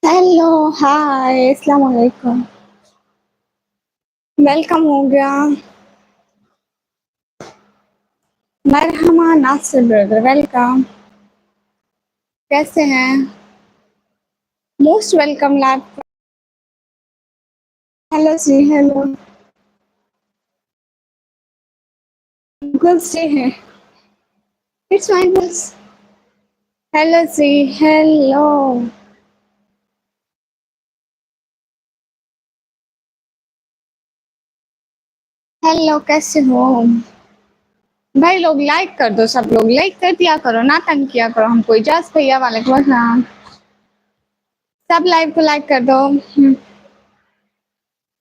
Hello, हाय, अस्सलाम वालेकुम। Welcome हो गया। मरहबा नासिर ब्रदर, वेलकम। कैसे हैं? Most welcome lab. हेलो जी, हेलो। गर्ल्स डे है। It's my girls. हेलो जी, हेलो। हेलो, कैसे हो? भाई लोग लाइक कर दो, सब लोग लाइक कर दिया करो, ना तंग किया करो हमको। इजाज भैया वालेकुम अस्सलाम। सब लाइव को लाइक कर दो।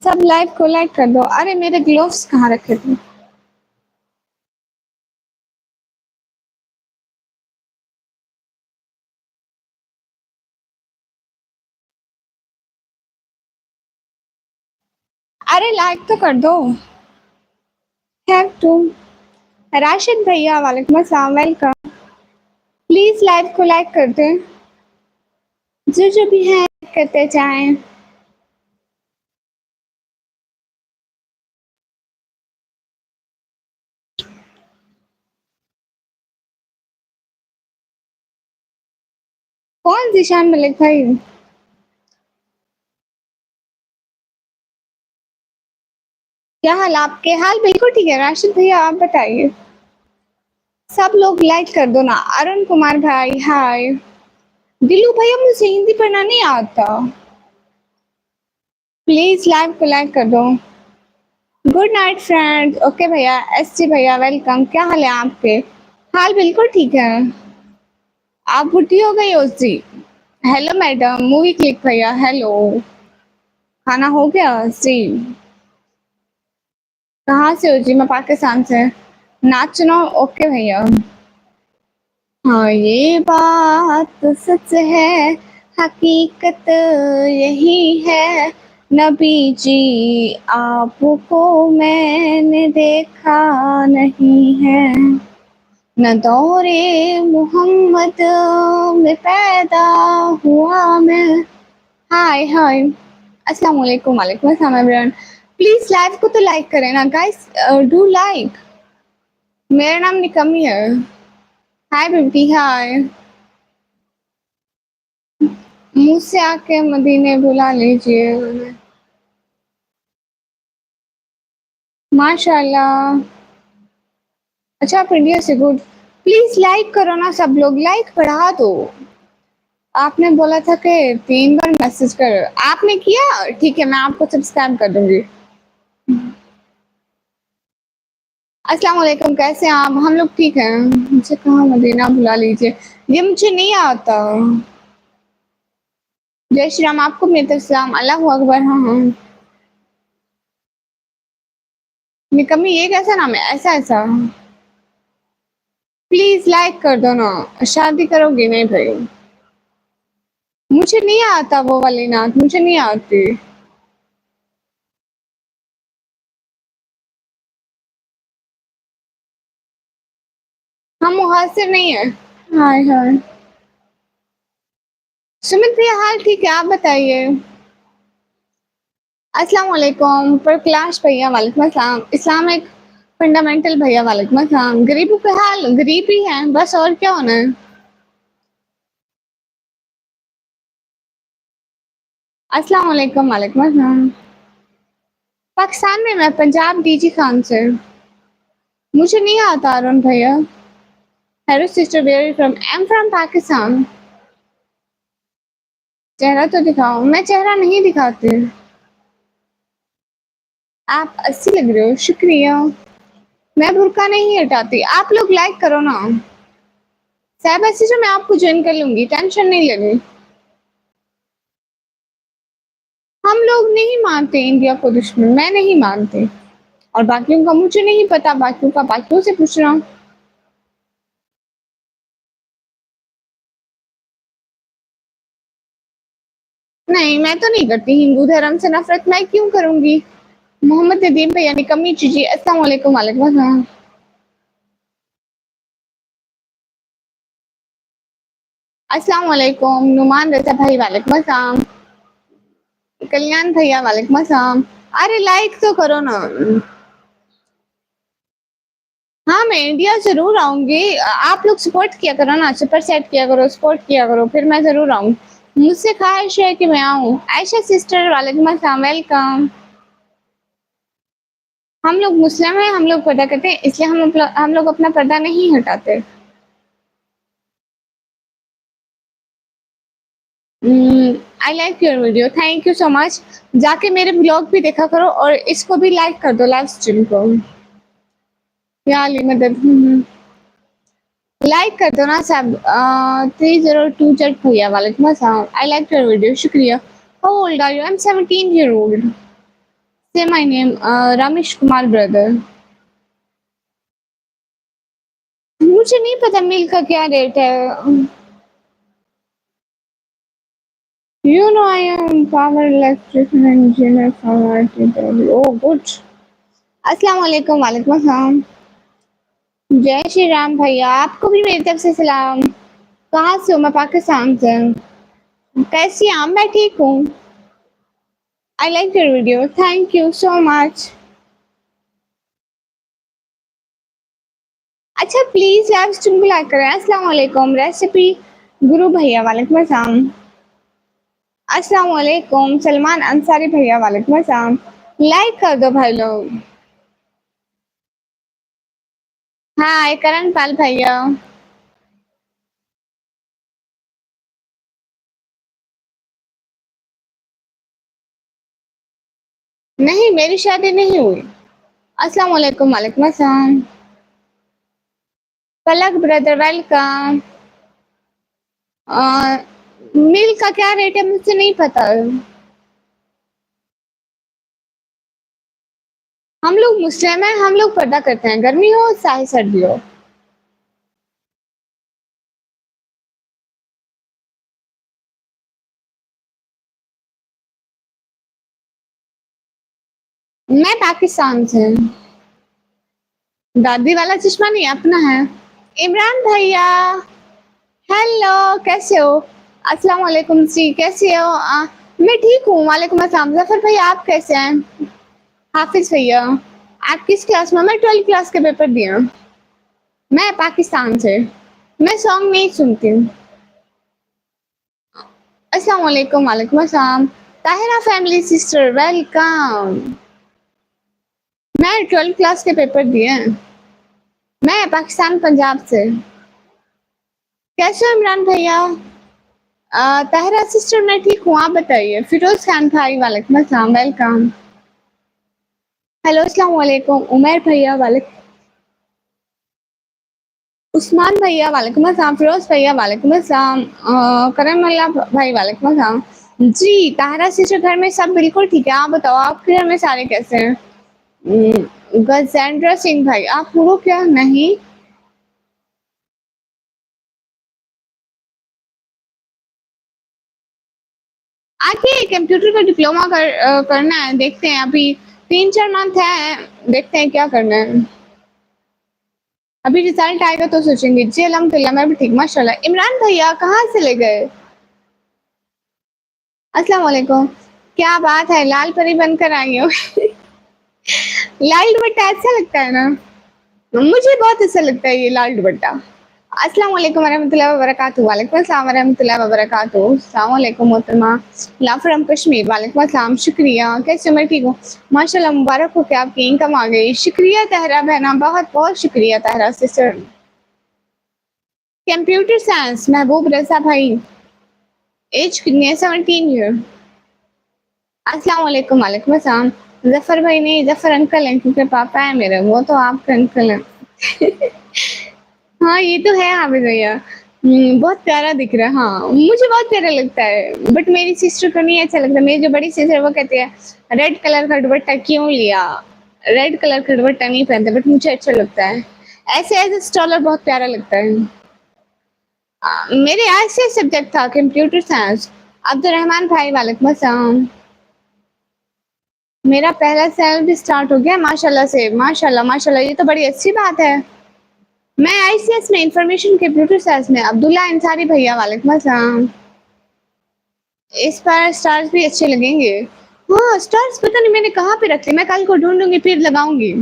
सब लाइव को लाइक कर दो। अरे मेरे ग्लोव्स कहाँ रखे थे? अरे लाइक तो कर दो। Have to. राशिद भैया वालेकुम अस्सलाम, वेलकम। प्लीज लाइव को लाइक कर दें। जो भी है करते जाएं। कौन जिशान मलिक भाई? क्या हाल? आपके हाल बिल्कुल ठीक है। राशिद भैया आप बताइए। सब लोग लाइक कर दो ना। अरुण कुमार भाई हाय। दिलू भैया मुझे हिंदी पढ़ना नहीं आता। प्लीज लाइव को लाइक कर दो। Good night friends. ओके भैया, एस टी भैया वेलकम। क्या हाल है आपके? हाल बिल्कुल ठीक है। आप बुढ़ी हो गई हो जी। हेलो मैडम, मूवी क्लिक भैया हेलो। खाना हो गया जी? कहाँ से हो जी? मैं पाकिस्तान से। नाचना ओके भैया। हाँ ये बात तो सच है, हकीकत यही है। नबी जी आपको मैंने देखा नहीं है, न दौरे मोहम्मद में पैदा हुआ मैं। हाय हाय, अस्सलाम वालेकुम। वालेकुम अस्सलाम एवरीवन। प्लीज लाइव को तो लाइक करें ना गाइस, डू लाइक। मेरा नाम निकमी है। Hi baby hi. मुझसे आके मदीने बुला लीजिए। माशाल्लाह। अच्छा आप इंडिया से, गुड। प्लीज लाइक करो ना, सब लोग लाइक बढ़ा दो। आपने बोला था कि 3 बार मैसेज करो, आपने किया? ठीक है, मैं आपको सब्सक्राइब कर दूंगी। अस्सलाम वालेकुम, कैसे हैं आप? हम लोग ठीक हैं। मुझे कहाँ मदीना बुला लीजिए, ये मुझे नहीं आता। जय श्री राम। आपको मेरे तरफ सलाम। अल्लाह अकबर। हाँ हाँ। निकम्मी ये कैसा नाम है? ऐसा ऐसा। प्लीज लाइक कर दो ना। शादी करोगी? नहीं भाई, मुझे नहीं आता वो वाली नाच, मुझे नहीं आती। हम मुहासिर नहीं है। हाय हाय। सुमित भैया हाल ठीक है, आप बताइए। अस्सलाम वालेकुम। प्रकाश भैया वालेकुम अस्सलाम। इस्लामिक फंडामेंटल भैया वालेकुम अस्सलाम। गरीबों के हाल गरीब ही हैं बस, और क्या होना है। अस्सलाम वालेकुम। वालेकुम अस्सलाम। पाकिस्तान में, मैं पंजाब डीजी खान से। मुझे नहीं आता अरुण भैया। Hello sister, where are you from? I am from Pakistan. चेहरा तो दिखाओ। मैं चेहरा नहीं दिखाती। आप अच्छी लग रहे हो, शुक्रिया। मैं बुर्का नहीं हटाती। आप लोग लाइक करो ना। साहब ऐसे जो मैं आपको ज्वाइन कर लूंगी, टेंशन नहीं लेनी। हम लोग नहीं मानते इंडिया को दुश्मन, मैं नहीं मानती। और बाकियों का मुझे नहीं पता, बाकियों का बाकियों से पूछ रहा हूँ। नहीं मैं तो नहीं करती, हिंदू धर्म से नफरत मैं क्यों करूंगी। मोहम्मद नदीम भैया निकम्मी चीजी, अस्सलाम वालेकुम। वालेकुम अस्सलाम। अस्सलाम वालेकुम नुमान रजा भाई, वालेकुम अस्सलाम। कल्याण भैया, वालेकुम अस्सलाम। अरे लाइक तो करो ना। हाँ, मैं इंडिया ज़रूर आऊँगी। आप लोग सपोर्ट किया करो ना, सुपर सेट किया करो, सपोर्ट किया करो, फिर मैं ज़रूर आऊँगी। मुझसे ख़्वाहिश है कि मैं आऊँ। आयशा सिस्टर, वालेकुम अस्सलाम, वेलकम। हम लोग मुस्लिम हैं, हम लोग पर्दा करते हैं, इसलिए हम लोग अपना पर्दा नहीं हटाते। आई like your video, thank you so much. जाके मेरे ब्लॉग भी देखा करो और इसको भी लाइक कर दो, लाइव स्ट्रीम को। या अली मदद। लाइक कर दो ना सब। 302 जट भैया, वालेकुम अस्सलाम। आई लाइक योर वीडियो, शुक्रिया। How old are you? I am 17 year old. Say my name Ramesh Kumar brother. मुझे नहीं पता मिल्क का क्या रेट है। You know I am power electrician engineer from ITW. Oh, good. अस्सलाम वालेकुम, वालेकुम अस्सलाम। जय श्री राम भैया, आपको भी मेरी तरफ से सलाम। कहाँ से हो? मैं पाकिस्तान से। कैसी हैं आप? मैं ठीक हूँ। आई like your video, thank you so much. अच्छा प्लीज़ लाइव स्ट्रीम को लाइक करें। अस्सलाम वालेकुम रेसिपी गुरु भैया, वालेकुम अस्सलाम। अस्सलाम वालेकुम सलमान अंसारी भैया, वालेकुम अस्सलाम। लाइक कर दो भाई लोग। हाय करण पाल भैया। नहीं, मेरी शादी नहीं हुई। अस्सलाम वालेकुम, वालेकुम अस्सलाम। पलक ब्रदर, वेलकम। मिल्क का क्या रेट है मुझे नहीं पता। हम लोग मुस्लिम हैं, हम लोग पर्दा करते हैं, गर्मी हो चाहे सर्दी हो। मैं पाकिस्तान से हूँ। दादी वाला चश्मा नहीं, अपना है। इमरान भैया, हेलो, कैसे हो? अस्सलाम वालेकुम जी, कैसे हो? मैं ठीक हूँ, वालेकुम अस्सलाम। जफर भैया, आप कैसे हैं? हाफिज भैया, आप किस क्लास में? मैं 12th क्लास के पेपर दिए हैं। मैं पाकिस्तान से। मैं सॉन्ग नहीं सुनती हूँ। अस्सलाम वालेकुम, वालेकुम अस्सलाम। Tahira family sister, welcome. मैं 12th क्लास के पेपर दिए हैं। मैं पाकिस्तान पंजाब से। कैसे हो इमरान भैया? ताहिरा सिस्टर, मैं ठीक हूँ, आप बताइए। फिरोज खान भाई, वालेकुम अस्सलाम, वेलकम। हेलो, अस्सलाम वालेकुम उमर भैया, वालेकुम। उस्मान भैया, वालेकुम अस्सलाम। फिरोज भैया, वालेकुम अस्सलाम। करम अल्लाह भाई, वालेकुम अस्सलाम। जी, ताहिरा सिस्टर, घर में सब बिल्कुल ठीक है। आप बताओ, आपके घर में सारे कैसे हैं? गजेंद्र सिंह भाई, आप पूरो क्या? नहीं। आगे कंप्यूटर का डिप्लोमा करना है, देखते हैं। अभी 3-4 मंथ है, देखते हैं क्या करना है। अभी रिजल्ट आएगा तो सोचेंगे। जी अल्हम्दुलिल्लाह, मैं भी ठीक, माशाल्लाह। इमरान भैया कहाँ से ले गए? अस्सलाम वालेकुम। क्या बात है, लाल परी बनकर आई हो। लाल दुपट्टा अच्छा लगता है ना? मुझे बहुत अच्छा लगता है ये लाल दुपट्टा। अस्सलाम वालेकुम वरहमतुल्लाहि वबरकातुहू। वालेकुम अस्सलाम वरहमतुल्लाहि वबरकातुहू। अस्सलाम वालेकुम मोहतरमा। लव फ्रॉम कश्मीर, वालेकुम अस्सलाम, शुक्रिया। कैसे हो? मैं ठीक हूँ, माशाल्लाह। मुबारक हो कि आपकी इनकम आ गई। शुक्रिया तहरा बहना, बहुत बहुत शुक्रिया तहरा सिस्टर। कंप्यूटर साइंस, महबूब रजा भाई। एज कितनी है? 17 ईयर। अस्सलाम वालेकुम, वालेकुम अस्सलाम। जफर भाई नहीं, जफर अंकल हैं, क्योंकि पापा है मेरे, वो तो आपके अंकल हैं। हाँ, ये तो है हामिद भैया। बहुत प्यारा दिख रहा है। हाँ, मुझे बहुत प्यारा लगता है, बट मेरी सिस्टर को नहीं अच्छा लगता। मेरी जो बड़ी सिस्टर है वो कहती है रेड कलर का दुपट्टा क्यों लिया? रेड कलर का दुपट्टा नहीं पहनते, बट मुझे अच्छा लगता है। ऐसे एज स्टॉलर बहुत प्यारा लगता है। मेरे ऐसे सब्जेक्ट था कंप्यूटर साइंस। अब्दुल रहमान भाई, वालेकुम अस्सलाम। मेरा पहला सेल भी स्टार्ट हो गया माशाल्लाह से। माशाल्लाह, माशाल्लाह, ये तो बड़ी अच्छी बात है। मैं आईसीएस में इंफॉर्मेशन कंप्यूटर साइंस में अब्दुल्ला अंसारी भैया वालेकुम अस्सलाम। इस बार स्टार्स भी अच्छे लगेंगे। हाँ स्टार्स पता नहीं मैंने कहाँ पे रखे, मैं कल को ढूंढूंगी फिर लगाऊंगी।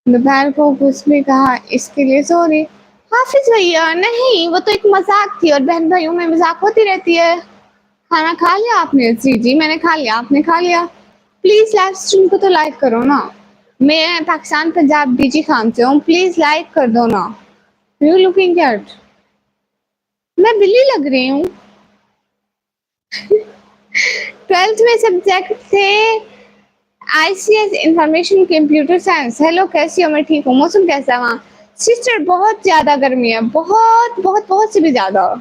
दोपहर को कुछ भी कहा इसके लिए सॉरी। हाफिज भैया नहीं, वो तो एक मजाक थी और बहन भाइयों में मजाक होती रहती है। खाना खा लिया आपने? जी जी मैंने खा लिया, आपने खा लिया? प्लीज लाइव स्ट्रीम को तो लाइक करो ना। मैं पाकिस्तान पंजाब डीजी खान से हूँ, प्लीज लाइक कर दो ना। यू लुकिंग एट, मैं बिल्ली लग रही हूँ। 12th में सब्जेक्ट थे ICS information computer science. Hello कैसी हो? मैं ठीक हूँ। मौसम कैसा है वहाँ? सिस्टर बहुत ज्यादा गर्मी है, बहुत बहुत बहुत से भी ज्यादा।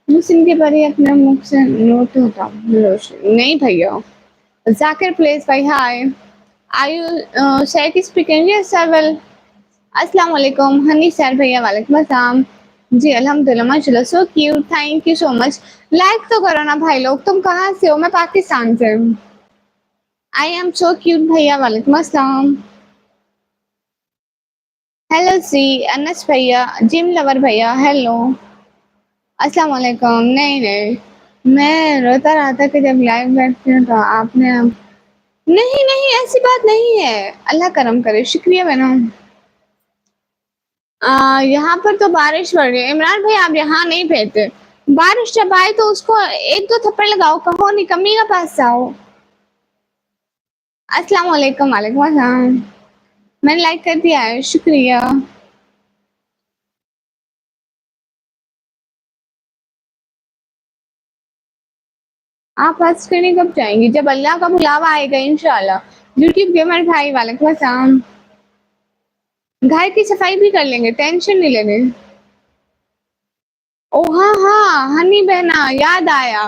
मुस्लिम के परे अपने मुख से नोट होता नहीं भैया। जाकिर प्लेस भाई hi. Are you Sheikh speaking? Yes sir well. अस्सलाम वालेकुम हनी सर भैया वालेकुम अस्सलाम। जी अल्हम्दुलिल्लाह माशाल्लाह so cute, thank you so much. Like तो करो ना भाई लोग। तुम कहाँ से हो? मैं पाकिस्तान से हूँ। आई एम सो क्यूट भैया वालेकुम अस्सलाम। हेलो सी अनस भैया, जिम लवर भैया हेलो। अस्सलाम वालेकुम। नहीं नहीं, मैं रोता रहा था कि जब लाइव बैठती हूँ तो आपने नहीं नहीं ऐसी बात नहीं है। अल्लाह करम करे, शुक्रिया बहना। यहाँ पर तो बारिश पड़ रही है। इमरान भाई आप यहाँ नहीं भेजते। बारिश जब आए तो उसको एक दो थप्पड़ लगाओ, कहो निकम्मी का पास जाओ। अस्सलाम वालेकुम। वालेकुम अस्सलाम। मैंने लाइक कर दिया है, शुक्रिया। आप आज करने कब जाएंगी? जब अल्लाह का बुलावा आएगा इंशाल्लाह। यूट्यूब गेमर भाई वालेकुम अस्सलाम। घर की सफाई भी कर लेंगे, टेंशन नहीं लेंगे। ओ हाँ हाँ हनी बहना याद आया।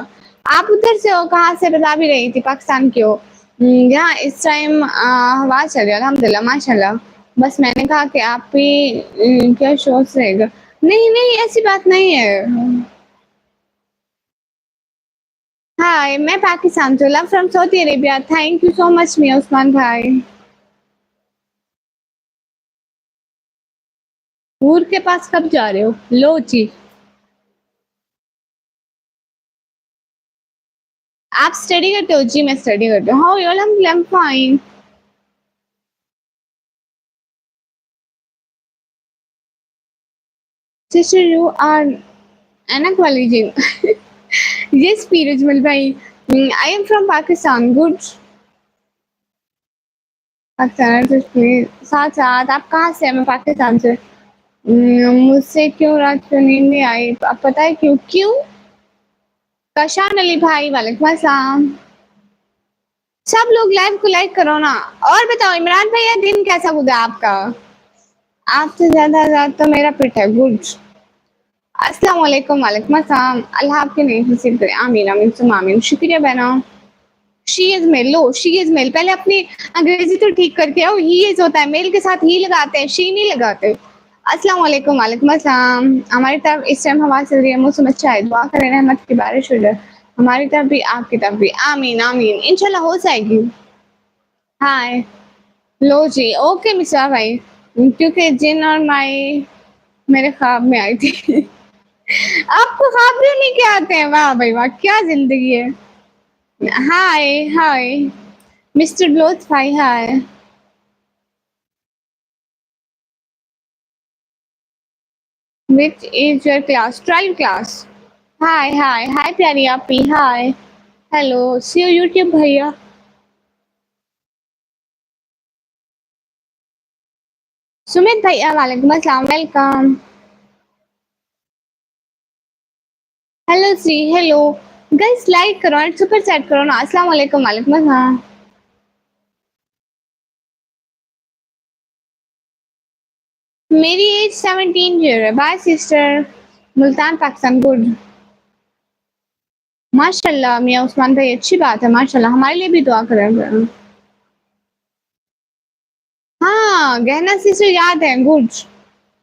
आप उधर से हो? कहाँ से? बता भी रही थी पाकिस्तान की हो। यहाँ इस टाइम हवा चल रही है अल्हम्दुलिल्लाह माशाल्लाह। बस मैंने कहा कि आप भी क्या शौक रहेगा। नहीं नहीं ऐसी बात नहीं है। हाय मैं पाकिस्तान से, love from Saudi Arabia. Thank you so much मियां उस्मान भाई। हूर के पास कब जा रहे हो? लो जी। आप स्टडी करते हो? जी मैं स्टडी करती हूँ। How you? अल्हम्दुलिल्लाह फाइन। सिस्टर यू आर एनक वाली जी। Yes, Pirajmal bhai. I am from Pakistan. Good. Pakistan से साथ साथ आप कहाँ से हैं? मैं पाकिस्तान से। मुझसे क्यों रात को नींद नहीं आई? अब पता है क्यों? क्यों? कशान अली भाई वालेकुम अस्सलाम। सब लोग लाइव को लाइक करो ना। और बताओ इमरान भैया दिन कैसा गुजरा आपका? आपसे ज्यादा आजाद तो मेरा पिट है। गुड। अस्सलाम वालेकुम। वालेकुम अस्सलाम। अल्लाह आपके नहीं नसीब करे। आमीन आमीन सुम आमीन। शुक्रिया बहना। She is male. Low she is male. पहले अपनी अंग्रेजी तो ठीक करके आओ। ही इज होता है, मेल के साथ ही लगाते हैं, शी नहीं लगाते। अस्सलाम वालेकुम। वालेकुम अस्सलाम। हमारी तरफ इस टाइम हवा चल रही है, मौसम अच्छा है, दुआ करें रहमत की बारिश हो जाए हमारी तरफ भी आपकी तरफ भी। आमीन आमीन इंशाल्लाह हो जाएगी। हाय। लो जी ओके मिश्रा भाई। क्योंकि जिन और माई मेरे ख्वाब में आई थी। आपको ख्वाब भी नहीं क्या आते हैं? वाह भाई वाह, क्या जिंदगी है। हाय हाय मिस्टर ब्लोथ भाई हाय। Which is your class? 12 class. Hi, hi, hi प्यारी आपी, hi. Hello, see you YouTube भैया। सुमित भैया वालेकुम अस्सलाम, वेलकम। हेलो सी हेलो। गाइस लाइक करो और सुपर चैट करो ना। अस्सलाम वालेकुम। वालेकुम अस्सलाम। मेरी एज 17 ईयर है। Bye sister. Multan Pakistan. Good. माशाल्लाह मियां उस्मान भाई अच्छी बात है, माशाल्लाह हमारे लिए भी दुआ करें। हाँ गहना सिस्टर याद है। गुड।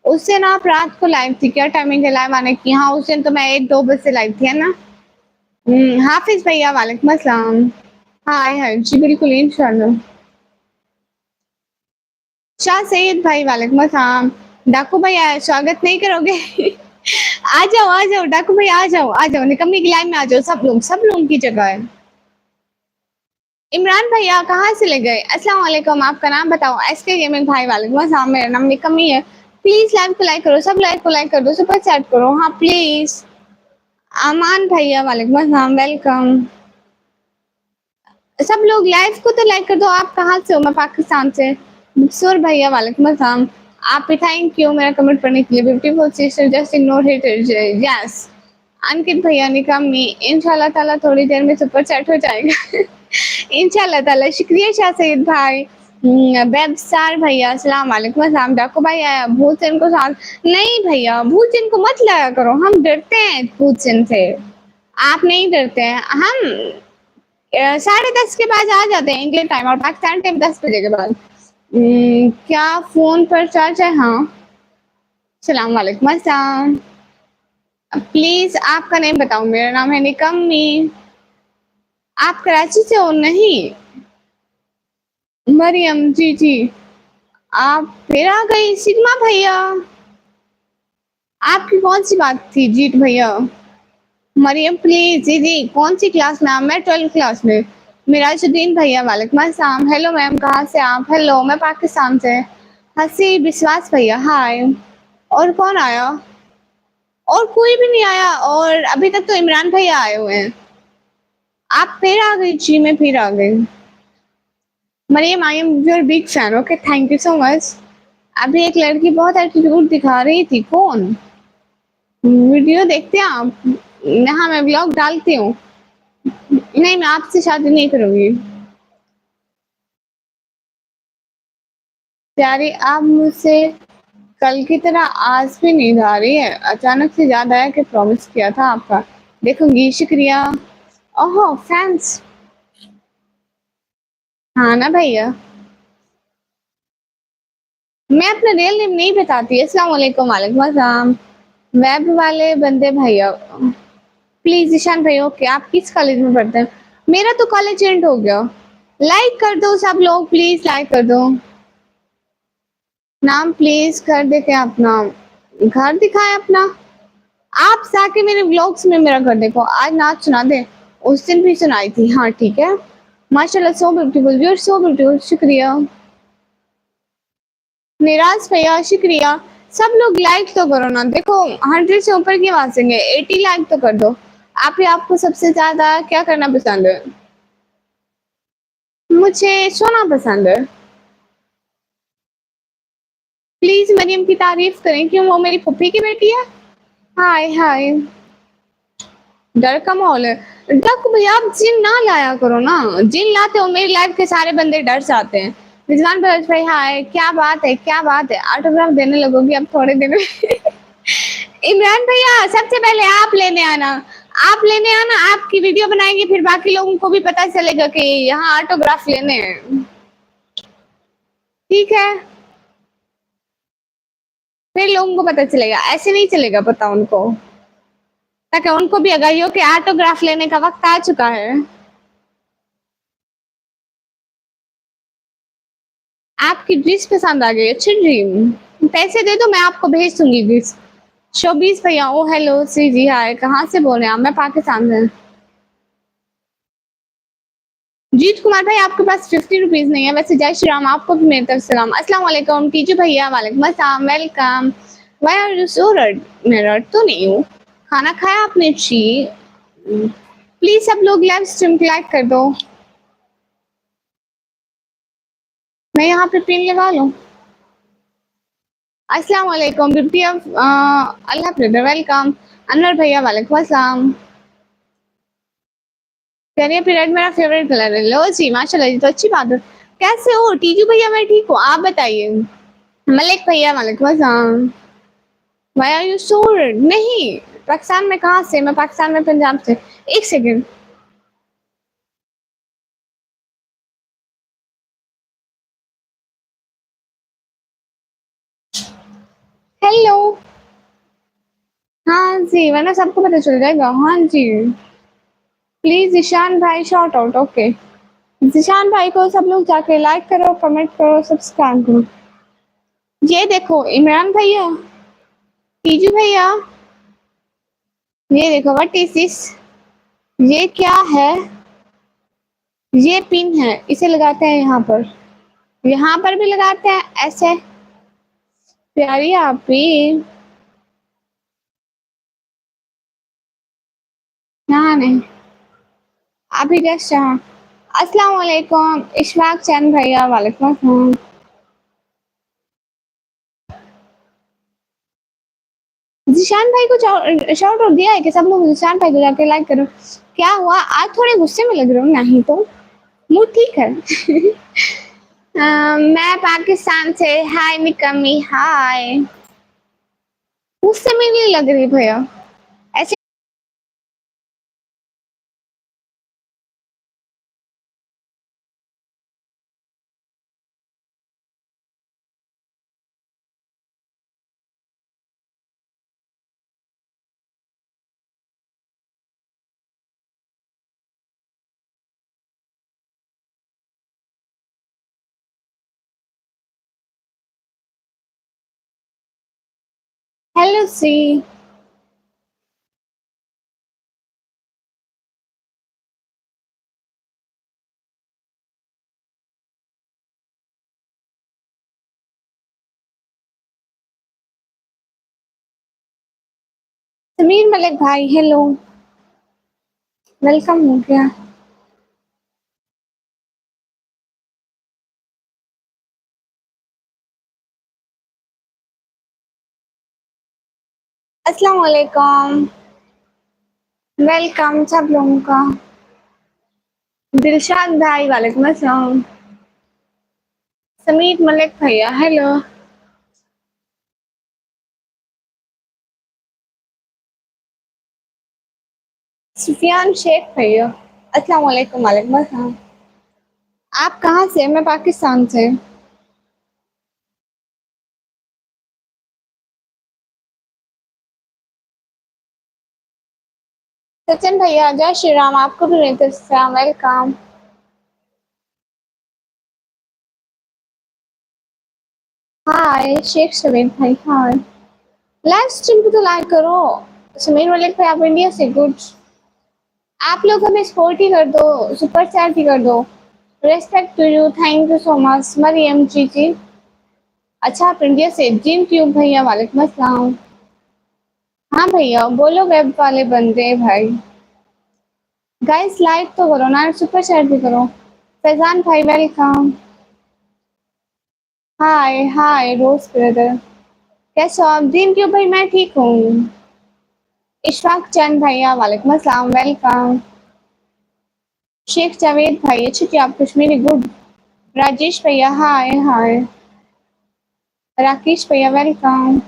उस दिन आप रात को लाइव थी क्या? टाइमिंग है लाइव आने की? हाँ उस दिन तो मैं 1-2 बजे से लाइव थी है ना। हाफिज भैया वालेकुम अस्सलाम। हाय हाय जी बिल्कुल इंशाल्लाह। शाह सईद भाई वालेकुम अस्सलाम। डाकू भाई आए, स्वागत नहीं करोगे? आ जाओ डाकू भाई, आ जाओ, निकम्मी की लाइन में आ जाओ, सब लोग की जगह है। इमरान भैया कहाँ से ले गए? अस्सलाम वालेकुम, आपका नाम बताओ? एसके गेमिंग भाई वालेकुम अस्सलाम, मेरा नाम निकम्मी है। प्लीज लाइव को लाइक करो, सब लाइव को लाइक कर दो, सुपर चैट करो, हाँ प्लीज। अमान भैया वालेकुम अस्सलाम, वेलकम। सब लोग लाइव को तो लाइक कर दो। आप कहाँ से हो? मैं पाकिस्तान से। सुर भैया वालेकुम अस्सलाम, आप भी थैंक यू मेरा कमेंट पढ़ने के लिए। Beautiful sister just ignore haters, yes. Ankit भैया निकम्मी, इंशाल्लाह ताला थोड़ी देर में सुपर चैट हो जाएगा। इंशाल्लाह ताला, शुक्रिया शाह सईद भाई। वेब स्टार भैया अस्सलाम वालेकुम अस्सलाम। डाकू भाई आया, भूत सिंह को साथ नहीं भैया, भूत सिंह को मत लाया करो, हम डरते हैं भूत सिंह से। आप नहीं डरते हैं, हम 10:30 के बाद आ जाते हैं इंडियन टाइम, और पाकिस्तान टाइम 10 बजे के बाद। क्या फोन पर चार्ज है? हाँ। सलाम वालेकुम अस्सलाम। प्लीज आपका नेम बताओ? मेरा नाम है निकम्मी। आप कराची से हो? नहीं। मरियम, जी जी। आप फिर आ गई सिग्मा भैया, आपकी कौन सी बात थी? जीत भैया। मरियम प्लीज, जी जी, कौन सी क्लास में? मैं 12th क्लास में। मिराजुद्दीन भैया वालेकुम अस्सलाम। हेलो मैम, कहाँ से आप? हेलो, मैं पाकिस्तान से। हसी विश्वास भैया हाय। और कौन आया? और कोई भी नहीं आया, और अभी तक तो इमरान भैया आए हुए हैं। आप फिर आ गई? जी मैं फिर आ गई। Maryam I am your big fan, okay thank you so much. अभी एक लड़की बहुत एटीट्यूड दिखा रही थी, कौन? वीडियो देखते हैं आप? हाँ मैं ब्लॉग डालती हूँ। नहीं, मैं आपसे शादी नहीं करूंगी। प्यारी आप मुझसे कल की तरह आज भी नींद आ रही है, अचानक से याद आया कि प्रॉमिस किया था आपका। देखूंगी, शुक्रिया। ओहो फैंस। हाँ ना भैया, मैं अपना रियल नेम नहीं बताती। अस्सलाम वालेकुम। वालेकुम अस्सलाम। वेब वाले बंदे भैया, प्लीज ईशान भैया। ओके, आप किस कॉलेज में पढ़ते हैं? मेरा तो कॉलेज एंड हो गया। लाइक कर दो सब लोग, प्लीज लाइक कर दो। नाम प्लीज कर दे के अपना घर दिखाए अपना। आप जाके मेरे व्लॉग्स में मेरा घर देखो, आज नाच सुना दे। उस दिन भी सुनाई थी, हाँ ठीक है। माशाल्लाह so beautiful, you are so beautiful, शुक्रिया। निराज भैया शुक्रिया। सब लोग लाइक तो करो ना, देखो 100 से ऊपर की आवाज है, 80 लाइक तो कर दो। आप ही आपको सबसे ज्यादा क्या करना पसंद है? मुझे सोना पसंद है। प्लीज मरियम की तारीफ करें, क्यों वो मेरी पुप्पी की बेटी है। हाय हाय। डर का माहौल है। डक भैया आप जिन ना लाया करो ना, जिन लाते हो मेरी लाइफ के सारे बंदे डर जाते हैं। रिजवान भाई हाय, क्या बात है क्या बात है, ऑटोग्राफ देने लगोगी अब थोड़े दिन में। इमरान भैया सबसे पहले आप लेने आना, आप लेने आना, आपकी वीडियो बनाएंगे, फिर बाकी लोगों को भी पता चलेगा कि यहाँ ऑटोग्राफ लेने हैं। ठीक है, फिर लोगों को पता चलेगा, ऐसे नहीं चलेगा, पता उनको, ताकि उनको भी आगाही हो कि ऑटोग्राफ लेने का वक्त आ चुका है। आपकी ड्रेस पसंद आ गई? अच्छी ड्रीम, पैसे दे दो मैं आपको भेज दूंगी ड्रेस। शोबीज भैया, ओ हेलो सी जी हाय, कहाँ से बोल रहे हैं आप? मैं पाकिस्तान से। जीत कुमार भाई आपके पास 50 रुपीज नहीं है वैसे। जय श्री राम, आपको भी मेरी तरफ सलाम। अस्सलाम वालेकुम टीचर भैया, वालेकुम अस्सलाम, welcome. Why are you so rude? मैं रड तो नहीं हूँ। खाना खाया आपने? ची प्लीज सब लोग लाइव स्ट्रीम को लाइक कर दो। मैं यहाँ पे पिन लगा लूँ। अस्सलाम वालेकुम बिब्टी, अल्लाह ब्रदर वेलकम। अनवर भैया वालेकुम अस्सलाम। करिए पीरियड मेरा फेवरेट कलर है, लो जी माशाल्लाह, जी तो अच्छी बात है। कैसे हो टीजू भैया? मैं ठीक हूँ, आप बताइए। मलिक भैया वालेकुम अस्सलाम। वाई आर यू सो नहीं, पाकिस्तान में कहाँ से? मैं पाकिस्तान में पंजाब से। एक सेकंड। हेलो। हाँ जी, वरना सबको पता चल जाएगा। हाँ जी, प्लीज ईशान भाई शॉर्ट आउट, ओके। ईशान भाई को सब लोग जाके लाइक करो, कमेंट करो, सब्सक्राइब करो। ये देखो इमरान भैया, तीजू भैया, ये देखो व्हाट इज दिस, ये क्या है? ये पिन है, इसे लगाते हैं यहाँ पर भी लगाते हैं ऐसे। प्यारी आपी, यहाँ नहीं, अभी जस्ट यहाँ। अस्सलाम वालेकुम इशफाक चंद भैया, वालेकुम अस्सलाम। जिशान भाई को शाउट आउट दिया है कि सब लोग जिशान भाई को जाके लाइक करो। क्या हुआ आज थोड़े गुस्से में लग रहे हो? नहीं तो मूड ठीक है। मैं पाकिस्तान से, हाय मिकमी, हाय। गुस्से में नहीं लग रही भैया, ऐसे। हेलो सी, समीर मलिक भाई, हेलो, वेलकम हो गया। अस्सलाम वालेकुम, वेलकम सब लोगों का। दिलशाद भाई, वालेकुम अस्सलाम। समीर मलिक भैया, हेलो। सुफियान शेख भैया, अस्सलाम वालेकुम, वालेकुम अस्सलाम। आप कहाँ से? मैं पाकिस्तान से। सचिन भैया, जय श्री राम, आपको भी मेरी तरफ से वेलकम। हाय शेख समीर भाई, हाय। लाइव स्ट्रीम को तो लाइक करो। समीर मलिक भाई, आप इंडिया से, गुड। आप लोग हमें सपोर्ट ही कर दो, सुपर चैट ही कर दो। Respect to you, thank you so much Mariyam ji. अच्छा आप इंडिया से, जिन ट्यूब भैया, वालेकुम अस्सलाम। हाँ भैया बोलो, वेब वाले बंदे भाई। गाइस लाइक तो करो ना, सुपर चैट भी करो। फैजान भाई, वेलकम। हाय हाय रोज ब्रदर, कैसे हो आप? दिन क्यों भाई, मैं ठीक हूँ। इशफाक चंद भैया, वालेकुम अस्सलाम, वेलकम। शेख जावेद भाई, अच्छी थी आप कश्मीरी, गुड। राजेश भैया, हाय हाय। राकेश भैया, वेलकम।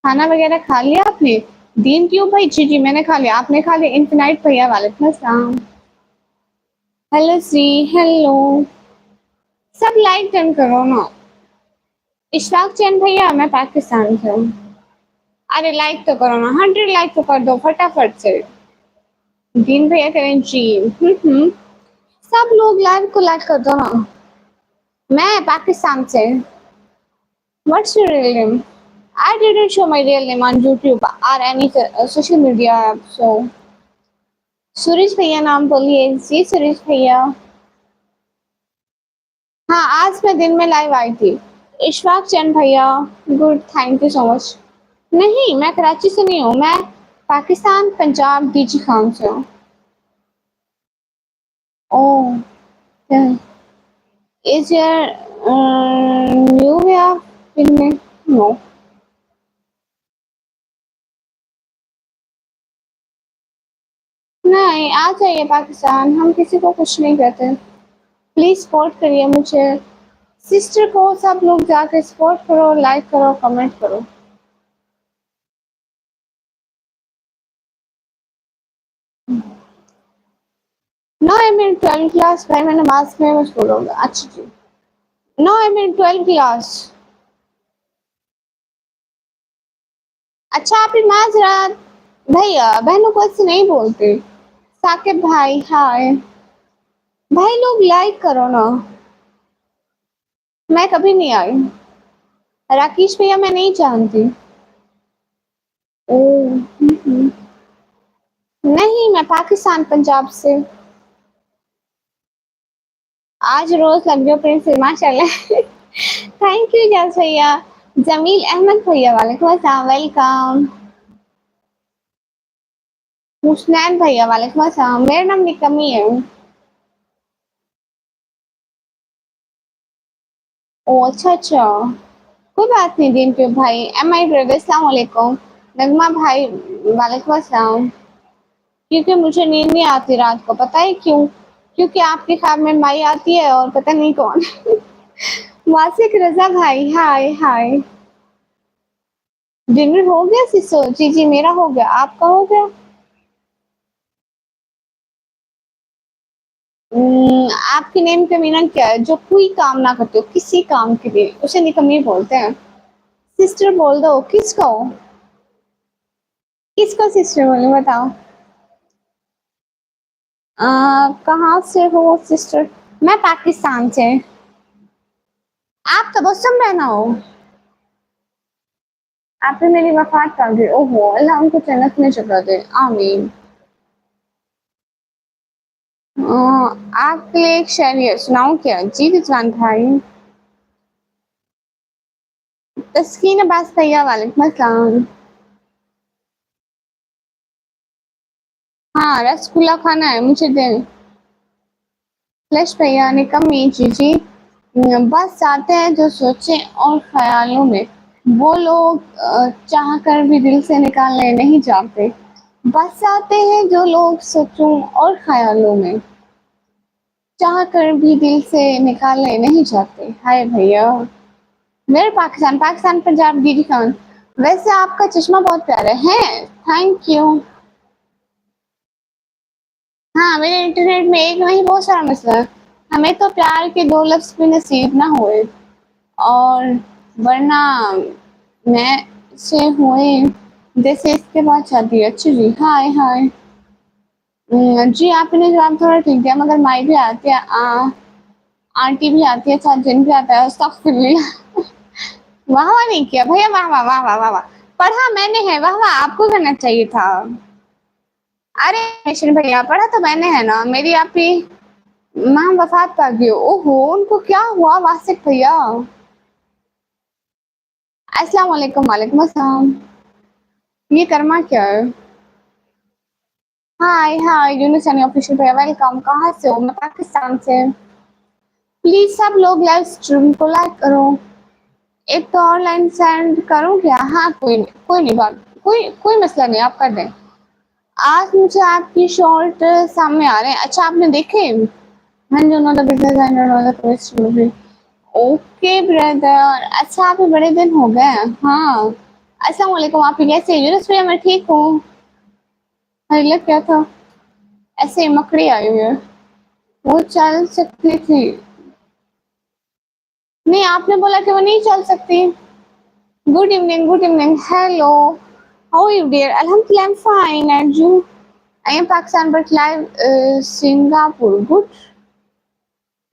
खाना वगैरह खा लिया आपने? दीन क्यों भाई, जी जी मैंने खा लिया, आपने खा लिया? इन्फिनाइट भैया, वालेकुम अस्सलाम। हेलो सी, हेलो। सब लाइक डन करो ना। इशफाक चंद भैया, मैं पाकिस्तान से हूँ। अरे लाइक तो करो ना, 100 लाइक तो कर दो फटाफट से। दीन भैया करें जी। सब लोग लाइव को लाइक कर दो ना। मैं पाकिस्तान से। What's your real name? I didn't show my real name on YouTube or any social media app, so Suresh भैया नाम बोलिए जी, सुरेश भैया। हाँ आज मैं दिन में लाइव आई थी। इशफाक चंद भैया, good, thank you so much. नहीं मैं कराची से नहीं हूँ, मैं पाकिस्तान पंजाब डीजी खान से हूँ। ओह, इज योर न्यू या फिल्म? नो। नहीं आ जाइए पाकिस्तान, हम किसी को कुछ नहीं कहते। प्लीज सपोर्ट करिए मुझे, सिस्टर को, सब लोग जाकर सपोर्ट करो, लाइक करो, कमेंट करो। नो आई मीन 12 क्लास भाई, मैं नमाज में मशगूल हो गया। अच्छा जी, नो आई मीन 12 क्लास। अच्छा आप माजरात भैया, बहनों को ऐसे नहीं बोलते। साकिब भाई, हाय। भाई लोग लाइक करो ना। मैं कभी नहीं आई। राकेश भैया मैं नहीं जानती। ओह! नहीं, मैं पाकिस्तान पंजाब से। आज रोज़ लग गए प्रिंस से माशाल्लाह। थैंक यू जस भैया। जमील अहमद भैया वालेकुम अस्सलाम, वेलकम। हुसनैन भैया वालेकुम अस्सलाम। मेरा नाम निकमी है। ओह! अच्छा। कोई बात नहीं डिम्पल भाई। एम आई ब्रदर अस्सलाम वालेकुम। नगमा भाई वालेकुम अस्सलाम। क्योंकि मुझे नींद नहीं आती रात को, पता है क्यों? क्योंकि आपके ख्वाब में माई आती है और पता नहीं कौन। वासिक रज़ा भाई हाय हाय। डिनर हो गया सिसो? जी मेरा हो गया, आपका हो गया? आपके नेम का मीनिंग क्या है? जो कोई काम ना करते हो किसी काम के लिए उसे निकम्मी बोलते हैं। सिस्टर बोल दो। किसको? किसको सिस्टर बोले बताओ? कहाँ से हो सिस्टर? मैं पाकिस्तान से। आप तबस्सुम रहना हो। आपने मेरी वफात कर दी। ओहो अल्लाह उनको जन्नत में जगह दे, आमीन। आपके लिए एक शेर सुनाऊं क्या? जी रिजवान भाई। तस्कीन अब्बास भैया वालेकुम अस्सलाम। हाँ रसगुल्ला खाना है मुझे दे। फ्लैश भैया निकम्मी जी। बस जाते हैं जो सोचे और ख्यालों में, वो लोग चाह कर भी दिल से निकालने नहीं जाते। बस आते हैं जो लोग सोचों और ख्यालों में, चाह कर भी दिल से निकालने नहीं जाते। हाय भैया। मेरे पाकिस्तान पंजाब दीदी खान। वैसे आपका चश्मा बहुत प्यारा है। Thank you. हाँ मेरे इंटरनेट में एक नहीं बहुत सारा मसला है। हमें तो प्यार के दो लफ्ज भी नसीब ना हुए, और वरना मैं से हुए जैसे इसके बाद शादी। अच्छा जी हाय हाय। जी आपने जवाब थोड़ा ठीक दिया, मगर माई भी आती है, आंटी भी आती है, साथ जिन भी आता है। अस्तगफिरुल्लाह। वाह वाह नहीं किया भैया, वाह वाह वाह वाह वाह वाह। पढ़ा मैंने है, वाह वाह आपको करना चाहिए था। अरे निशन भैया पढ़ा तो मैंने है ना, मेरी आपकी माँ वफात पा गई। ओहो उनको क्या हुआ वासिक भैया? अस्सलाम वालेकुम। वालेकुम अस्सलाम। ये कर्मा क्या है? हाय हाय यूनुस यानी ऑफिशियल भैया वेलकम। कहाँ से हो? मैं पाकिस्तान से। प्लीज सब लोग लाइव स्ट्रीम को लाइक करो। एक तो ऑनलाइन सेंड करूँ क्या? हाँ कोई नहीं बात, कोई मसला नहीं, आप कर दें। आज मुझे आपकी शॉर्ट सामने आ रहे हैं। अच्छा आपने देखे? हाँ जी no the business and no the tourist movie. Okay brother. अच्छा आप बड़े दिन हो गए। हाँ अस्सलाम वालेकुम। आप कैसे? यूनुस भैया मैं ठीक हूँ। अरे क्या था? ऐसे मकड़ी आई हुई है। वो चल सकती थी। नहीं आपने बोला कि वो नहीं चल सकती। Good evening good evening. Hello how are you dear? अल्हम्दुलिल्लाह I am fine and you? I am Pakistan but live Singapore. Good.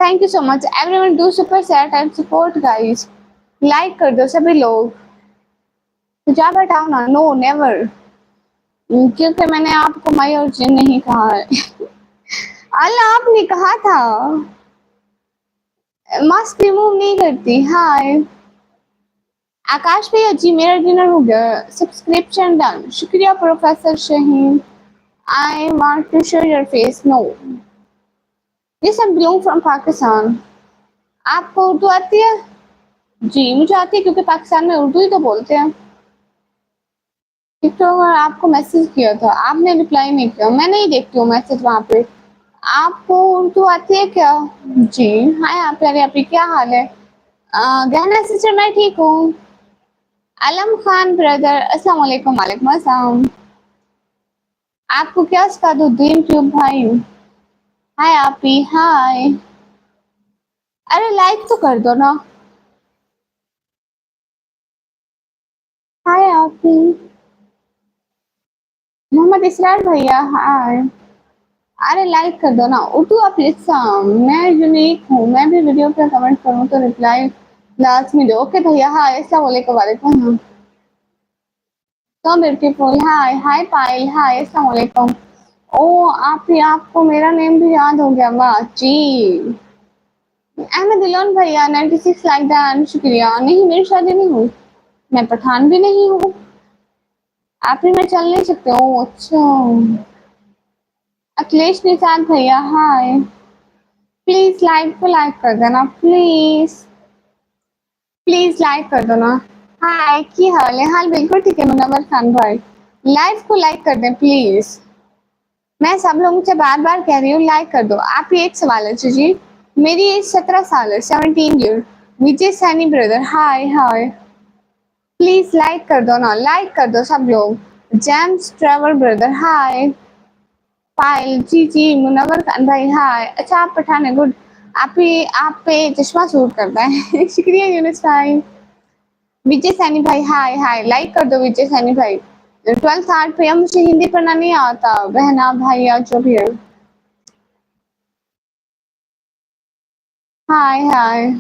Thank you so much everyone. Do super chat and support guys. Like कर दो सभी लोग। तो जा बताओ ना। No never. क्योंकि मैंने आपको माई और जिन नहीं कहा है। अल्लाह आपने कहा था। मास्क रिमूव नहीं करती। हाय आकाश भैया जी मेरा डिनर हो गया। Subscription done. शुक्रिया professor Shaheen. I want to show your face. No this I belong from Pakistan. आपको उर्दू आती है? जी मुझे आती है, क्योंकि पाकिस्तान में उर्दू ही तो बोलते हैं। टिकटॉक और आपको मैसेज किया था, आपने रिप्लाई नहीं किया। मैं नहीं देखती हूँ मैसेज वहाँ पे। आपको उर्दू आती है क्या? जी हाय आप प्यारे आपकी क्या हाल है? गहना सिस्टर मैं ठीक हूँ। अलम खान ब्रदर अस्सलाम वालेकुम। वालेकुम अस्सलाम। आपको क्या सिखा दूँ दीन ट्यूब भाई? हाय आपी हाय। अरे लाइक तो कर दो ना। हाय आपी। मोहम्मद इसरार भैया हाय। अरे लाइक कर दो ना। उर्दू आप लिखा। मैं यूनिक हूँ, मैं भी वीडियो पे कमेंट करूँ तो रिप्लाई लास्ट में दो। ओके भैया, हाय अस्सलाम वालेकुम। वालेकुम। so beautiful, हाय हाय पायल, हाय अस्सलाम वालेकुम। ओ आपको मेरा नेम भी याद हो गया, वाह जी। अहमद दिलोन भैया 96 लाइक डन, शुक्रिया। नहीं मेरी शादी नहीं हुई, मैं पठान भी नहीं हूँ। आप ही मैं चल नहीं सकते हो। अच्छा अखिलेश निशांत भैया हाय, प्लीज लाइक को लाइक कर देना प्लीज, प्लीज लाइक कर देना। हाय की हाल है? हाल बिल्कुल ठीक है मुनव्वर खान भाई, लाइव को लाइक कर दें प्लीज। मैं सब लोगों से बार बार कह रही हूँ लाइक कर दो। आप ही एक सवाल है जी, मेरी एज 17 साल है, 17 year. Vijay Saini brother hi hi, please like कर दो ना, लाइक कर दो सब लोग। जेम्स ट्रेवल ब्रदर हाय, पायल जी जी, मुनव्वर खान भाई हाय। अच्छा आप पठान है, गुड। आप पे चश्मा सूट करता है शुक्रिया यूनुस भाई। विजय सैनी भाई हाय हाय, लाइक कर दो विजय सैनी भाई। 12th आर्ट भैया मुझे हिंदी पढ़ना नहीं आता, बहना भाई जो भी है। हाय हाय।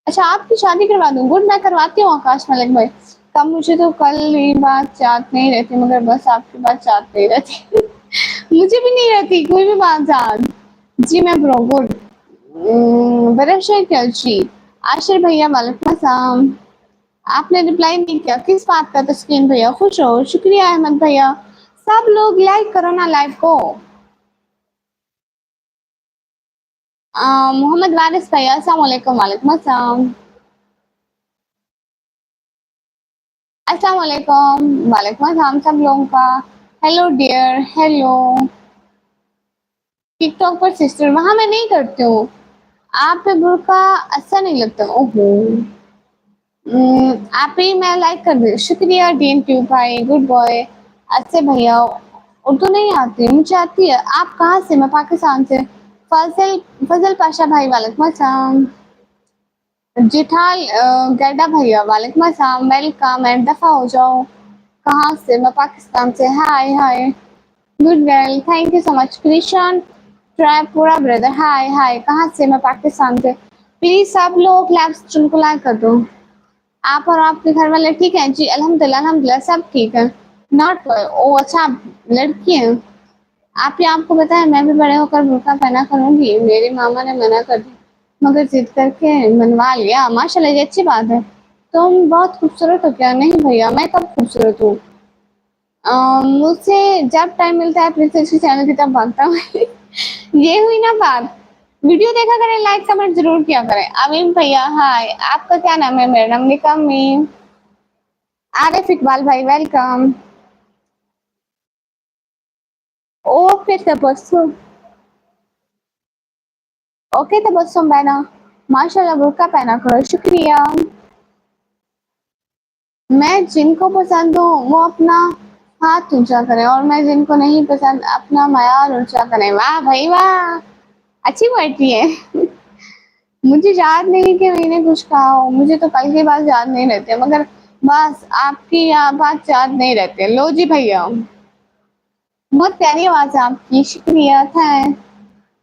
अच्छा आपकी शादी करवा दूं? गुड, मैं करवाती हूँ आकाश मलिक भाई। कब मुझे तो कल ही बात चाहत नहीं रहती, मगर बस आपकी बात चाहत नहीं रहती मुझे भी नहीं रहती कोई भी बात याद। जी मैं ब्रो गुड। बरशर कलची, आशिर भैया वालेकुम अस्सलाम। आपने रिप्लाई नहीं किया, किस बात का तस्कीन भैया? खुश हो, शुक्रिया अहमद भैया। सब लोग लाइक करो ना लाइव को। मोहम्मद वारिस भैया अस्सलाम वालेकुम। वालेकुम अस्सलाम। अस्सलाम वालेकुम। वालेकुम अस्सलाम सब लोगों का। Hello dear, hello. टिकटॉक पर सिस्टर, वहां मैं नहीं करती हूँ। आप पे बुर्का अच्छा नहीं लगता? ओहो। आप ही मैं लाइक कर दी, शुक्रिया डीन ट्यूब भाई, गुड बॉय। अच्छे भैया उर्दू नहीं आती, मुझे आती है। आप कहाँ से? मैं पाकिस्तान से। फजल फजल पाशा भाई वालेकुम अस्सलाम। जिठाल गैडा भैया वालेकुम अस्सलाम, वेलकम एंड दफा हो जाओ। कहाँ से? मैं पाकिस्तान से। Hi hi, good girl, thank you so much. Krishna Tripura brother hi hi, कहाँ से? मैं पाकिस्तान से। प्लीज सब लोग लाइव स्ट्रीम को लाइक कर दो। आप और आपके घर वाले ठीक हैं? जी अल्हम्दुलिल्लाह अल्हम्दुलिल्लाह सब ठीक है। नॉट ओ अच्छा आप लड़की हैं। आपको पता है मैं भी बड़े होकर बुर्का पहना करूंगी, मेरे मामा ने मना कर दिया मगर जिद करके मनवा लिया। माशाल्लाह ये अच्छी बात है। तुम बहुत खूबसूरत हो क्या? नहीं भैया मैं कब खूबसूरत हूँ? मुझसे जब टाइम मिलता है प्रिंसेस के चैनल की तरफ भागता हूँ ये हुई ना बात। वीडियो देखा करें, लाइक कमेंट जरूर किया करें। अमीन भैया हाय, आपका क्या नाम है? मेरा नाम निका मीम। आरिफ इकबाल भाई welcome. Okay Tabassum, okay Tabassum बहना, माशाल्लाह बुर्का पहना करो, शुक्रिया। मैं जिनको पसंद हूँ वो अपना हाथ ऊंचा करें और मैं जिनको नहीं पसंद अपना मयार ऊंचा करें। वाह भाई वाह, अच्छी पोएट्री है मुझे याद नहीं कि मैंने कुछ कहा हो, मुझे तो कल की बात याद नहीं रहती मगर बस आपकी बात याद नहीं रहती। लो जी भैया, बहुत प्यारी आवाज है आपकी, शुक्रिया थैंक।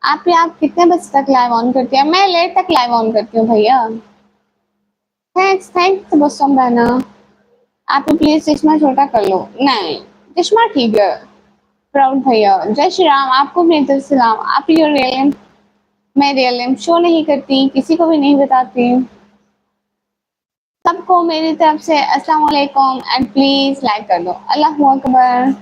आप कितने बजे तक लाइव ऑन करती है? मैं लेट तक लाइव ऑन करती हूँ भैया। थैंक्स थैंक्स बसम बहना। आप प्लीज चश्मा छोटा कर लो। नहीं चश्मा ठीक है। प्राउड भैया जय श्री राम, आपको मेरी तरफ से सलाम। आप योर रियल नेम? मैं रियल नेम शो नहीं करती, किसी को भी नहीं बताती। सबको मेरी तरफ से अस्सलाम वालेकुम एंड प्लीज लाइक कर दो। अल्लाह अकबर।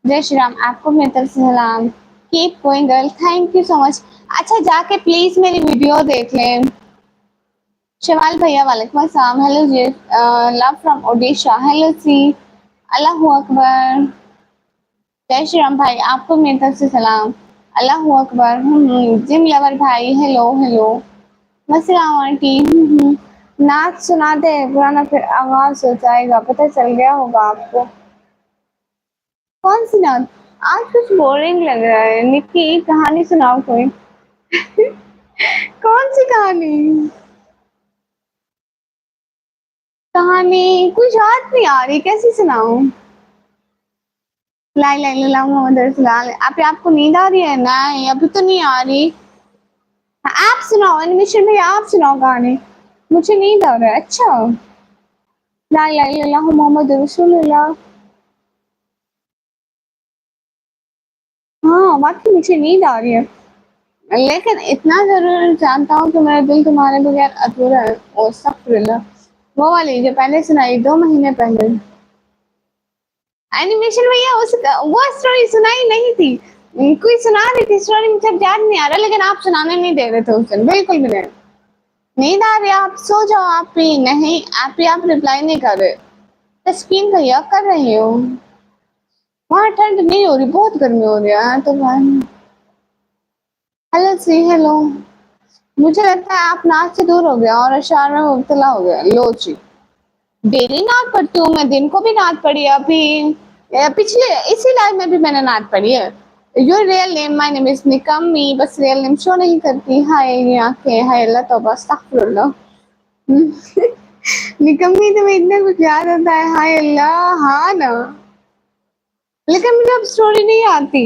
जय श्री राम, आपको मेरी तरफ से सलाम। Keep going girl, thank you so much. अच्छा जाके प्लीज मेरी वीडियो देख लें। शमाल भैया वालेकुम अस्सलाम, हेलो जी, लव फ्रॉम ओडिशा, हेलो सी। अल्लाह अकबर। जय श्री राम भाई, आपको मेरी तरफ से सलाम। अल्लाह अकबर। जिम लवर भाई हेलो हेलो। मसलाम आंटी। नाच सुना दे पुराना, फिर आवाज हो जाएगा, पता चल गया होगा आपको। कौन सी नाच? आज कुछ बोरिंग लग रहा है। निक्की कहानी सुनाओ कोई कौन सी कहानी? कहानी कुछ याद नहीं आ रही, कैसी सुनाऊं? ला इलाहा इल्लल्लाह मोहम्मद रसूलुल्लाह। आपको नींद आ रही है? नहीं अभी तो नहीं आ रही। आप सुनाओ एनिमेशन भैया, आप सुनाओ गाने, मुझे नींद आ रहा है। अच्छा, ला इलाहा इल्लल्लाह मोहम्मद रसूलुल्लाह। हाँ वाकई मुझे नींद आ रही है, लेकिन इतना जरूर जानता हूँ कि मेरा दिल तुम्हारे बगैर अधूरा है। ओ अस्तगफिरुल्लाह, वो वाली जो पहले सुनाई 2 महीने पहले। एनिमेशन भैया उसका वो स्टोरी सुनाई नहीं थी, कोई सुना रही थी स्टोरी, मुझे याद नहीं आ रहा, लेकिन आप सुनाने नहीं दे रहे थे उस दिन, बिल्कुल भी नहीं। नींद आ रही है, आप सो जाओ। आप भी नहीं, आप रिप्लाई नहीं कर रहे। तस्कीन भैया कर रही हो, वहाँ ठंड नहीं हो रही, बहुत गर्मी हो रही है तो हेलो सी हेलो। मुझे लगता है आप नाच से दूर हो गया और अशार में मुब्तला हो गया। लो जी, डेली नाच पढ़ती हूँ मैं, दिन को भी नाच पढ़ी है अभी, पिछले इसी लाइफ में भी मैंने नाच पढ़ी है। Your real name, my name is निकम्मी, बस रियल नेम शो नहीं करती। हाय ये आंखें, हाय अल्लाह तौबा अस्तगफिरुल्लाह। निकम्मी तुम्हें इतना कुछ याद आता है, हाय अल्लाह। हाँ ना, लेकिन मुझे अब स्टोरी नहीं आती।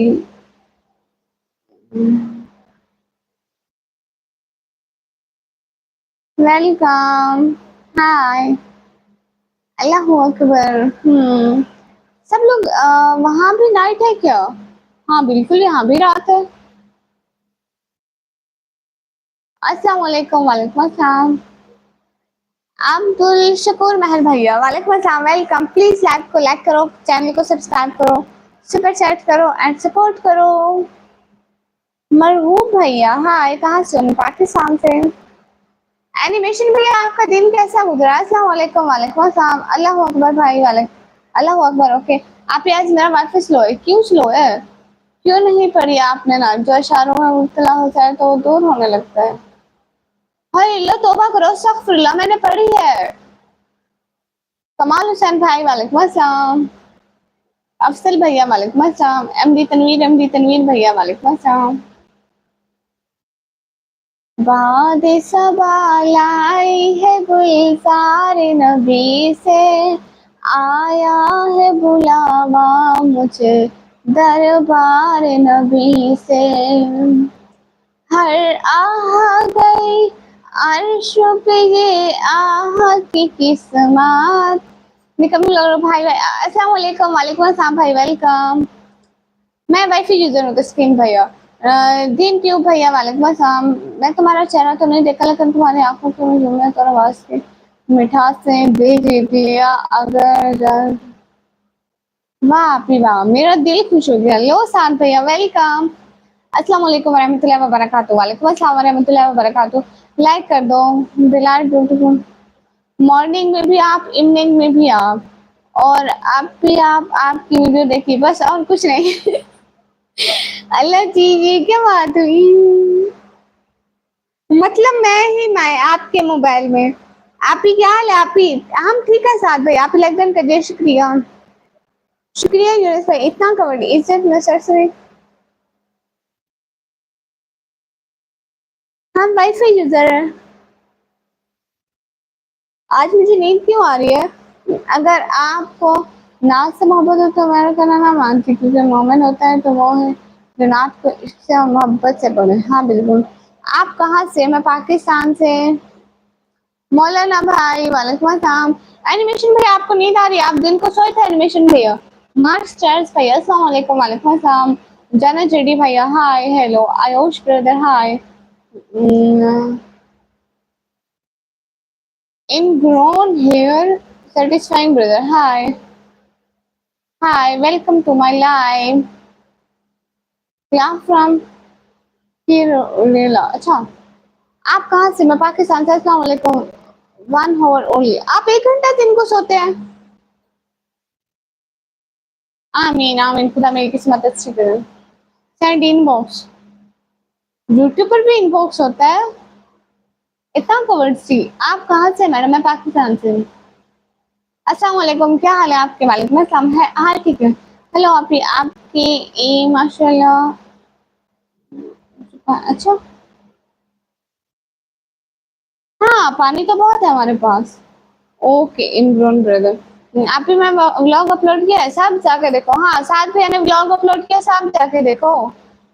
वेलकम, हाय, अल्लाह अकबर। सब लोग वहाँ भी नाइट है क्या? हाँ बिल्कुल, यहाँ भी रात है। अस्सलाम वालेकुम। वालेकुम अस्सलाम। अब्दुल शकूर महल भैया, वालेकुम अस्सलाम, वेलकम। प्लीज लाइक को लाइक करो, चैनल को सब्सक्राइब करो, सुपर चैट करो एंड सपोर्ट करो। मरहूम भैया हाय, कहाँ से हो? पाकिस्तान से। एनिमेशन भैया आपका दिन कैसा गुजरा? अस्सलाम वालेकुम। वालेकुम अस्सलाम। अल्लाह अकबर भाई, वाले अल्लाह अकबर। ओके, आप आज मेरा वाईफाई स्लो है, क्यों स्लो है? क्यों नहीं पढ़ी आपने ना? जो इशारों में मुब्तला होता है तो वो दूर होने लगता है। हाय अल्लाह तौबा करो, अस्तगफिरुल्लाह, मैंने पढ़ी है। कमाल हुसैन भाई, वालेकुम अस्सलाम। अफसल भैया वालेकुम अस्सलाम। एमडी तनवीर भैया वालेकुम अस्सलाम। बाद सबा लाई है गुलजार नबी से, आया है बुलावा मुझे दरबार नबी से। हर आह गई अर्श पे ये आह की किस्मत। निकम्मी लोग भाई भाई, अस्सलाम वालेकुम। वालेकुम अस्सलाम भाई, वेलकम। मैं वाईफाई यूजर हूँ तस्कीन भैया। दीन ट्यूब भैया, वालेकुम अस्सलाम। मैं तुम्हारा चेहरा तो नहीं देखा, लेकिन तुम्हारी आंखों की मुझे और आवाज की मिठास से दिल जीत लिया। अगर वाह आपी वाह, मेरा दिल खुश हो गया। लो साथ भैया, वेलकम। अस्सलाम वालेकुम वरहमतुल्लाहि वबरकातुहू। वालेकुम अस्सलाम वरहमतुल्लाहि वबरकातुहू। लाइक कर दो, बिलाल ब्यूटीफुल। मॉर्निंग में भी आप, इवनिंग में भी आप, और आप भी आप आपकी वीडियो देखी बस, और कुछ नहीं। अल्लाह जी, ये क्या बात हुई? मतलब मैं आपके मोबाइल में। आप ही क्या हाल है? आप ही हम ठीक है साथ भाई, आप ही लगन कर दिए, शुक्रिया। शुक्रिया यूनुस भाई, इतना कवर्ड इज्जत में सर से। हम वाईफाई यूजर हैं। आज मुझे नींद क्यों आ रही है? अगर आपको नाच से मोहब्बत हो तो मैं कहना ना मानती, क्योंकि मोमेंट होता है तो वो है जो नाच को इश्क से और मोहब्बत से पढ़े। हाँ बिल्कुल। आप कहाँ से? मैं पाकिस्तान से। मौलाना भाई, वालेकुम अस्सलाम। एनिमेशन भैया आपको नींद आ रही है? आप दिन को सोए थे एनिमेशन भैया? मार्क्स चार्ल्स भैया, अस्सलाम वालेकुम। वालेकुम अस्सलाम। जाना जेडी भैया hi hello. Ayush brother hi. Ingrown hair satisfying brother hi. Hi, welcome to my live. Yeah, from Kerala। अच्छा, आप कहाँ से? मैं पाकिस्तान से। अस्सलाम वालेकुम। 1 hour only। आप 1 घंटा दिन को सोते हैं? आमीन आमीन, खुदा मेरी किस्मत अच्छी करे। सेंड इनबॉक्स, यूट्यूब पर भी इनबॉक्स होता है? इतना कवर्ड सी। आप कहाँ से मैडम? मैं पाकिस्तान से हूँ। अस्सलाम वालेकुम, क्या हाल है आपके? वालेकुम अस्सलाम है, हाँ ठीक है। हेलो आप ही, आपकी ए माशाल्लाह। अच्छा, हाँ पानी तो बहुत है हमारे पास। Okay ingrown brother. आप भी मैं व्लॉग अपलोड किया है, सब जाके देखो। हाँ साथ भैया ने व्लॉग अपलोड किया, सब जाके देखो।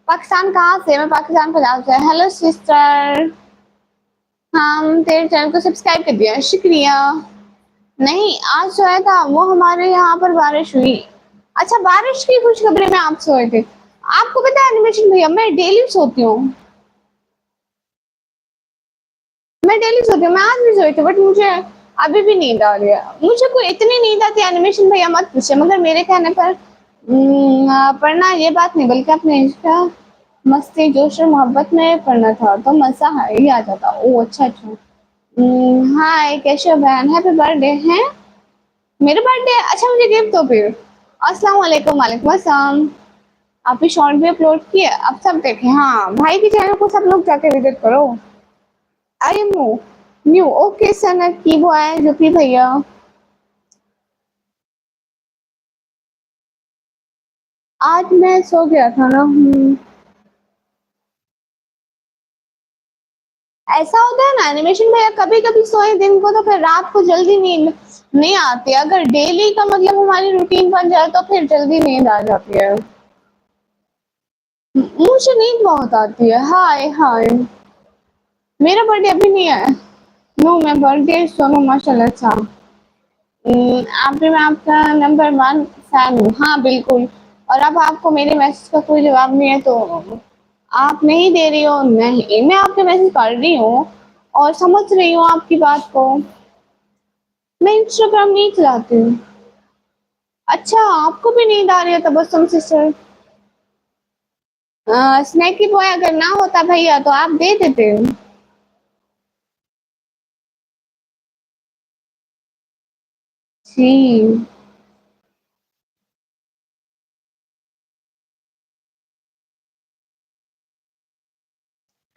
पाकिस्तान कहाँ से? मैं पाकिस्तान पंजाब से। हेलो सिस्टर, हम तेरे चैनल को सब्सक्राइब कर दिया, शुक्रिया। नहीं, आज जो है था वो हमारे यहाँ पर बारिश हुई। अच्छा, बारिश की खुशखबरी में आप सोए थे। आपको पता है एनिमेशन भैया, मैं डेली सोती हूँ। मैं डेली सोती हूँ, मैं आज भी सोई थी, बट मुझे अभी भी नींद आ रही है। मुझे कोई इतनी नींद आती है एनिमेशन भैया मत पूछे, मगर मेरे कहने पर पढ़ना ये बात नहीं, बल्कि अपने इसका मस्ती जोश और मोहब्बत में पढ़ना था, तो मजा ही आ जाता। ओ अच्छा अच्छा। हाय कैसे हो बहन, हैप्पी बर्थडे है। मेरा बर्थडे है? अच्छा मुझे गिफ्ट दो फिर। अस्सलाम वालेकुम। वालेकुम अस्सलाम। आपने शॉर्ट भी अपलोड किया, अब सब देखे। हाँ भाई के चैनल को सब लोग जाके विजिट करो। I am new. Okay Sanat की वो है जो कि भैया। आज मैं सो गया था ना। ऐसा होता है ना एनिमेशन भैया, कभी कभी सोए दिन को तो फिर रात को जल्दी नींद नहीं आती। अगर डेली का मतलब हमारी रूटीन बन जाए तो फिर जल्दी नींद आ जाती है। मुझे नींद बहुत आती है। हाय हाय। मेरा बर्थडे अभी नहीं है। नो मैं बर्थडे सोनू माशाल्लाह। अच्छा आप भी, मैं आपका नंबर 1 फैन हूँ। हाँ बिल्कुल। और अब आपको मेरे मैसेज का कोई जवाब नहीं है तो आप नहीं दे रही हो। नहीं, मैं आपके मैसेज पढ़ रही हूँ और समझ रही हूँ आपकी बात को। मैं इंस्टाग्राम नहीं चलाती हूँ। अच्छा, आपको भी नींद आ रही है तबस्सुम सिस्टर। स्नैकी बॉय अगर ना होता भैया तो आप दे देते। जी।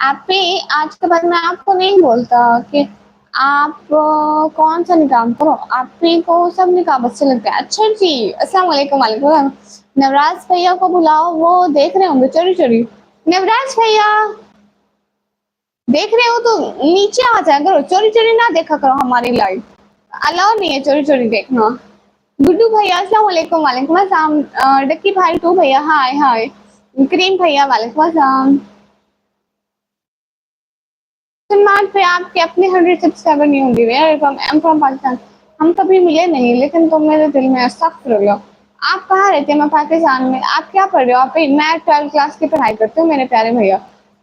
आप भी आज के बाद मैं आपको नहीं बोलता कि आप कौन सा निकाम करो। आप ही को सब निकाब अच्छे लगते हैं। अच्छा जी, अस्सलाम वालेकुम। वालेकुम सलाम। नवराज भैया को बुलाओ, वो देख रहे होंगे चोरी चोरी। नवराज भैया देख रहे हो तो नीचे आ जाया करो, चोरी चोरी ना देखा करो हमारी लाइव। अलाउ नहीं है चोरी चोरी देखना। गुड्डू भैया अस्सलाम वालेकुम। वालेकुम अस्सलाम। डक्की भाई टू भैया हाय हाय। करीम भैया वालेकुम अस्सलाम। सलमान पे आपके अपने 100 सब्सक्राइबर नहीं होंगे। Where from? I am from Pakistan. हम कभी मिले नहीं, लेकिन तुम मेरे दिल में सख्त रहो। आप कहाँ रहते हैं? मैं पाकिस्तान में। आप क्या पढ़ रहे हो? आप? मैं 12th क्लास की पढ़ाई करती हूँ मेरे प्यारे भैया।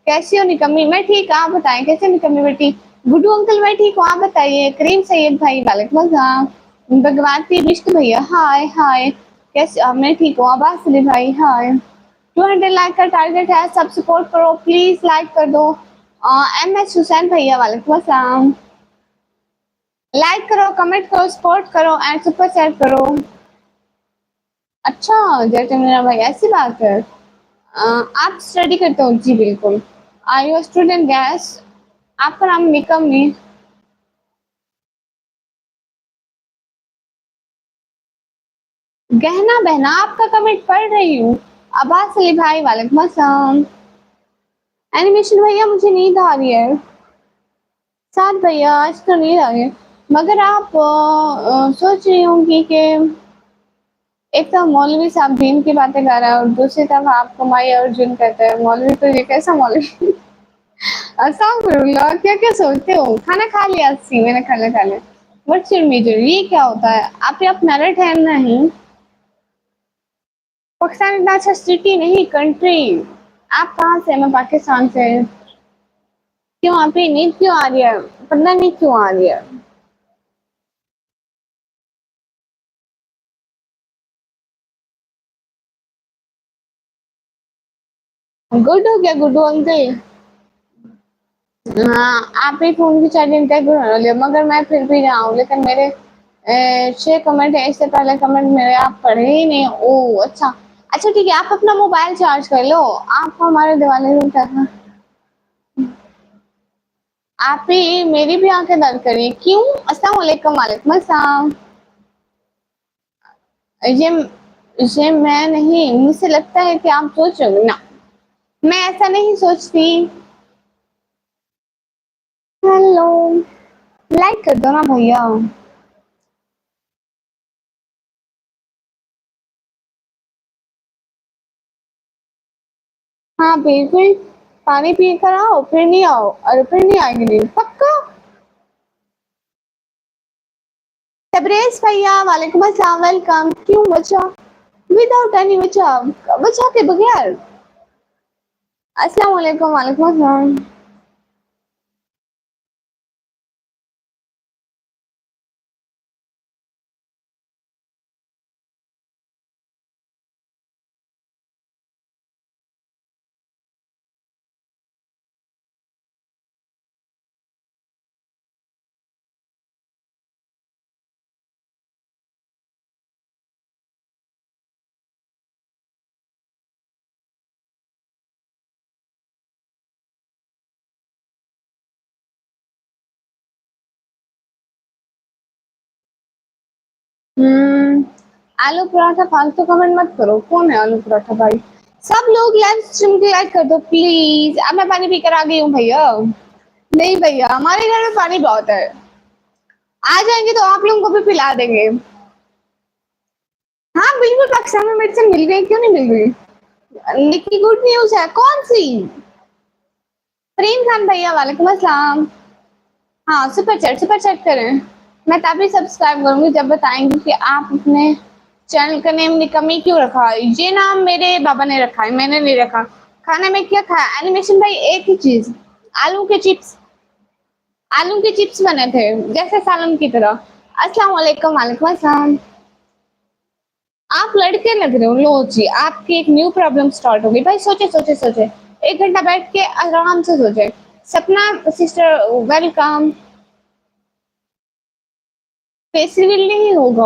कैसी हो निकम्मी? मैं ठीक, आप बताएं कैसे निकम्मी बेटी? गुड्डू अंकल मैं ठीक हूँ, आप बताइए। करीम सैयद भाई वालेकुम अस्सलाम। भगवती बिश्क भैया हाय हाय। कैसे? मैं ठीक हूँ। अब्बास अली भाई हाय। 200 लाइक का टारगेट है, सब सपोर्ट करो प्लीज, लाइक कर दो। एम एस हुसैन भैया वालेकुम अस्सलाम। लाइक करो, कमेंट करो, सपोर्ट करो एंड सुपर चैट करो। अच्छा जैसे मेरा भाई, ऐसी बात है। आप स्टडी करते हो? जी बिल्कुल। Are you student guys? आपका नाम निकम नहीं। गहना बहना आपका कमेंट पढ़ रही हूँ। अब्बास अली भाई वालेकुम अस्सलाम। एनिमेशन भैया मुझे नींद आ रही है। साथ भैया आज तो नींद आ रही है। मगर आप सोच रही होंगी कि एक तो मौलवी साहब दीन की बातें कर रहा है और दूसरी तरफ आपको माई अर्जुन कहते हैं। मौलवी तो ये कैसा मौलवी? अस्तगफिरुल्लाह, क्या क्या सोचते हो? खाना खा लिया? सी मैंने खाना खा लिया। What's your major? ये क्या होता है? आप मैरिड है? नहीं। पाकिस्तान इतना अच्छा सिटी नहीं, कंट्री। आप कहाँ से? मैं पाकिस्तान से। क्यों आप ही नींद क्यों आ रही है? पता नहीं क्यों आ रही है। गुड हो गया गुड्डू अंकल। हाँ, आप ही फोन की चार्जिंग तक बना लिया, मगर मैं फिर भी यहाँ हूँ। लेकिन मेरे 6 कमेंट है, इससे पहले कमेंट मेरे आप पढ़े ही नहीं। ओह अच्छा। अच्छा ठीक है, आप अपना मोबाइल चार्ज कर लो। आप हमारे दिवाली में क्या था? आप ही मेरी भी आंखें दर्द करी क्यों? अस्सलाम वालेकुम। वालेकुम अस्सलाम। ये ये मैं नहीं, मुझे लगता है कि आप सोच रहे हो ना। मैं ऐसा नहीं सोचती। हेलो, लाइक कर दो ना भैया। हाँ बिल्कुल, पानी पी कर आओ, फिर नहीं आओ और फिर नहीं आएंगे नहीं, पक्का। तबरेज भैया वालेकुम अस्सलाम, वेलकम। क्यों बचा? विदाउट एनी वजह, वजह के बगैर। अस्सलाम वालेकुम, वालेकुम अस्सलाम। हम्म, आलू पराठा फालतू कमेंट मत करो। कौन है आलू पराठा भाई? सब लोग लाइव स्ट्रीम की लाइक कर दो प्लीज। अब मैं पानी पीकर आ गई हूँ भैया। नहीं भैया, हमारे घर में पानी बहुत है। आ जाएंगे तो आप लोगों को भी पिला देंगे। हाँ बिल्कुल, पाकिस्तान में मेडिसिन मिल गई, क्यों नहीं मिल गई? लेकिन गुड न्यूज है। कौन सी? फरीम खान भैया वालेकुम अस्सलाम। हाँ, सुपर चैट करें। मैं तभी सब्सक्राइब करूंगी जब बताएंगे कि आप अपने चैनल का नेम निकम्मी क्यों रखा। ये नाम मेरे बाबा ने रखा है, मैंने नहीं रखा। खाने में क्या खाया? एनिमेशन भाई एक ही चीज, आलू के चिप्स। आलू के चिप्स बने थे जैसे सालन की तरह। अस्सलाम वालेकुम, वालेकुम अस्सलाम। आप लड़के लग रहे हो। लो जी, आपकी एक न्यू प्रॉब्लम स्टार्ट हो गई भाई। सोचे सोचे सोचे, 1 घंटा बैठ के आराम से सोचे। सपना सिस्टर वेलकम। फेस्टिवल नहीं होगा।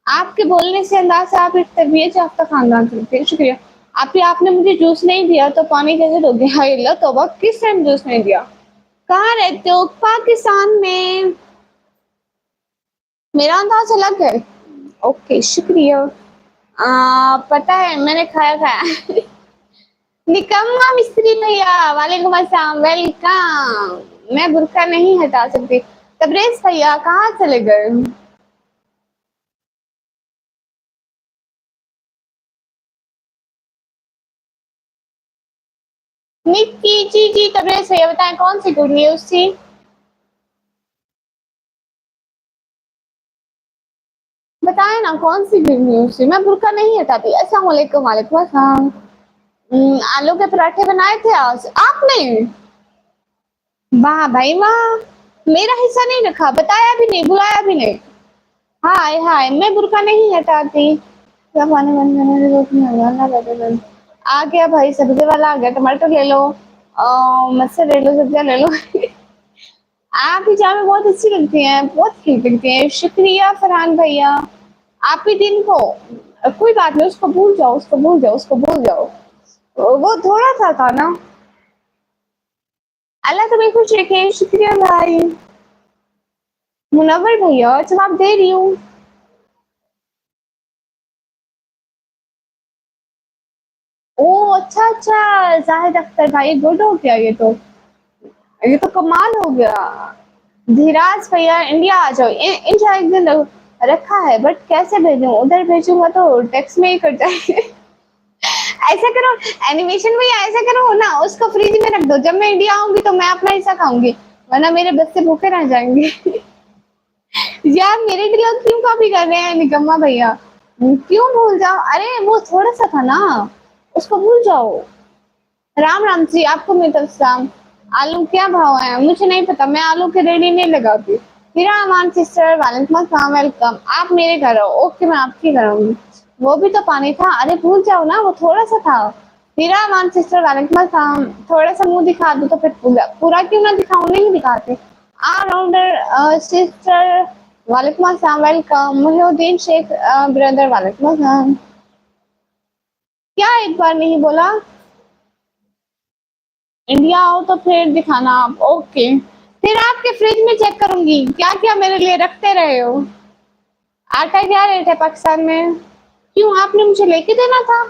आपके बोलने से अंदाजा आप एक तरबियत याफ्ता खानदान से थे। शुक्रिया। आपने मुझे जूस नहीं दिया तो पानी कैसे दोगे? हाय अल्लाह तौबा, किस टाइम जूस नहीं दिया? कहाँ रहते हो? पाकिस्तान में। मेरा अंदाज अलग है। ओके शुक्रिया। पता है मैंने खाया खाया। निकम्मा मिस्त्री भैया वालेकुम अस्सलाम, वेलकम। मैं बुर्का नहीं हटा सकती। तबरेज भैया कहाँ चले गए? निक्की जी जी, तबरेज भैया बताएं कौन सी गुड न्यूज थी? बताएं ना कौन सी गुड न्यूज थी। मैं बुर्का नहीं हटाती। अस्सलाम वालेकुम, वालेकुम अस्सलाम। आलू के पराठे बनाए थे आज आपने? वाह भाई वाह। मेरा हिस्सा नहीं रखा, बताया भी नहीं, बुलाया भी नहीं। हाय हाय, मैं बुर्का नहीं हटाती। क्या पानी बंद करने की जरूरत नहीं है, अल्लाह बदल। आ गया भाई, सब्जी वाला आ गया। टमाटर ले लो, मटर ले लो, सब्जियां ले लो। आप ही जामे बहुत अच्छी लगती हैं, बहुत ठीक लगती हैं। शुक्रिया फरहान भैया। आप ही दिन को कोई बात नहीं, उसको भूल जाओ, उसको भूल जाओ, उसको भूल जाओ। वो थोड़ा सा था ना। अल्लाह तुम्हें खुश रखे। शुक्रिया भाई। मुनव्वर भैया जवाब दे रही हूँ। ओ अच्छा अच्छा, जाहिद अख्तर भाई गुड हो गया। ये तो कमाल हो गया। धीराज भैया इंडिया आ जाओ। इंडिया एक दिन रखा है बट कैसे भेजूं? उधर भेजूंगा तो टैक्स में ही कट जाएंगे। ऐसा करो, एनिमेशन भैया ऐसा करो ना, उसको फ्रिज में रख दो। जब मैं इंडिया आऊंगी तो मैं अपना हिस्सा खाऊंगी, वरना मेरे बच्चे भूखे रह जाएंगे। यार मेरे दिलों क्यों कॉपी कर रहे हैं निकम्मा भैया? क्यों भूल जाओ? अरे वो थोड़ा सा था ना, उसको भूल जाओ। राम राम जी, आपको मेरी तरफ सलाम। आलू क्या भाव है मुझे नहीं पता, मैं आलू के रेडी नहीं लगाती। मेरा अमान सिस्टर वालेकुम अस्सलाम, वेलकम। आप मेरे घर आओ। ओके मैं आपके घर आऊंगी। वो भी तो पानी था। अरे भूल जाओ ना, वो थोड़ा सा था। मेरा अमान सिस्टर वालेकुम अस्सलाम। थोड़ा सा मुंह दिखा दो तो फिर पूरा पूरा क्यों ना दिखाऊं? नहीं दिखाते। राउंडर सिस्टर वालेकुम अस्सलाम, वेलकम। मुहिउद्दीन शेख ब्रदर वालेकुम अस्सलाम। क्या एक बार नहीं बोला? इंडिया आओ तो फिर दिखाना आप। ओके, फिर आपके फ्रिज में चेक करूंगी क्या क्या मेरे लिए रखते रहे हो। आटा क्या रेट है पाकिस्तान में? क्यों आपने मुझे लेके देना था।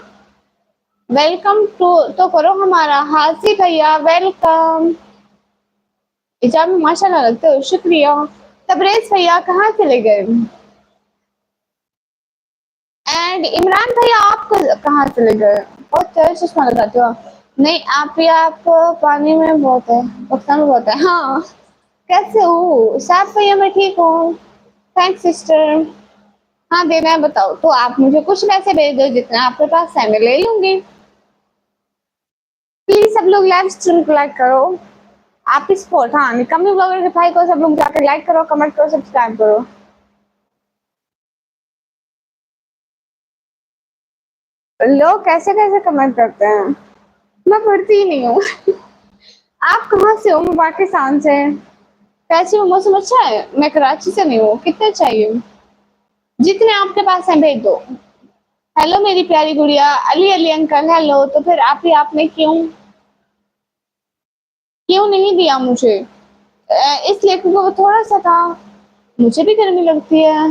वेलकम तो करो हमारा। हाजी भैया वेलकम। इजाब में माशाल्लाह लगते हो। शुक्रिया। तबरेज भैया कहाँ चले गए? एंड इमरान भैया आप कहाँ चले गए? बहुत तेज चश्मा लगाते हो आप। नहीं आप या आप पानी में बहुत है, पाकिस्तान में बहुत है। हाँ, कैसे हो? साफ भैया मैं ठीक हूँ। Thanks sister. हाँ देना है बताओ, तो आप मुझे कुछ पैसे भेज दो, जितना आपके पास है मैं ले लूंगी। प्लीज सब लोग लाइव स्ट्रीम को लाइक करो। आप इस स्पोर्ट, हाँ निकम्मी ब्लॉगर के भाई को सब लोग जाकर लाइक करो, कमेंट करो, सब्सक्राइब करो। लोग कैसे कैसे कमेंट करते हैं, मैं पढ़ती ही नहीं हूँ। आप कहाँ से हो? मैं पाकिस्तान से। कैसे हो? मौसम अच्छा है? मैं कराची से नहीं हूँ। कितने चाहिए? जितने आपके पास है भेज दो। हेलो मेरी प्यारी गुड़िया। Ali Ali uncle hello. तो फिर आप ही आपने क्यों क्यों नहीं दिया मुझे? इसलिए क्योंकि वो थोड़ा सा था। मुझे भी गर्मी लगती है।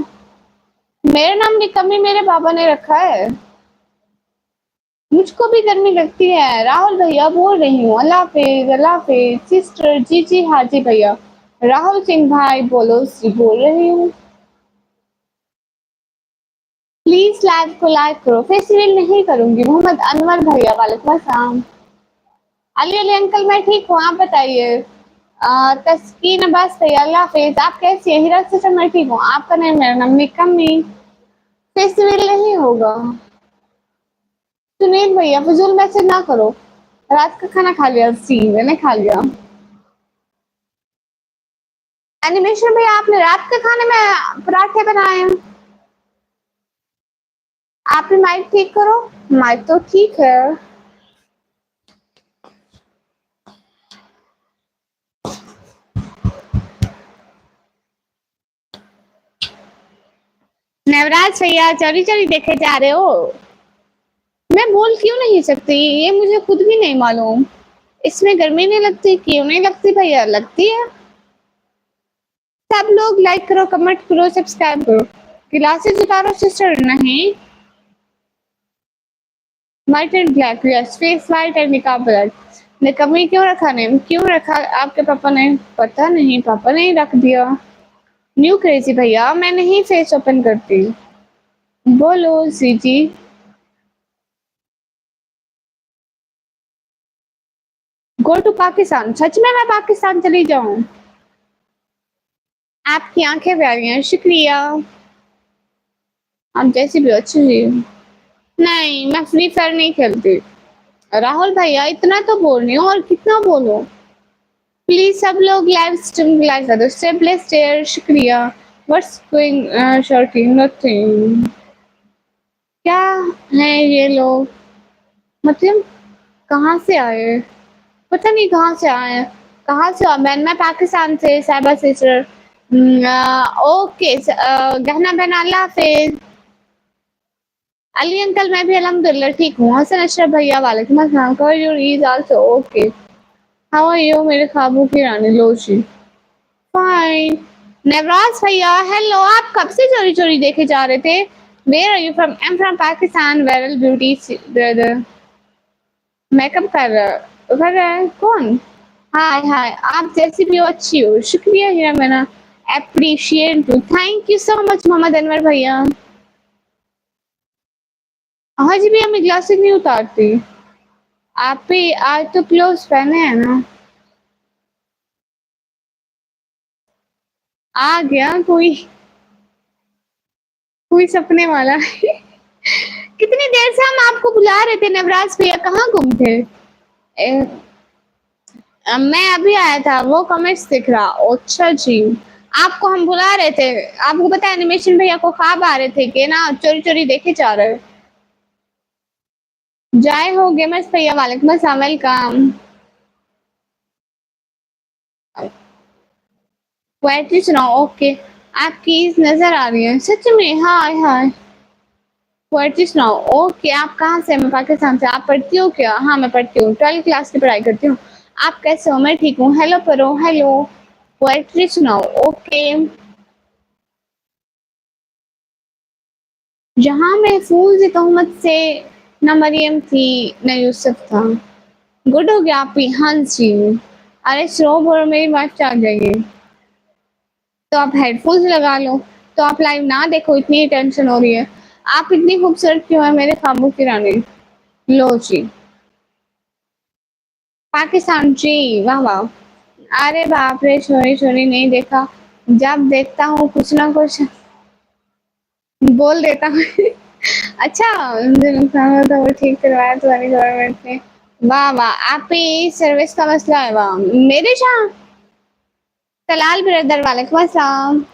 मेरा नाम निकम्मी मेरे पापा ने रखा है। मुझको भी गर्मी लगती है। राहुल भैया बोल रही हूँ। अल्लाह हाफिज, अल्लाह हाफिज सिस्टर। जी जी हाँ जी भैया। राहुल सिंह भाई बोलो जी बोल रही हूँ। प्लीज लाइव को लाइक करो। फेस्टिवल नहीं करूंगी। मोहम्मद अनवर भैया वालेकुम अस्सलाम। अली अली अंकल मैं ठीक हूँ, आप बताइए। तस्कीन अब्बास भैया अल्लाह हाफिज। आप कैसी है? हीरा सिस्टर मैं ठीक हूँ। आपका नाम मेरा नाम निकम्मी। फेस्टिवल नहीं होगा। सुनील भैया फजूल मैसेज ना करो। रात का खाना खा लिया? सी मैंने खा लिया। एनिमेशन भैया आपने रात के खाने में पराठे बनाए हैं? आप ही माइक ठीक करो। माइक तो ठीक है। नवराज भैया चोरी चोरी देखे जा रहे हो? मैं बोल क्यों नहीं सकती, ये मुझे खुद भी नहीं मालूम। इसमें गर्मी नहीं लगती? क्यों नहीं लगती भैया? लगती है। सब लोग लाइक करो, कमेंट करो, सब्सक्राइब करो। ग्लासेस उतारो सिस्टर। नहीं, white and black, yes face white and निकाब ब्लैक। निकम्मी क्यों रखा नेम? क्यों रखा आपके पापा ने? पता नहीं, पापा ने ही रख दिया। न्यू क्रेजी भैया मैं नहीं फेस ओपन करती। बोलो सीजी। Go to Pakistan? सच में मैं पाकिस्तान चली जाऊं? आपकी आंखें प्यारी हैं, शुक्रिया। आप जैसी भी हो अच्छी जी। नहीं मैं फ्री फायर नहीं खेलती। राहुल भैया इतना तो बोल रही हूँ, और कितना बोलो। प्लीज सब लोग लाइव स्ट्रीम लाइक कर दो। स्टेबलेस स्टेयर शुक्रिया। What's going shorty nothing. क्या है ये लोग? मतलब कहाँ से आए? पता नहीं कहाँ से आए हैं। कहाँ से मैं पाकिस्तान से साहिबा सिस्टर। ओके गहना बहन अल्लाह हाफिज। अली अंकल मैं भी अल्हम्दुलिल्लाह ठीक हूँ। हसन अशरफ भैया वालेकुम अस्सलाम। Cover your is also okay. How are you मेरे ख्वाबों की रानी लोशी? फाइन। नवराज भैया हेलो। आप कब से चोरी चोरी देखे जा रहे थे? Where are you from? I am from Pakistan. Viral beauty brother. Makeup कर रहा है कौन? हाय हाय आप जैसी भी हो अच्छी हो। शुक्रिया Heera Maina. Appreciate too. Thank you so much Mohammad Anwar भैया। आज भी हमें ग्लासेस नहीं उतारती। आप भी आज तो क्लोज पहने हैं ना? आ गया कोई कोई सपने वाला। कितनी देर से हम आपको बुला रहे थे नवराज भैया, कहाँ गुम थे? मैं अभी आया था, वो कमेंट्स दिख रहा। अच्छा जी। आपको हम बुला रहे थे। आपको पता है एनिमेशन भैया को ख्वाब आ रहे थे कि ना चोरी चोरी देखे जा रहे। जय हो गेमर्स भैया वालेकुम अस्सलाम वेलकम। पोएट्री सुनाओ ओके। आपकी नजर आ रही है सच में। हाय हाय। पोएट्री सुनाओ ओके। आप कहाँ से? मैं पाकिस्तान से। आप पढ़ती हो क्या? हाँ मैं पढ़ती हूँ, 12th क्लास की पढ़ाई करती हूँ। आप कैसे हो? मैं ठीक हूँ। हेलो पढ़ो हेलो। पोएट्री सुनाओ ओके। जहाँ महफूज तहमत से न मरियम थी न यूसुफ था। गुड हो गया आप ही। हाँ जी। अरे स्लो बोलो, मेरी वाइफ आ जाएगी। तो आप हेडफोन्स लगा लो। तो आप लाइव ना देखो, इतनी टेंशन हो रही है। आप इतनी खूबसूरत क्यों है मेरे ख्वाबों की रानी? लो जी, पाकिस्तान जी, वाह वाह। अरे बाप रे, सॉरी सॉरी, नहीं देखा। जब देखता हूँ कुछ ना कुछ बोल देता हूँ। अच्छा, जो नुकसान हुआ था वो ठीक करवाया तुम्हारी गवर्नमेंट ने। वाह वाह, आप ही सर्विस का मसला है। वाह, मेरे शाह तलाल ब्रदर, वालेकुम अस्सलाम।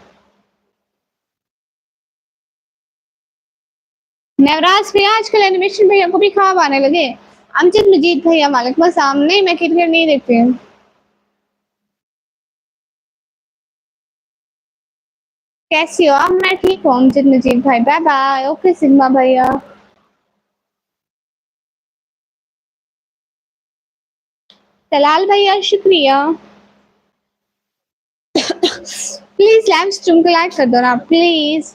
नवराज भैया आजकल एनिमेशन भैया को भी ख्वाब आने लगे। अमजद मजीद भैया, वालेकुम अस्सलाम। नहीं, मैं क्रिकेट नहीं देखती हूँ। कैसी हो आप? मैं ठीक हूँ अमजद मजीद भाई, बाय बाय। ओके सिग्मा भैया। तलाल भैया शुक्रिया। प्लीज लाइव स्ट्रीम को लाइक कर दो ना प्लीज।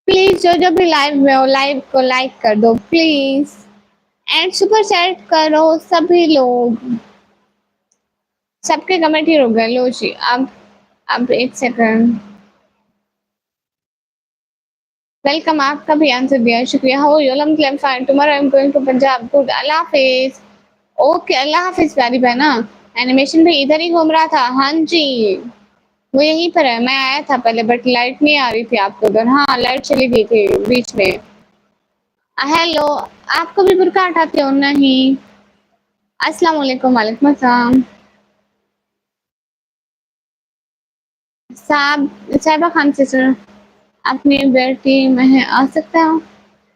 प्लीज जो जो भी लाइव में हो लाइव को लाइक कर दो प्लीज। एंड सुपर चैट करो सभी लोग। सबके कमेंट ही रुक गए। लो जी, अब एक सेकंड। वेलकम, आपका भी आंसर दिया, शुक्रिया। How are you? I am fine. Tomorrow I am going to Punjab. Good, Allah हाफिज। ओके, अल्लाह हाफिज प्यारी बहना। एनिमेशन भी इधर ही घूम रहा था। हाँ जी, वो यहीं पर है। मैं आया था पहले बट लाइट नहीं आ रही थी आपको उधर। हाँ, लाइट चली गई थी बीच में। हेलो, आप कभी बुर्का हटाते हो? नहीं। अस्सलाम वालेकुम। वालेकुम अस्सलाम। साहिबा खान से सर, अपनी बेटी में आ सकता हूँ?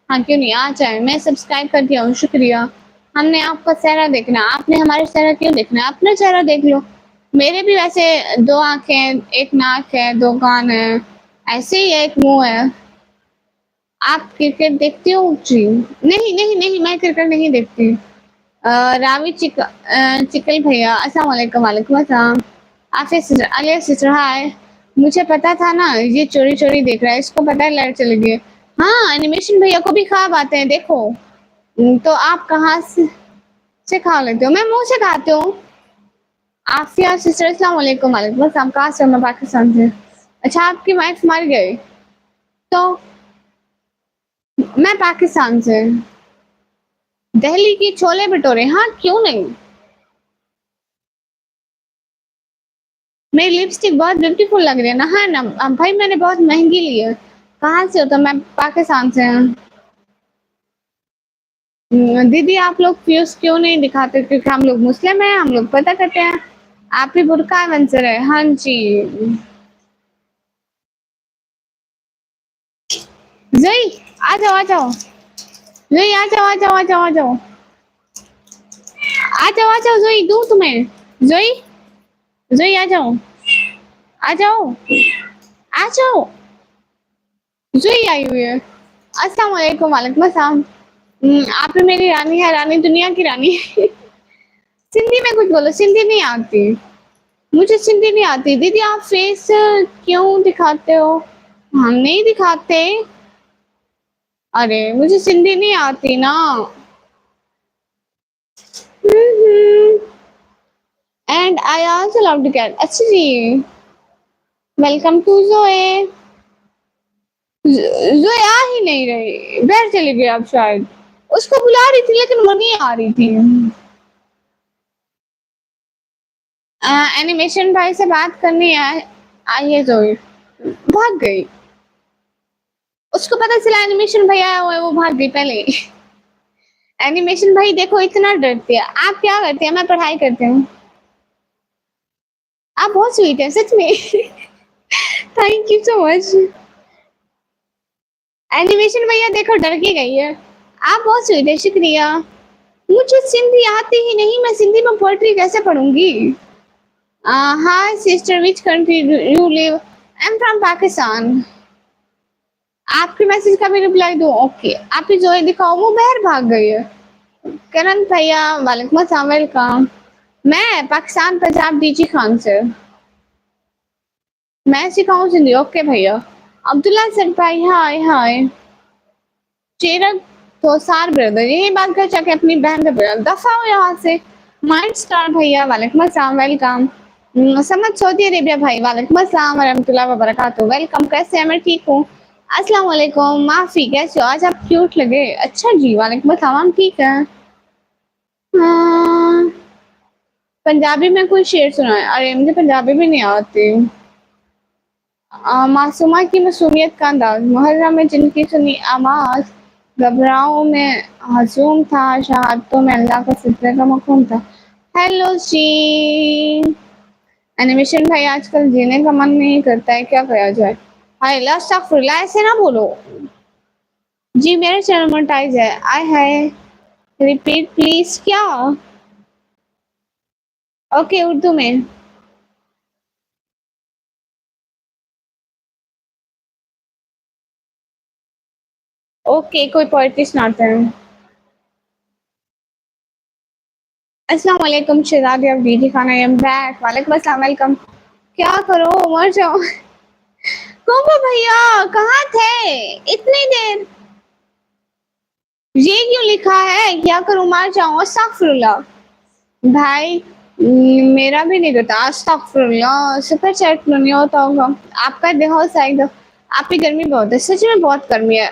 हाँ, क्यों नहीं, आ जाए। मैं सब्सक्राइब कर दिया हूँ, शुक्रिया। हमने आपका चेहरा देखना, आपने हमारा चेहरा क्यों देखना है? अपना चेहरा देख लो। मेरे भी वैसे 2 आँखें, 1 नाक है, 2 कान है, ऐसे ही 1 मुँह है। आप क्रिकेट देखते हो जी? नहीं, नहीं, नहीं, मैं क्रिकेट नहीं देखती। रावी चिकल भैया, अस्सलाम वालेकुम। वालेकुम अस्सलाम। आफिया सिस्टर, आलिया सिस्टर, हाय। मुझे पता था ना ये चोरी-चोरी देख रहा है, इसको पता है लाइट चली गई। हाँ, एनिमेशन भैया को भी ख्वाब आते हैं, देखो। तो आप कहाँ से खा लेते हो? मैं मुँह से खाती हूँ। आफिया सिस्टर, अस्सलाम वालेकुम। वालेकुम अस्सलाम। कहाँ से हो? मैं पाकिस्तान से। अच्छा, आपकी वाइफ मर गई? तो मैं पाकिस्तान से। दिल्ली की छोले भटूरे, हाँ क्यों नहीं। मेरी लिपस्टिक बहुत ब्यूटीफुल लग रही है ना? हाँ ना। भाई मैंने बहुत महंगी ली है। कहाँ से हो? तो मैं पाकिस्तान से हूँ। दीदी आप लोग फ्यूज क्यों नहीं दिखाते? क्योंकि हम लोग मुस्लिम हैं, हम लोग पता करते हैं। आप ही बुरका मंजर है। हाँ जी। जोई, आ जाओ आ जाओ। जोई आ जाओ आ जाओ आ जाओ आ जाओ। आ जाओ आ जाओ, जोई दूँ तुम्हें। जोई, जोई आ जाओ। आ जाओ। आ जाओ। जोई आई हुई है। अस्सलाम वालेकुम। वालेकुम अस्सलाम। आप ही मेरी रानी है, रानी दुनिया की रानी। सिंधी में कुछ बोलो, सिंधी नहीं आती। मुझे सिंधी नहीं आती। दीदी आप फेस क्यों दिखाते हो? हम नहीं दिखाते। अरे मुझे सिंधी नहीं आती ना। And I also love to cat. अच्छा जी, वेलकम टू जोए। जोए आ ही नहीं रही, बाहर चली गई अब शायद। उसको बुला रही थी लेकिन वो नहीं आ रही थी। एनिमेशन भाई से बात करनी है। आई है जोए, भाग गई। उसको पता चला एनिमेशन भैया आया हुआ है, वो भाग गई पहले। एनिमेशन भाई देखो इतना डरती है। आप क्या करते हैं? मैं पढ़ाई करती हूँ। आप बहुत स्वीट है सच में। Thank you so much. Animation भैया देखो डर के गई है। आप बहुत स्वीट है, शुक्रिया। मुझे सिंधी आती ही नहीं, मैं सिंधी में पोएट्री कैसे पढ़ूंगी? Hi sister, which country you live? I am from Pakistan. आपके मैसेज का भी रिप्लाई दूं? ओके, आप ही जो दिखाओ, वो बाहर भाग गई है। करण भैया, वालेकुम अस्सलाम, वेलकम। मैं पाकिस्तान पंजाब डीजी खान से। मैं सिखाऊं सिंधी? ओके भैया। अब्दुल्ला सर भाई, हाय हाय। चेरा तो सार ब्रदर, यही बात कर जाके अपनी बहन का ब्रदर, दफा हो यहाँ से। माइंड स्टार भैया, वालेकुम अस्सलाम, वेलकम। समझ सऊदी अरेबिया भाई, वालेकुम अस्सलाम वरहमतुल्लाहि वबरकातुहू, वेलकम। कैसे हैं? मैं ठीक हूँ। अस्सलाम वालेकुम, माफ़ी कैसे हो? आज आप क्यूट लगे। अच्छा जी, वालेकुम अस्सलाम, हम ठीक हैं। हाँ, पंजाबी में कोई शेर सुनाएँ? अरे मुझे पंजाबी भी नहीं आती। मासूमा की मासूमियत का अंदाज़, मुहर्रम में जिनकी सुनी आवाज़, घबराहटों में हजूम था, शहादतों में अल्लाह का सिजदे का मक़ाम था। हेलो जी, एनिमेशन भाई आजकल जीने का मन नहीं करता है, क्या किया जाए? हाय अल्लाह अस्तगफिरुल्लाह, ऐसे ना बोलो। जी मेरा चैनल मोनेटाइज है। आय हाय, रिपीट प्लीज क्या? ओके उर्दू में। ओके कोई पोएट्री सुनाते हैं। अस्सलाम वालेकुम शहजादी ऑफ डीडी खाना, आई एम बैक। वालेकुम अस्सलाम, वेलकम। क्या करो, मर जाओ। कोको भैया कहाँ थे इतनी देर? ये क्यों लिखा है, क्या करूँ मर जाऊँ? अस्तगफिरुल्लाह। भाई मेरा भी नहीं करता। अस्तगफिरुल्लाह, सुपर चैट में नहीं होता होगा। आपका देखो साइड, आप पे गर्मी बहुत है, सच में बहुत गर्मी है।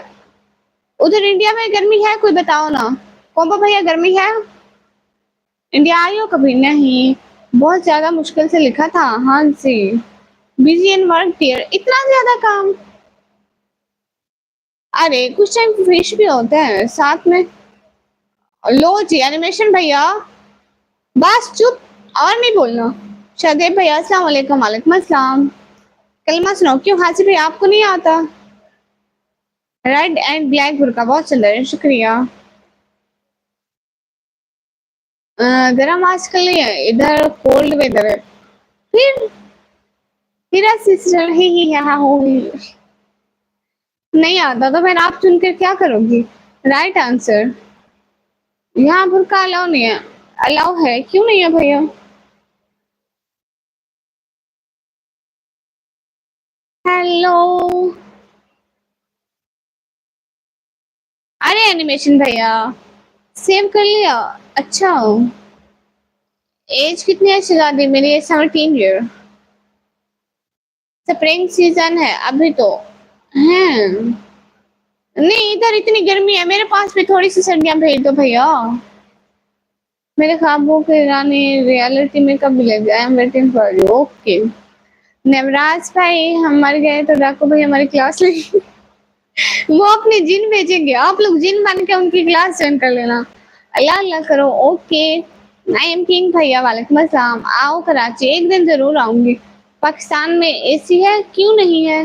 उधर इंडिया में गर्मी है, कोई बताओ ना। कोको भैया गर्मी है? इंडिया आई हो कभी? नहीं, बहुत ज्यादा मुश्किल से लिखा था। हाँ जी, बिजी इन वर्क डियर, इतना ज्यादा काम? अरे कुछ टाइम फिश भी होते हैं साथ में। लो जी एनिमेशन भैया, बस चुप, और नहीं बोलना। शादेब भैया अस्सलाम वालेकुम। वालेकुम अस्सलाम। कलमा सुनाओ। क्यों हासिब भैया आपको नहीं आता? रेड एंड ब्लैक बुरका बहुत सुंदर है, शुक्रिया। गर्म आजकल नहीं है, इधर कोल्ड वेदर है। फिर सिस्टर ही यहाँ होगी। नहीं आता तो फिर आप चुन कर क्या करोगी? Right answer. यहाँ बुरका अलाउ नहीं है। अलाउ है, क्यों नहीं है भैया? हेलो। अरे एनिमेशन भैया, सेव कर लिया? अच्छा, एज कितनी है शहजादी? मेरी एज 17 ईयर। स्प्रिंग सीजन है अभी तो। हैं, नहीं इधर इतनी गर्मी है, मेरे पास भी थोड़ी सी सर्दियां भेज दो भैया। मेरे ख्वाबों की रानी रियलिटी में कब मिलेगी? I am waiting for you. Okay. Navraj भाई हम मर गए तो डाकू भाई हमारी क्लास लेंगे। वो अपने जिन भेजेंगे, आप लोग जिन बन के उनकी क्लास ज्वाइन कर लेना। अल्लाह अल्लाह करो। ओके। आई एम किंग भैया, वालेकुम अस्सलाम। आओ कराची, एक दिन जरूर आऊंगी। पाकिस्तान में एसी है? क्यों नहीं है?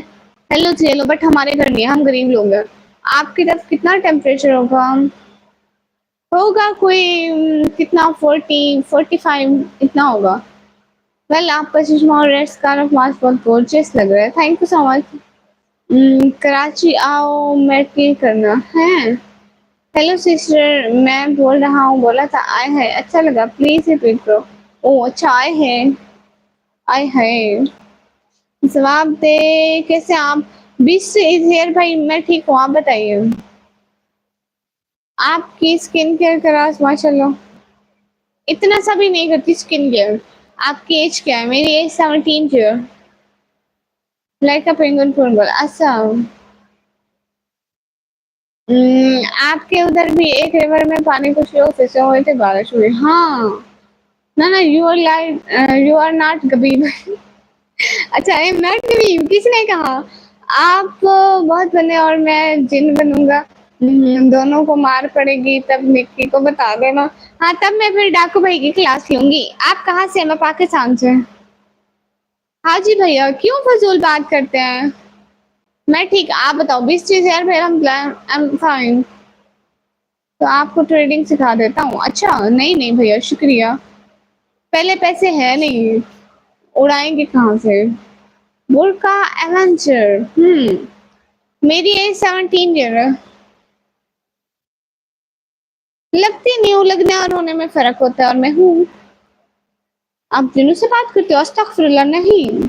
हेलो चलो, बट हमारे घर नहीं है, हम गरीब लोग हैं। आपकी तरफ कितना टेम्परेचर होगा? होगा कोई कितना 40 45 इतना होगा। वेल आपका चश्मा और रेड स्कार्फ मास्क बहुत गॉर्जियस लग रहा है, thank you so much. Karachi आओ मेटल करना है। हेलो सिस्टर, मैं बोल रहा हूँ, बोला था आए है, अच्छा लगा, प्लीज रिपीट करो। ओ अच्छा, आए हैं। आए है, जवाब दे। कैसे आप? 20 से इज भाई, मैं ठीक हूँ, आप बताइए। आपकी स्किन केयर करा माशाल्लाह। इतना सा भी नहीं करती स्किन केयर। आपकी एज क्या है? मेरी age 17 year. Like a penguin football, अच्छा। आपके उधर भी एक रिवर में पानी कुछ लोग फंसे हुए थे, बारिश हुई? हाँ। ना ना, you are like, you are not गबीब। अच्छा, आई एम नॉट गबीब, किसने कहा? आप बहुत बने और मैं जिन बनूंगा। दोनों को मार पड़ेगी तब निक्की को बता देना। हाँ तब मैं फिर डाकू भाई की क्लास लूंगी। आप कहाँ से? मैं पाकिस्तान से। हाँ जी भैया, क्यों फजूल बात करते हैं? मैं ठीक, आप बताओ। 20 चीज यार, फिर हम आई एम फाइन। तो आपको ट्रेडिंग सिखा देता हूँ। अच्छा नहीं नहीं भैया, शुक्रिया। पहले पैसे है नहीं, उड़ाएंगे कहाँ से? बुर्का एवेंचर। मेरी एज 17 ईयर है। लगती नहीं हूँ, लगने और होने में फर्क होता है, और मैं हूँ। आप दिनों से बात करते हो? अस्तगफिरुल्लाह, नहीं।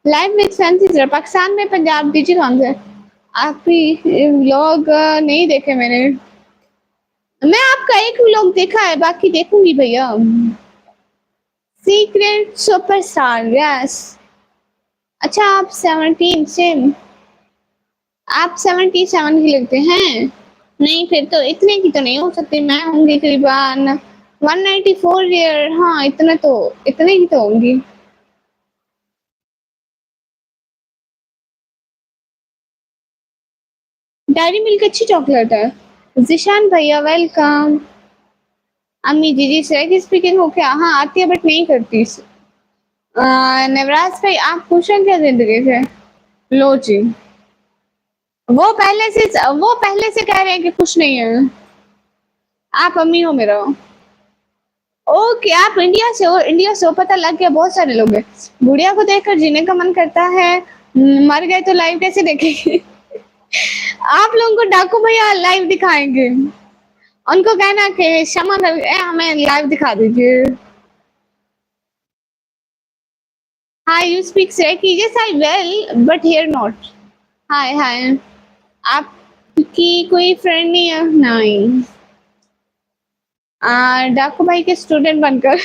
लाइव विद फैंसी पाकिस्तान में पंजाब डीजी कौन से? आपकी व्लॉग नहीं देखे मैंने। मैं आपका एक व्लॉग देखा है, बाकी देखूंगी भैया। Secret superstar, yes. अच्छा आप 17 सेम। आप 77 की लगते हैं। नहीं फिर तो इतने की तो नहीं हो सकती, मैं होंगी करीबन 194 ईयर। हाँ इतने की तो होंगी। डायरी मिल्क अच्छी चॉकलेट है। जिशान भैया वेलकम। अम्मी जी से की स्पीकिंग हो क्या? हाँ आती है बट नहीं करती। नवराज भाई आप खुश हैं क्या जिंदगी से? लो जी। वो पहले से कह रहे हैं कि खुश नहीं है। आप अम्मी हो मेरा। ओके आप इंडिया से हो। इंडिया से हो पता लग गया, बहुत सारे लोग हैं। गुड़िया को देखकर जीने का मन करता है। मर गए तो लाइव कैसे देखेंगे? आप लोगों को डाकू भैया लाइव दिखाएंगे। उनको कहना कि क्षमा कर हमें लाइव दिखा दीजिए। हाय यू स्पीक सेकी? Yes I well but here not. Hi hi. आपकी कोई फ्रेंड नहीं है? नहीं। डाकू भाई के स्टूडेंट बनकर।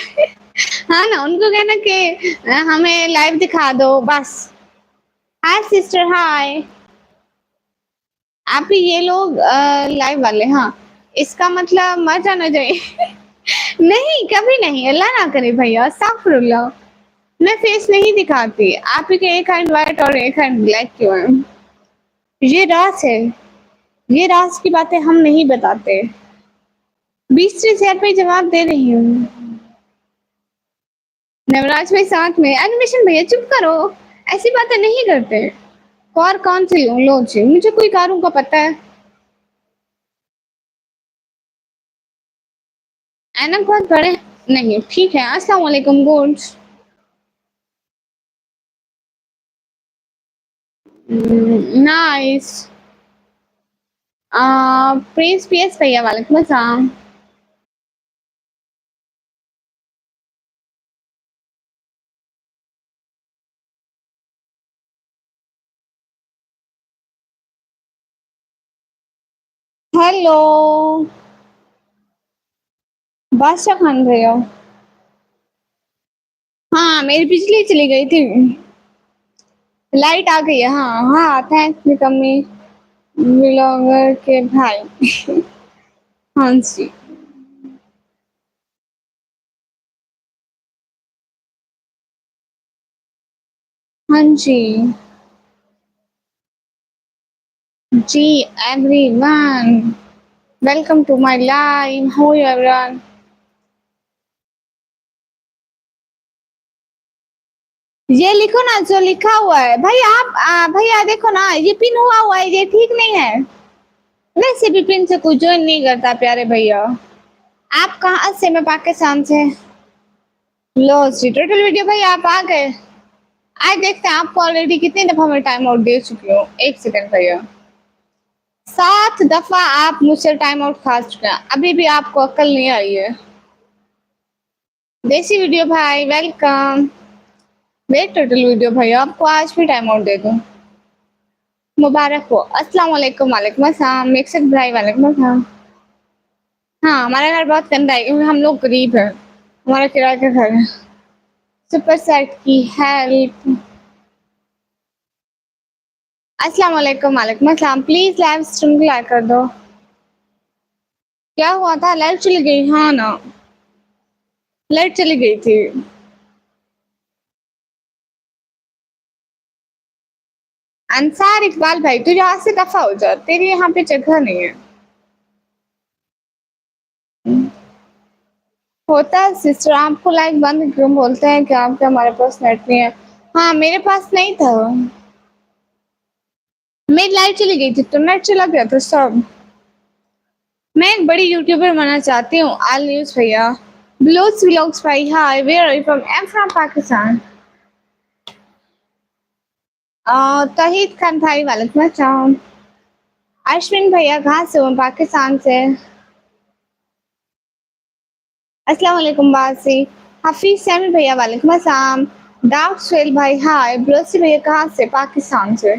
हाँ ना उनको कहना कि हमें लाइव दिखा दो बस। हाय सिस्टर हाय। आप ही ये लोग लाइव वाले। हाँ इसका मतलब मर जाना चाहिए। नहीं कभी नहीं, अल्लाह ना करे भैया अस्तगफुरुल्लाह। मैं फेस नहीं दिखाती। आप ही के एक हैंड व्हाइट और एक हैंड ब्लैक क्यों है? ये राज है। ये राज की बातें हम नहीं बताते। 20-30 हजार पे जवाब दे रही हूँ। नवराज भाई साथ में एनिमेशन भैया चुप करो। ऐसी बातें नहीं करते। और कौन सी लूं? लो जी मुझे कोई कारों का पता है। ऐनक बहुत बड़े नहीं। ठीक है अस्सलाम वालेकुम गुड्स। नाइस। प्रिंस पीएस भैया वालेकुम अस्सलाम। हेलो बादशाह खान भैया। हाँ मेरी बिजली चली गई थी। लाइट आ गई है। हाँ हाँ थैंक्स निकम्मी ब्लॉगर के भाई। हाँ जी। हाँ जी। जी everyone welcome to my live. How are you everyone? ये लिखो ना जो लिखा हुआ है भाई। आप भैया देखो ना ये पिन हुआ है, ये ठीक नहीं है। वैसे भी पिन से कोई ज्वाइन नहीं करता प्यारे भैया। आप कहाँ से? मैं पाकिस्तान से। लो जी टोटल वीडियो भाई आप आ गए। आज देखते हैं आपको ऑलरेडी कितनी दफा मैं टाइम आउट दे चुकी हूँ। एक सेकंड भैया। 7 दफा आप मुझसे टाइम आउट खा चुके हैं, अभी भी आपको अक्ल नहीं आई है। देसी वीडियो भाई वेलकम। वेट टोटल वीडियो भाई आपको आज भी टाइम आउट दे दूँ। मुबारक हो। अस्सलाम वालेकुम। वालेकुम अस्सलाम। मिक्सड भाई वालेकुम अस्सलाम। हाँ हमारा घर बहुत गंदा है क्योंकि हम लोग गरीब हैं। हमारा किराए का घर है। सुपर सेट की हेल्प। अस्सलाम वालेकुम। वालेकुम अस्सलाम। प्लीज लाइव स्ट्रीम को लाइक कर दो। क्या हुआ था? लाइट चली गई। हाँ ना लाइट चली गई थी। अंसार इकबाल भाई तू यहाँ से दफा हो जा, तेरी यहाँ पे जगह नहीं है। होता है सिस्टर। आपको लाइक बंद क्यों बोलते हैं कि आपके हमारे पास नेट नहीं है? हाँ मेरे पास नहीं था। मेरी लाइट चली गई थी तो नेट चला गया था सब। मैं एक बड़ी यूट्यूबर बनना चाहती हूँ। आल न्यूज भैया। ब्लूज व्लॉग्स भाई hi where are you from? I am from Pakistan. तहीद खान भाई वालेकुम अस्सलाम। अश्विन भैया कहाँ से हो? पाकिस्तान से। अस्सलाम वालेकुम बासी। हफीज सैमी भैया वालेकुम अस्सलाम। डार्क स्वेल भाई हाय। ब्लूसी भैया कहाँ से? पाकिस्तान से।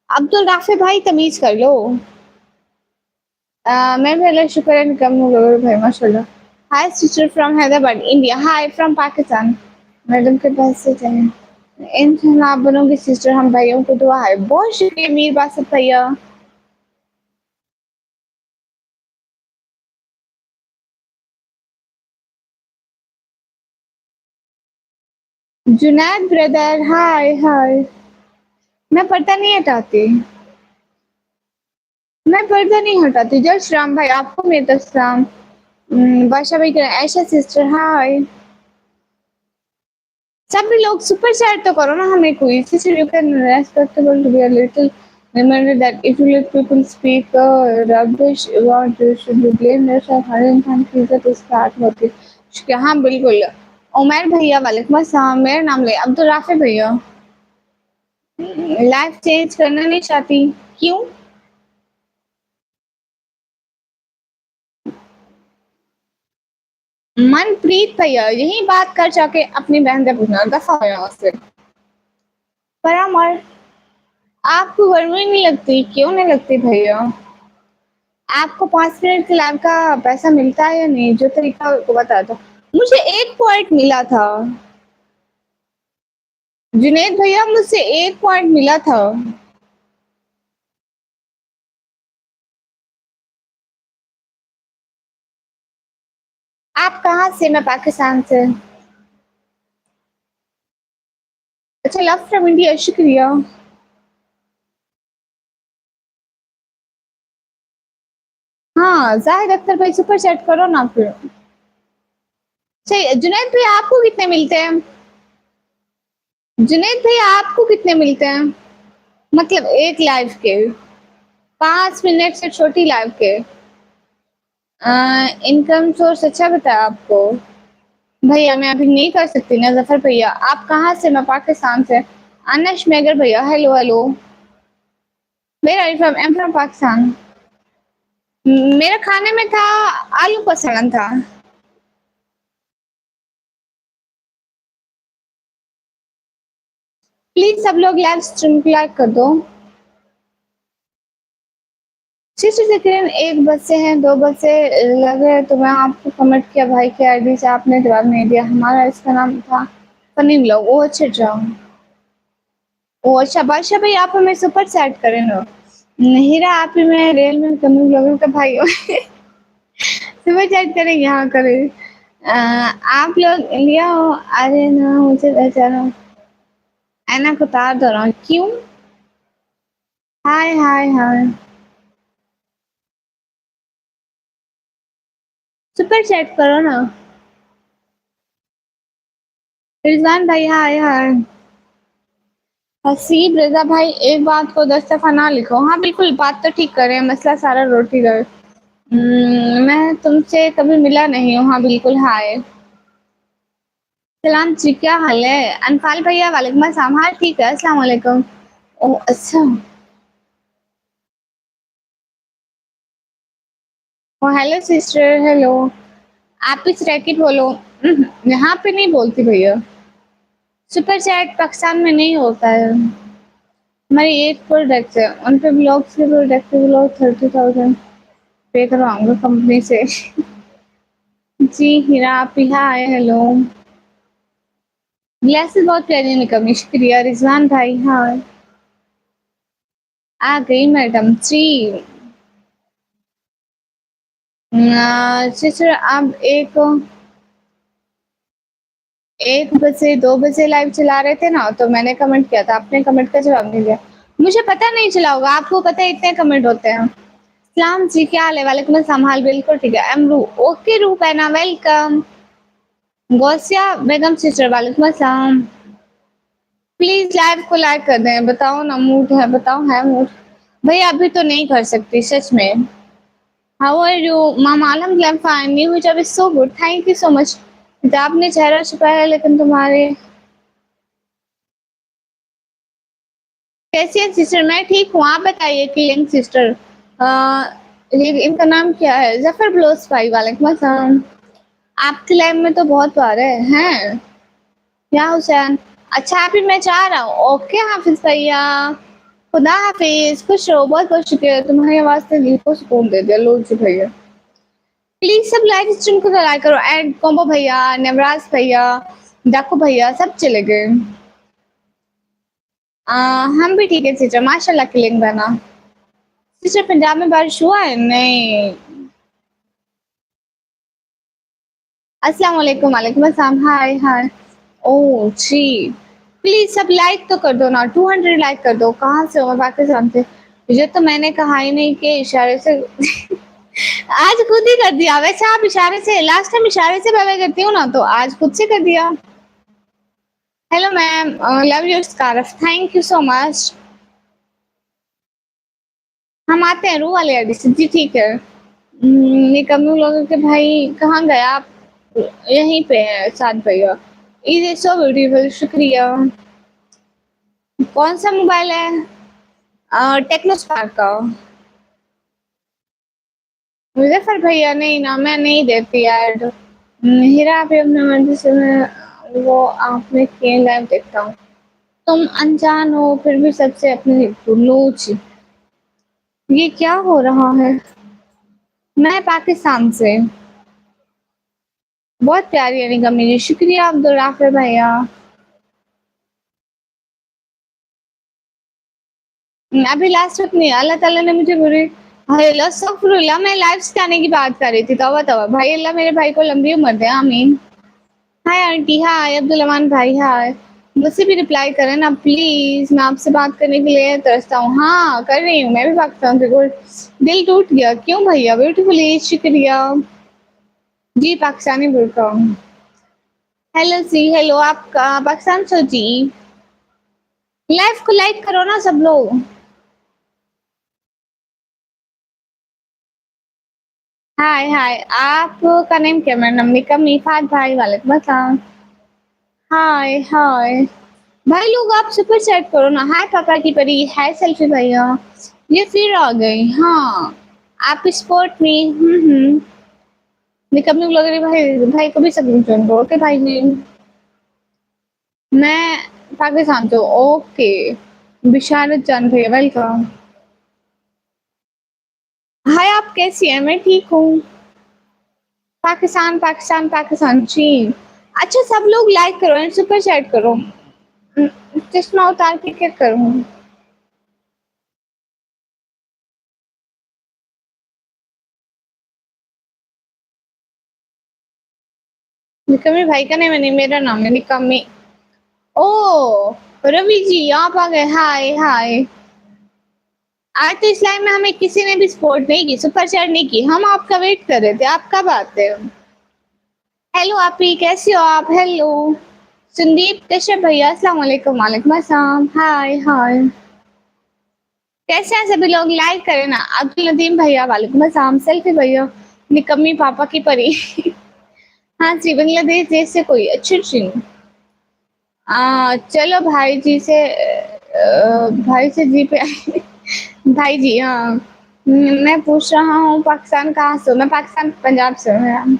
अब्दुल राफे भाई तमीज कर लो। मैं पहले शुक्र कम भाई माशाल्लाह। हाय sister from Hyderabad India. Hi from Pakistan. Madam के पास से जाए। इंशाल्लाह आप बनोगे सिस्टर, हम भाइयों को दुआ है। बहुत शुक्रिया मीर बासित भैया। जुनैद ब्रदर हाय हाय। मैं पर्दा नहीं हटाती, मैं पर्दा नहीं हटाती। जय श्री राम भाई, आपको मेरी तरफ से सलाम। बादशाह भाई कह रहे हैं, ऐशा सिस्टर हाय। सभी लोग सुपर चैट तो करो ना हमें कोई। Sister you can respectable to be a little remember that if you let people speak rubbish about you should be blame yourself. हर इंसान की इज्जत स्टार्ट होती है। हाँ बिल्कुल। उमर भैया वालेकुम अस्सलाम। मेरा नाम ले अब्दुल राफी भैया। लाइफ चेंज करना नहीं चाहती, क्यों? मनप्रीत भैया यही बात कर जाके अपनी बहन से पूछना, दफा हो यहाँ से। पर अमर आपको गर्मी नहीं लगती? क्यों नहीं लगती भैया? आपको 5 मिनट के लाइव का पैसा मिलता है या नहीं? जो तरीका को बता दो। मुझे 1 पॉइंट मिला था जुनेद भैया, मुझसे 1 पॉइंट मिला था। आप कहाँ से? मैं पाकिस्तान से। अच्छा, लव फ्रॉम इंडिया, शुक्रिया। हाँ जाहिद अख्तर भाई सुपर चैट करो ना फिर। सही। जुनैद भाई आपको कितने मिलते हैं? जुनैद भाई आपको कितने मिलते हैं? मतलब एक लाइव के, 5 मिनट से छोटी लाइव के। इनकम सोर्स अच्छा बताया आपको भैया? मैं अभी नहीं कर सकती ना जफर भैया। आप कहाँ से? मैं पाकिस्तान से। अनश मेगर भैया हेलो हेलो। मेरा एम फ्रॉम पाकिस्तान। मेरा खाने में था आलू का सड़न था। प्लीज सब लोग लाइव स्ट्रीम को लाइक कर दो। शिशु सेकंड एक बज से हैं, 2 बज से लगे तो मैं आपको कमेंट किया भाई की आईडी से, आपने जवाब नहीं दिया। हमारा इसका नाम था फनी ब्लॉग। ओ अच्छा जाओ। ओ अच्छा बादशाह भाई आप हमें सुपर चैट करें ना। हीरा आप ही मैं रेल में कमी ब्लॉगर का भाई हो। सुपर चैट करें, यहाँ करें। आप लोग लिया हो। अरे ना मुझे बेचारा ऐना को उतार दो ना, क्यों? हाय हाय हाय। सुपर चैट करो ना। रिजवान भाई हाय हाय। हसीब रजा भाई एक बात को 10 दफा ना लिखो। हाँ बिल्कुल, बात तो ठीक करें, मसला सारा रोटी का। मैं तुमसे कभी मिला नहीं हूँ। हाँ बिल्कुल हाय। सलाम जी, क्या हाल है? अनफाल भैया वालेकुम अस्सलाम। हाँ ठीक है, अस्सलाम वालेकुम। ओह अच्छा। ओ हेलो सिस्टर हेलो। आप इस रैकेट बोलो। यहाँ पे नहीं बोलती भैया। सुपर चैट पाकिस्तान में नहीं होता है। हमारी एक प्रोडक्ट है, उन पे ब्लॉग्स के प्रोडक्ट के ब्लॉग 30,000 पे करवाऊंगा कंपनी से। जी हीरा आप यहाँ आए हेलो। ग्लासेस बहुत प्यारी निकली, शुक्रिया रिजवान भाई। हाँ आ गई मैडम जी। सिस्टर आप 1 बजे 2 बजे लाइव चला रहे थे ना, तो मैंने कमेंट किया था, आपने कमेंट का जवाब नहीं दिया। मुझे पता नहीं चला होगा, आपको पता है इतने कमेंट होते हैं। सलाम जी, क्या हाल है? वालेकुम अस्सलाम। हाल बिल्कुल ठीक है। Amru okay रूपैना welcome. गौसिया बेगम सिस्टर वालेकुम अस्सलाम। प्लीज लाइव को लाइक कर दें। बताओ ना मूड है, बताओ है मूड? भैया अभी तो नहीं कर सकती सच में। हाउ आर यू मामा? अल्हम्दुलिल्लाह fine. New job is so good, thank you so much. आपने चेहरा छुपाया है लेकिन तुम्हारे कैसी है सिस्टर? मैं ठीक हूँ, आप बताइए किलिंग सिस्टर। इनका नाम क्या है? जफर ब्लोस भाई वालेकुम अस्सलाम। आपके लाइव में तो बहुत बार हैं। क्या हुसैन? अच्छा अभी मैं जा रहा हूँ। ओके हाफिज भैया, खुदा हाफिज, खुश रहो। बहुत बहुत शुक्रिया, तुम्हारी आवाज ने दिल को सुकून दे दिया। लो जी भैया, प्लीज सब लाइव स्ट्रीम को लाइक करो। एंड कॉम्बो भैया, नवराज भैया, डाकू भैया सब चले गए। हम भी ठीक है सिस्टर, माशाल्लाह किलिंग बना। सिस्टर पंजाब में बारिश हुआ है? नहीं। अस्सलाम वालेकुम, वालेकुम अस्सलाम, हाय हाय। ओह जी, प्लीज सब लाइक तो कर दो ना, 200 लाइक कर दो। कहाँ से हो? मैं पाकिस्तान से। ये तो मैंने कहा ही नहीं कि इशारे से आज खुद ही कर दिया। वैसे आप इशारे से, लास्ट टाइम इशारे से बाय करती हूँ ना, तो आज खुद से कर दिया। Hello ma'am, love you scarf, thank you so much. हम आते हैं रू वाले अड्डे से जी, ठीक है। निकम्मे लोगों के भाई कहाँ गए आप? यहीं पे है साथ भैया। इज सो ब्यूटीफुल, शुक्रिया। कौन सा मोबाइल है? टेक्नो स्पार्क का। मुजफ्फर भैया नहीं ना, मैं नहीं देती ऐड। हीरा पे अपने मर्जी से मैं वो आप में के लाइव देखता हूँ। तुम अनजान हो फिर भी सबसे अपनी लूच। ये क्या हो रहा है? मैं पाकिस्तान से। बहुत प्यारी है निगम मेरी, शुक्रिया अब्दुल राफे भैया। अभी लास्ट वक्त नहीं, अल्लाह ताला ने मुझे बुरी अस्तगफिरुल्लाह, मैं लाइव से आने की बात कर रही थी। तौबा तौबा भाई, अल्लाह मेरे भाई को लंबी उम्र दे, आमीन। हाय आंटी, हाय अब्दुल अमान भाई, हाय। मुझसे भी रिप्लाई करें ना प्लीज, मैं आपसे बात करने के लिए तरसता हूँ। हाँ कर रही हूँ, मैं भी पाकिस्तान से। दिल टूट गया क्यों भैया? ब्यूटीफुल, शुक्रिया जी। पाकिस्तानी बुरका। हेलो सी, हेलो, आप पाकिस्तान से हो जी? लाइव को लाइक करो ना सब लोग। हाय हाय, आपका नेम क्या? मेरा नाम निकम मीफात भाई, वालेकुम अस्सलाम। हाय हाय भाई, लोग आप सुपर चैट करो ना। हाय पापा की परी, हाय सेल्फी भैया, ये फिर आ गई। हाँ आप स्पोर्ट में। निकम लग रही भाई, भाई को भी सब ज्वाइन करो। ओके भाई जी। मैं पाकिस्तान से हूँ, ओके। बिशारत जान भैया, वेलकम। हाय, आप कैसी हैं? मैं ठीक हूँ। पाकिस्तान पाकिस्तान पाकिस्तान जी। अच्छा सब लोग लाइक करो एंड सुपर चैट करो। चश्मा उतार के क्या करूँ? निकम्मी भाई का नहीं, मैंने मेरा नाम है निकम्मी। ओ रवि जी आप आ गए, हाय हाय। आज तो इस लाइन में हमें किसी ने भी सपोर्ट नहीं की, सुपर चैट नहीं की। हम आपका वेट कर रहे थे, आप कब आते हो? हेलो आपी, कैसी हो आप? हेलो संदीप कश्यप भैया, अस्सलाम वालेकुम। वालेकुम अस्सलाम, हाय हाय। कैसे हैं सभी लोग? लाइक करें ना। अब्दुल नदीम भैया, वालेकुम अस्सलाम। सेल्फी भैया, निकम्मी पापा की परी। हाँ जी, बांग्लादेश देश से कोई अच्छी अच्छी। चलो भाई जी से भाई से जी पे भाई जी, हाँ। मैं पूछ रहा हूँ पाकिस्तान कहाँ से हो? मैं पाकिस्तान पंजाब से हूँ।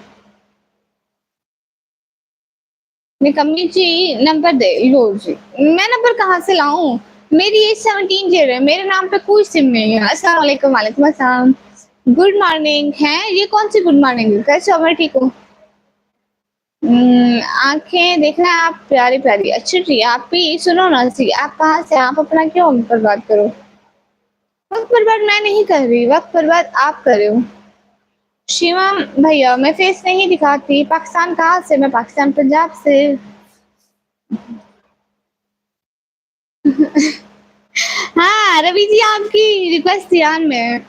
निकम्मी जी नंबर दे लो जी। मैं नंबर कहाँ से लाऊं? मेरी एज 17 ईयर है, मेरे नाम पे कोई सिम नहीं है। अस्सलाम वालेकुम, वालेकुम अस्सलाम। गुड मॉर्निंग है, ये कौन सी गुड मॉर्निंग है? कैसे हो? मैं ठीक हूँ। आंखें देखना आप प्यारी प्यारी। अच्छा जी, आप भी सुनो ना सी, आप कहाँ से? आप अपना क्यों बर्बाद करो? वक्त बर्बाद मैं नहीं कर रही, वक्त बर्बाद आप कर रहे हो। शिवम भैया, मैं फेस नहीं दिखाती। पाकिस्तान कहाँ से? मैं पाकिस्तान पंजाब से। हाँ रवि जी, आपकी रिक्वेस्ट ध्यान में।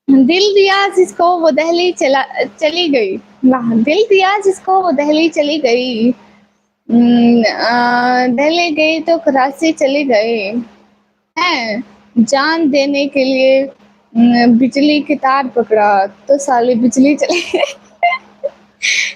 दिल दिया जिसको वो दहली चली गई। वाह, दिल दिया जिसको वो दहली चली गई। दहली गई तो कराची चली गई है। जान देने के लिए बिजली की तार पकड़ा तो साली बिजली चली गई।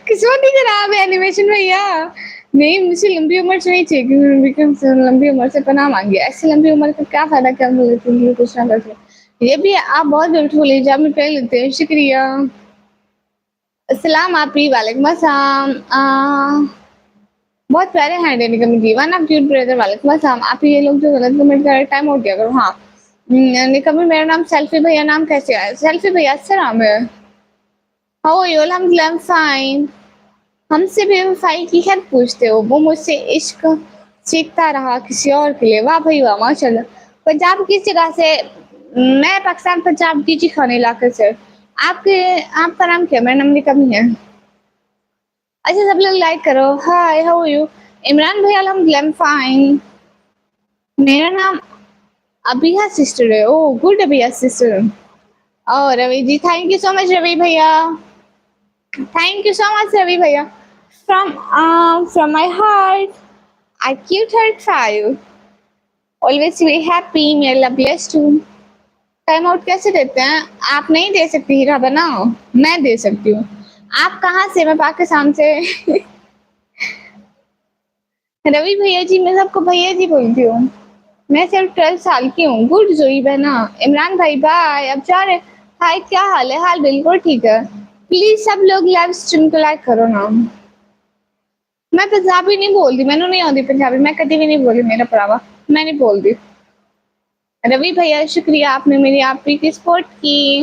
किस्मत ही खराब है एनिमेशन भैया। नहीं, मुझे लंबी उम्र चाहिए, क्योंकि विक्रम से लंबी उम्र से पनाह मांगी। ऐसी लंबी उम्र का क्या फायदा कि हम लोग कुछ ना करते। ये भी आप बहुत ब्यूटीफुल है, जब में पहन लेते हैं, शुक्रिया। अस्सलाम आप ही, वालेकुम अस्सलाम। बहुत प्यारे हैं डेनी कमेटी, वन ऑफ क्यूट ब्रदर, वालेकुम अस्सलाम। आप ये लोग जो गलत कमेंट कर रहे, टाइम आउट किया करो। हाँ निकम्मी, मेरा नाम सेल्फी भैया। नाम कैसे आया? सेल्फी भैया अच्छा नाम है। How are you? अल्हम्दुलिल्लाह आई एम फाइन। हमसे बेवफाई की खैर पूछते हो, वो मुझसे इश्क चीखता रहा किसी और के लिए। वाह भाई वाह, माशाल्लाह। पंजाब किस जगह से? मैं पाकिस्तान पंजाब डीजी खान इलाके से। आपके आपका नाम क्या? मेरा नाम निकमी है। अच्छा, सब लोग लाइक करो। हाय, हाउ आर यू? इमरान भाई अल्हम्दुलिल्लाह, आई एम फाइन। मेरा नाम अबिया सिस्टर है। Oh good, Abiya sister. Oh Ravi ji, thank you so much Ravi भैया। Thank you so much Ravi भैया। From my heart, I cute heart five. Always be happy, may Allah bless you. Time out कैसे देते हैं? आप नहीं दे सकती हीरा बनाओ, मैं दे सकती हूँ। आप कहाँ से? मैं पाकिस्तान से। रवि भैया जी, मैं सबको भैया जी बोलती हूँ। मैं सिर्फ 12 साल की हूँ। गुड जोई बहना। इमरान भाई बाय, अब जा रहे। हाय, क्या हाल है? हाल बिल्कुल ठीक है। प्लीज सब लोग लाइव स्ट्रीम को लाइक करो ना। मैं पंजाबी नहीं बोलती, मैंने नहीं आती पंजाबी, मैं कभी भी नहीं बोली मेरा भरावा, मैं नहीं बोलती। रवि भैया शुक्रिया, आपने मेरी आपकी की सपोर्ट की।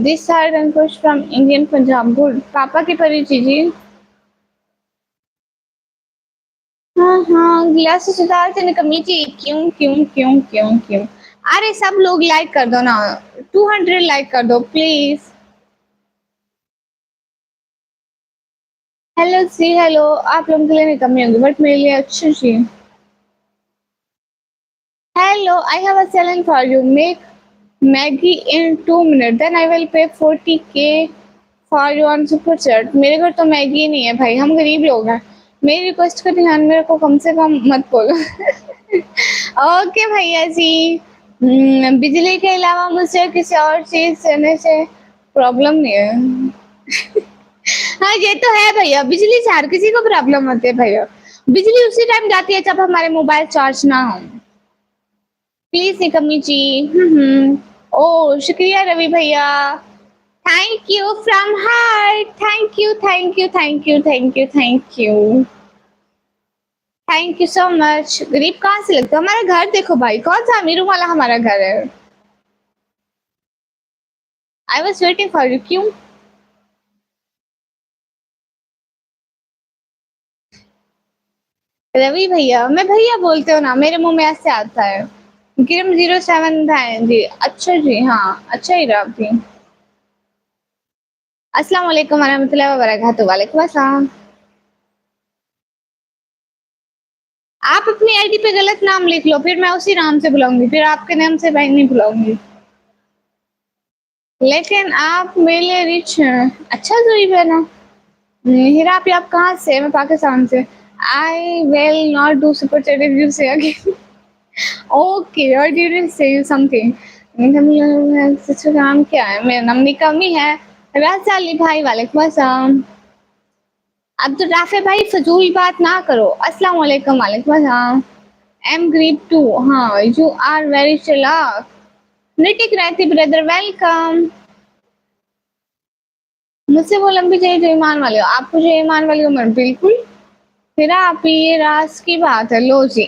This side Ankush from Indian Punjab. Good. पापा की परिचय जी। हाँ, गिलास उतार से निकम्मी जी। क्यों क्यों क्यों क्यों क्यों? अरे सब लोग लाइक कर दो ना, 200 लाइक कर दो प्लीज। हेलो जी, हेलो। आप लोगों के लिए निकम्मी होंगी बट मेरे लिए अच्छी जी। Hello, I have a challenge for you. Make Maggi in 2 minute, then I will pay 40K for you on super chat. मेरे घर तो मैगी नहीं है भाई, हम गरीब लोग हैं। मेरी रिक्वेस्ट का ध्यान मेरे को कम से कम मत बोलो। ओके भैया जी। बिजली के अलावा मुझे किसी और चीज देने से प्रॉब्लम नहीं है। हाँ ये तो है भैया, बिजली से हर किसी को प्रॉब्लम होती है भैया। बिजली उसी टाइम जाती है जब हमारे मोबाइल चार्ज ना हो। प्लीज निकम्मी जी। ओ शुक्रिया रवि भैया। Thank you from heart. Thank you thank you thank you thank you thank you thank you so much. गरीब कहाँ से लगता है? हमारा घर देखो भाई, कौन सा अमीरों वाला हमारा घर है। I was waiting for you. क्यों? रवि भैया, मैं भैया बोलते हो ना, मेरे मुंह में ऐसे आता है। गिरम 07 था जी। अच्छा जी, हाँ अच्छा ही रहा थी। अस्सलाम वालेकुम वरहमतुल्लाहि वबरकातुहू। वालेकुम अस्सलाम। आप अपनी आईडी पे गलत नाम लिख लो, फिर मैं उसी नाम से बुलाऊंगी, फिर आपके नाम से भाई नहीं बुलाऊंगी। लेकिन आप मेरे लिए रिच हैं। अच्छा जोई बहना। हीरा आप कहाँ से? मैं पाकिस्तान से। I will not do super chat if you से अगेन। ओके, और डिड से यू समथिंग। नाम क्या है? मेरा नाम निकमी है। राजा अली भाई, वालेकुम अस्सलाम। अब तो राफे भाई फजूल बात ना करो। अस्सलाम वालेकुम। वालेकुम अस्सलाम। Am grip too. हाँ, यू आर वेरी चालाक। निटिक रहती ब्रदर, वेलकम। मुझसे वो लंबी चाहिए जो ईमान वाले हो। आपको जो ईमान वाली उम्र बिल्कुल। फिर आप ये रास की बात है। लो जी।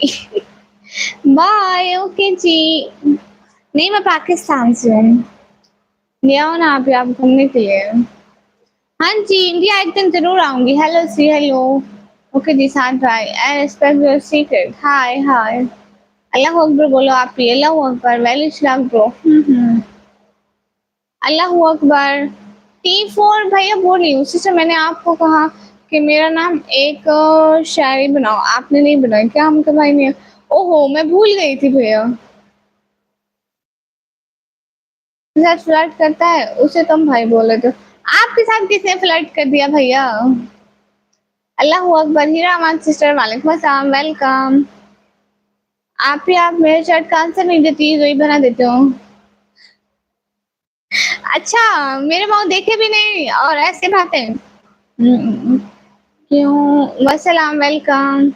बाय। ओके जी। नहीं, मैं पाकिस्तान से हूँ। ले आओ ना आप घूमने के लिए। हाँ जी, इंडिया एक दिन जरूर आऊंगी। हेलो सी, हेलो। ओके जी, साथ भाई। I respect your secret. Hi hi. Allah अकबर बोलो आप भी। अल्लाह अकबर। Well Islam bro. अल्लाह अकबर। T4 भैया बोल रही हूँ, उसी से मैंने आपको कहा कि मेरा नाम एक शायरी बनाओ, आपने नहीं बनाई क्या? हम तो भाई नहीं। ओहो, मैं भूल गई थी भैया। साथ फ्लर्ट करता है उसे तुम भाई बोले तो। आपके साथ किसने फ्लर्ट कर दिया भैया? अल्लाह अकबर। हीरा अमान सिस्टर, वालेकुम अस्सलाम, वेलकम। आप मेरे शर्ट का आंसर नहीं देती, वही बना देते हो। अच्छा, मेरे मुंह देखे भी नहीं और ऐसे बातें। क्यों? वसलाम, वेलकम।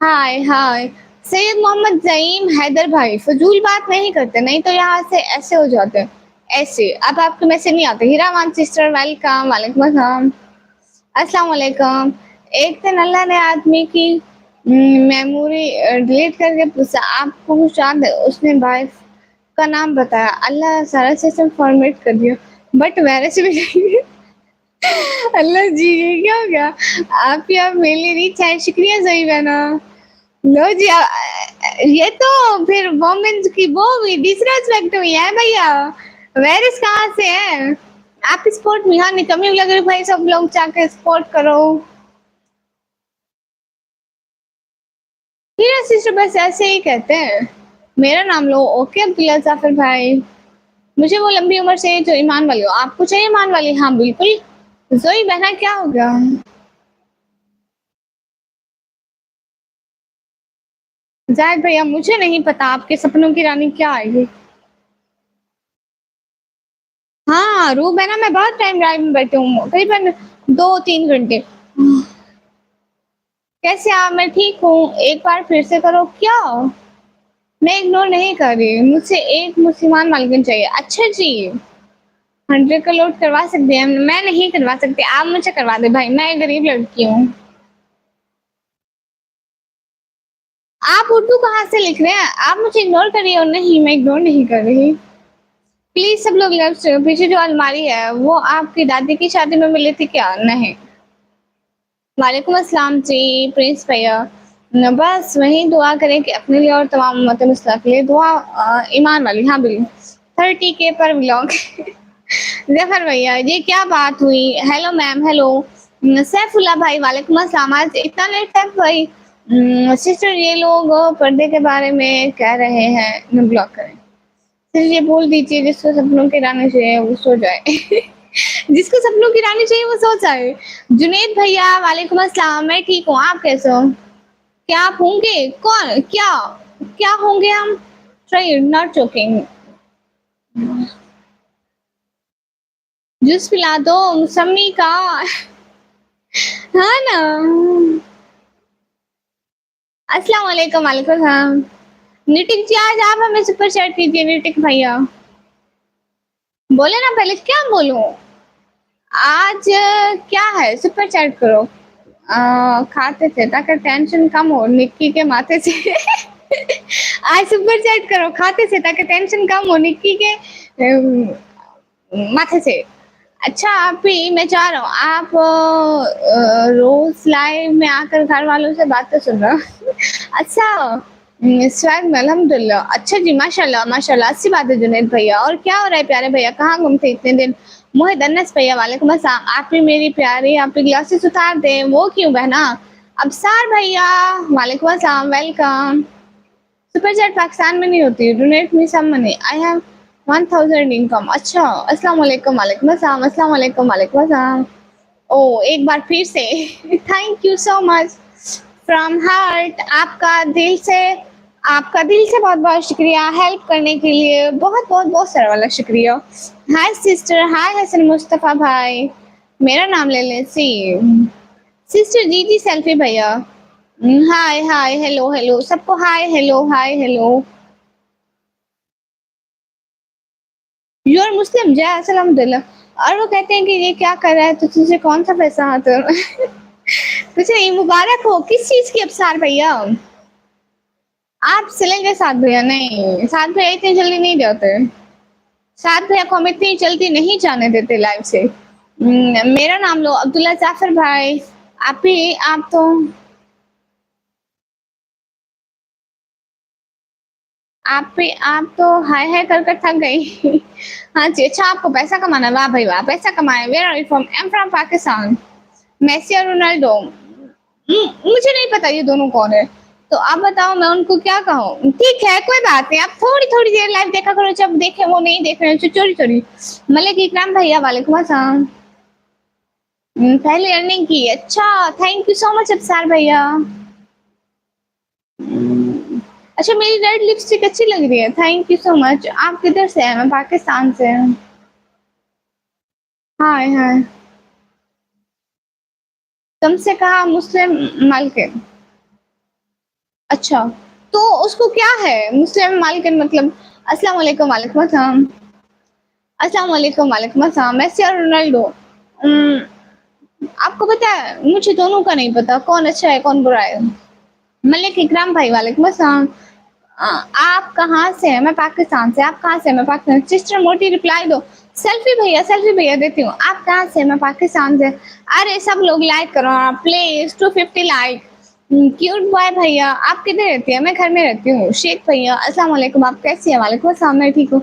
हाय हाय। सैयद मोहम्मद जईम हैदर भाई, फजूल बात नहीं करते, नहीं तो यहाँ से ऐसे हो जाते हैं। ऐसे अब आपके मैसेज नहीं आते। हीरा मान सिस्टर, वेलकम। वालेकुम अस्सलाम। अस्सलाम वालेकुम। एक दिन अल्लाह ने आदमी की मेमोरी डिलीट करके पूछा, आपको कुछ याद है? उसने भाई का नाम बताया। अल्लाह सारा सिस्टम फॉर्मेट कर दिया, बट वायरस भी नहीं। अल्लाह जी, ये क्या हो गया? आप या मेरे लिए रिच है, शुक्रिया ज़ोई बहना। लो जी, ये तो फिर वोमेन्स की वो हुई, डिसरेस्पेक्ट हुई है भैया। वेरिस कहाँ से है? आप सपोर्ट में, हाँ निकम्मी लग रही भाई, सब लोग जाके सपोर्ट करो। हीरा सिस्टर बस ऐसे ही कहते हैं। मेरा नाम लो, ओके अब्दुल्ला जाफर भाई। मुझे वो लंबी उम्र से जो ईमान वाली हो। आपको चाहिए ईमान वाली? हाँ बिल्कुल। जोई बहना क्या हो गया? जायद भैया मुझे नहीं पता आपके सपनों की रानी क्या आएगी। हाँ रूब है ना, मैं बहुत टाइम ड्राइव में बैठी हूँ, करीबन 2-3 घंटे। कैसे आप? मैं ठीक हूँ, एक बार फिर से करो। क्या? मैं इग्नोर नहीं कर रही, मुझसे एक मुसलमान मालकिन चाहिए। अच्छा जी, 100 का लोड करवा सकते हैं? मैं नहीं करवा सकती, आप मुझे करवा दे भाई, मैं एक गरीब लड़की हूँ। आप उर्दू कहाँ से लिख रहे हैं? आप मुझे इग्नोर कर रही हो? नहीं, मैं इग्नोर नहीं कर रही। प्लीज सब लोग लेफ्ट से, पीछे जो अलमारी है वो आपकी दादी की शादी में मिली थी क्या? नहीं। वालेकुम अस्सलाम जी, प्रिंस भैया। बस वही दुआ करें कि अपने लिए और तमाम उम्मत मुस्लिम के लिए दुआ। ईमान वाली, हाँ बिल्कुल। 30K पर व्लॉग। जफर भैया ये क्या बात हुई? Hello ma'am. हेलो सैफुल्ला भाई, वालेकुम अस्सलाम। आज इतना लेट सैफ भाई? सिस्टर ये लोग पर्दे के बारे में कह रहे हैं, ब्लॉक करें। सिर्फ ये बोल दीजिए जिसको सपनों की रानी चाहिए वो सो जाए। जिसको सपनों की रानी चाहिए वो सो जाए। जुनेद भैया वालेकुम अस्सलाम, मैं ठीक हूँ, आप कैसे हो? क्या आप होंगे? कौन? क्या? क्या होंगे हम? Try not joking. जूस पिला दो मौसमी का। हाँ ना। अस्सलाम वालेकुम। वालेकुम सलाम। नितिक जी आज आप हमें सुपर चैट कीजिए, नितिक भैया। बोले ना पहले, क्या बोलूं? आज क्या है? सुपर चैट करो। खाते थे ताकि टेंशन कम हो निक्की के माथे से। आज सुपर चैट करो, खाते से ताकि टेंशन कम हो निक्की के माथे से। अच्छा आप ही, मैं चाह रहा हूँ आप रोज लाइव में आकर घर वालों से बातें सुन रहा हूँ। अच्छा स्वैग में अल्हम्दुलिल्लाह। अच्छा जी, माशाल्लाह माशाल्लाह, अच्छी बात है जुनैद भैया। और क्या हो रहा है प्यारे भैया, कहाँ गुम थे इतने दिन? मोहित अनस भैया वालेकुम अस्सलाम। आप भी मेरी प्यारी, आप भी ग्लासेस उतार दें। वो क्यों बहना? अबसार भैया वालेकुम अस्सलाम, वेलकम। सुपर चैट पाकिस्तान में नहीं होती, donate me some money, I have 1000 income. अच्छा अस्सलाम वालेकुम। वालेकुम अस्सलाम। अस्सलाम वालेकुम। वालेकुम अस्सलाम। ओ एक बार फिर से thank you so much from heart. आपका दिल से बहुत बहुत शुक्रिया हेल्प करने के लिए, बहुत बहुत बहुत सारा वाला शुक्रिया। हाय सिस्टर, हाय हसन मुस्तफ़ा भाई, मेरा नाम ले लें। सी सिस्टर जी जी सेल्फी भैया। हाय हाय हेलो हेलो सबको, hi hello hi hello. You are Muslim? जय अल्हम्दुलिल्लाह। और वो कहते हैं कि ये क्या कर रहा है, तो तुझे कौन सा पैसा हाथ में? कुछ नहीं, मुबारक हो। किस चीज की अबसार भैया? आप सिलेंगे साथ भैया? नहीं, साथ भैया इतनी जल्दी नहीं जाते। साथ भैया को हम इतनी जल्दी नहीं जाने देते लाइव से। मेरा नाम लो, अब्दुल्ला जाफर भाई। आप ही, आप तो हाय हाय कर कर थक गई। हाँ जी। अच्छा आपको पैसा कमाना है? वाह भाई वाह, पैसा कमाए। Where are you from? I am from Pakistan. Messi और रोनाल्डो? मुझे नहीं पता ये दोनों कौन है, तो आप बताओ मैं उनको क्या कहूँ? ठीक है कोई बात नहीं, आप थोड़ी थोड़ी देर लाइव देखा करो, जब देखे वो नहीं देख रहे हैं चोरी चोरी। मलिक इकराम भैया वालेकुम अस्सलाम। पहले अर्निंग की? अच्छा thank you so much Afsar भैया। अच्छा मेरी रेड लिपस्टिक अच्छी लग रही है, थैंक यू सो मच। आप किधर से हैं? मैं पाकिस्तान से हूँ। हाय हाय। तुमसे कहा मुस्लिम मालकिन? अच्छा तो उसको क्या है मुस्लिम मालकिन मतलब? अस्सलाम वालेकुम। वालेकुम अस्सलाम। अस्सलाम वालेकुम। वालेकुम अस्सलाम। मेसी और रोनाल्डो? आपको पता है मुझे दोनों का नहीं पता कौन अच्छा है कौन बुरा है। मलिक इकराम भाई वालेकुम अस्सलाम। आप कहाँ से हैं? मैं पाकिस्तान से। आप कहाँ से हैं? मैं पाकिस्तान। सिस्टर मोटी रिप्लाई दो। सेल्फी भैया देती हूँ। आप कहाँ से हैं? मैं पाकिस्तान से। अरे सब लोग लाइक करो प्लीज, 250 लाइक। क्यूट बॉय भैया, आप किधर रहती है? मैं घर में रहती हूँ। शेख भैया अस्सलाम वालेकुम, आप कैसी है? वालेकुम अस्सलाम, मैं ठीक हूँ।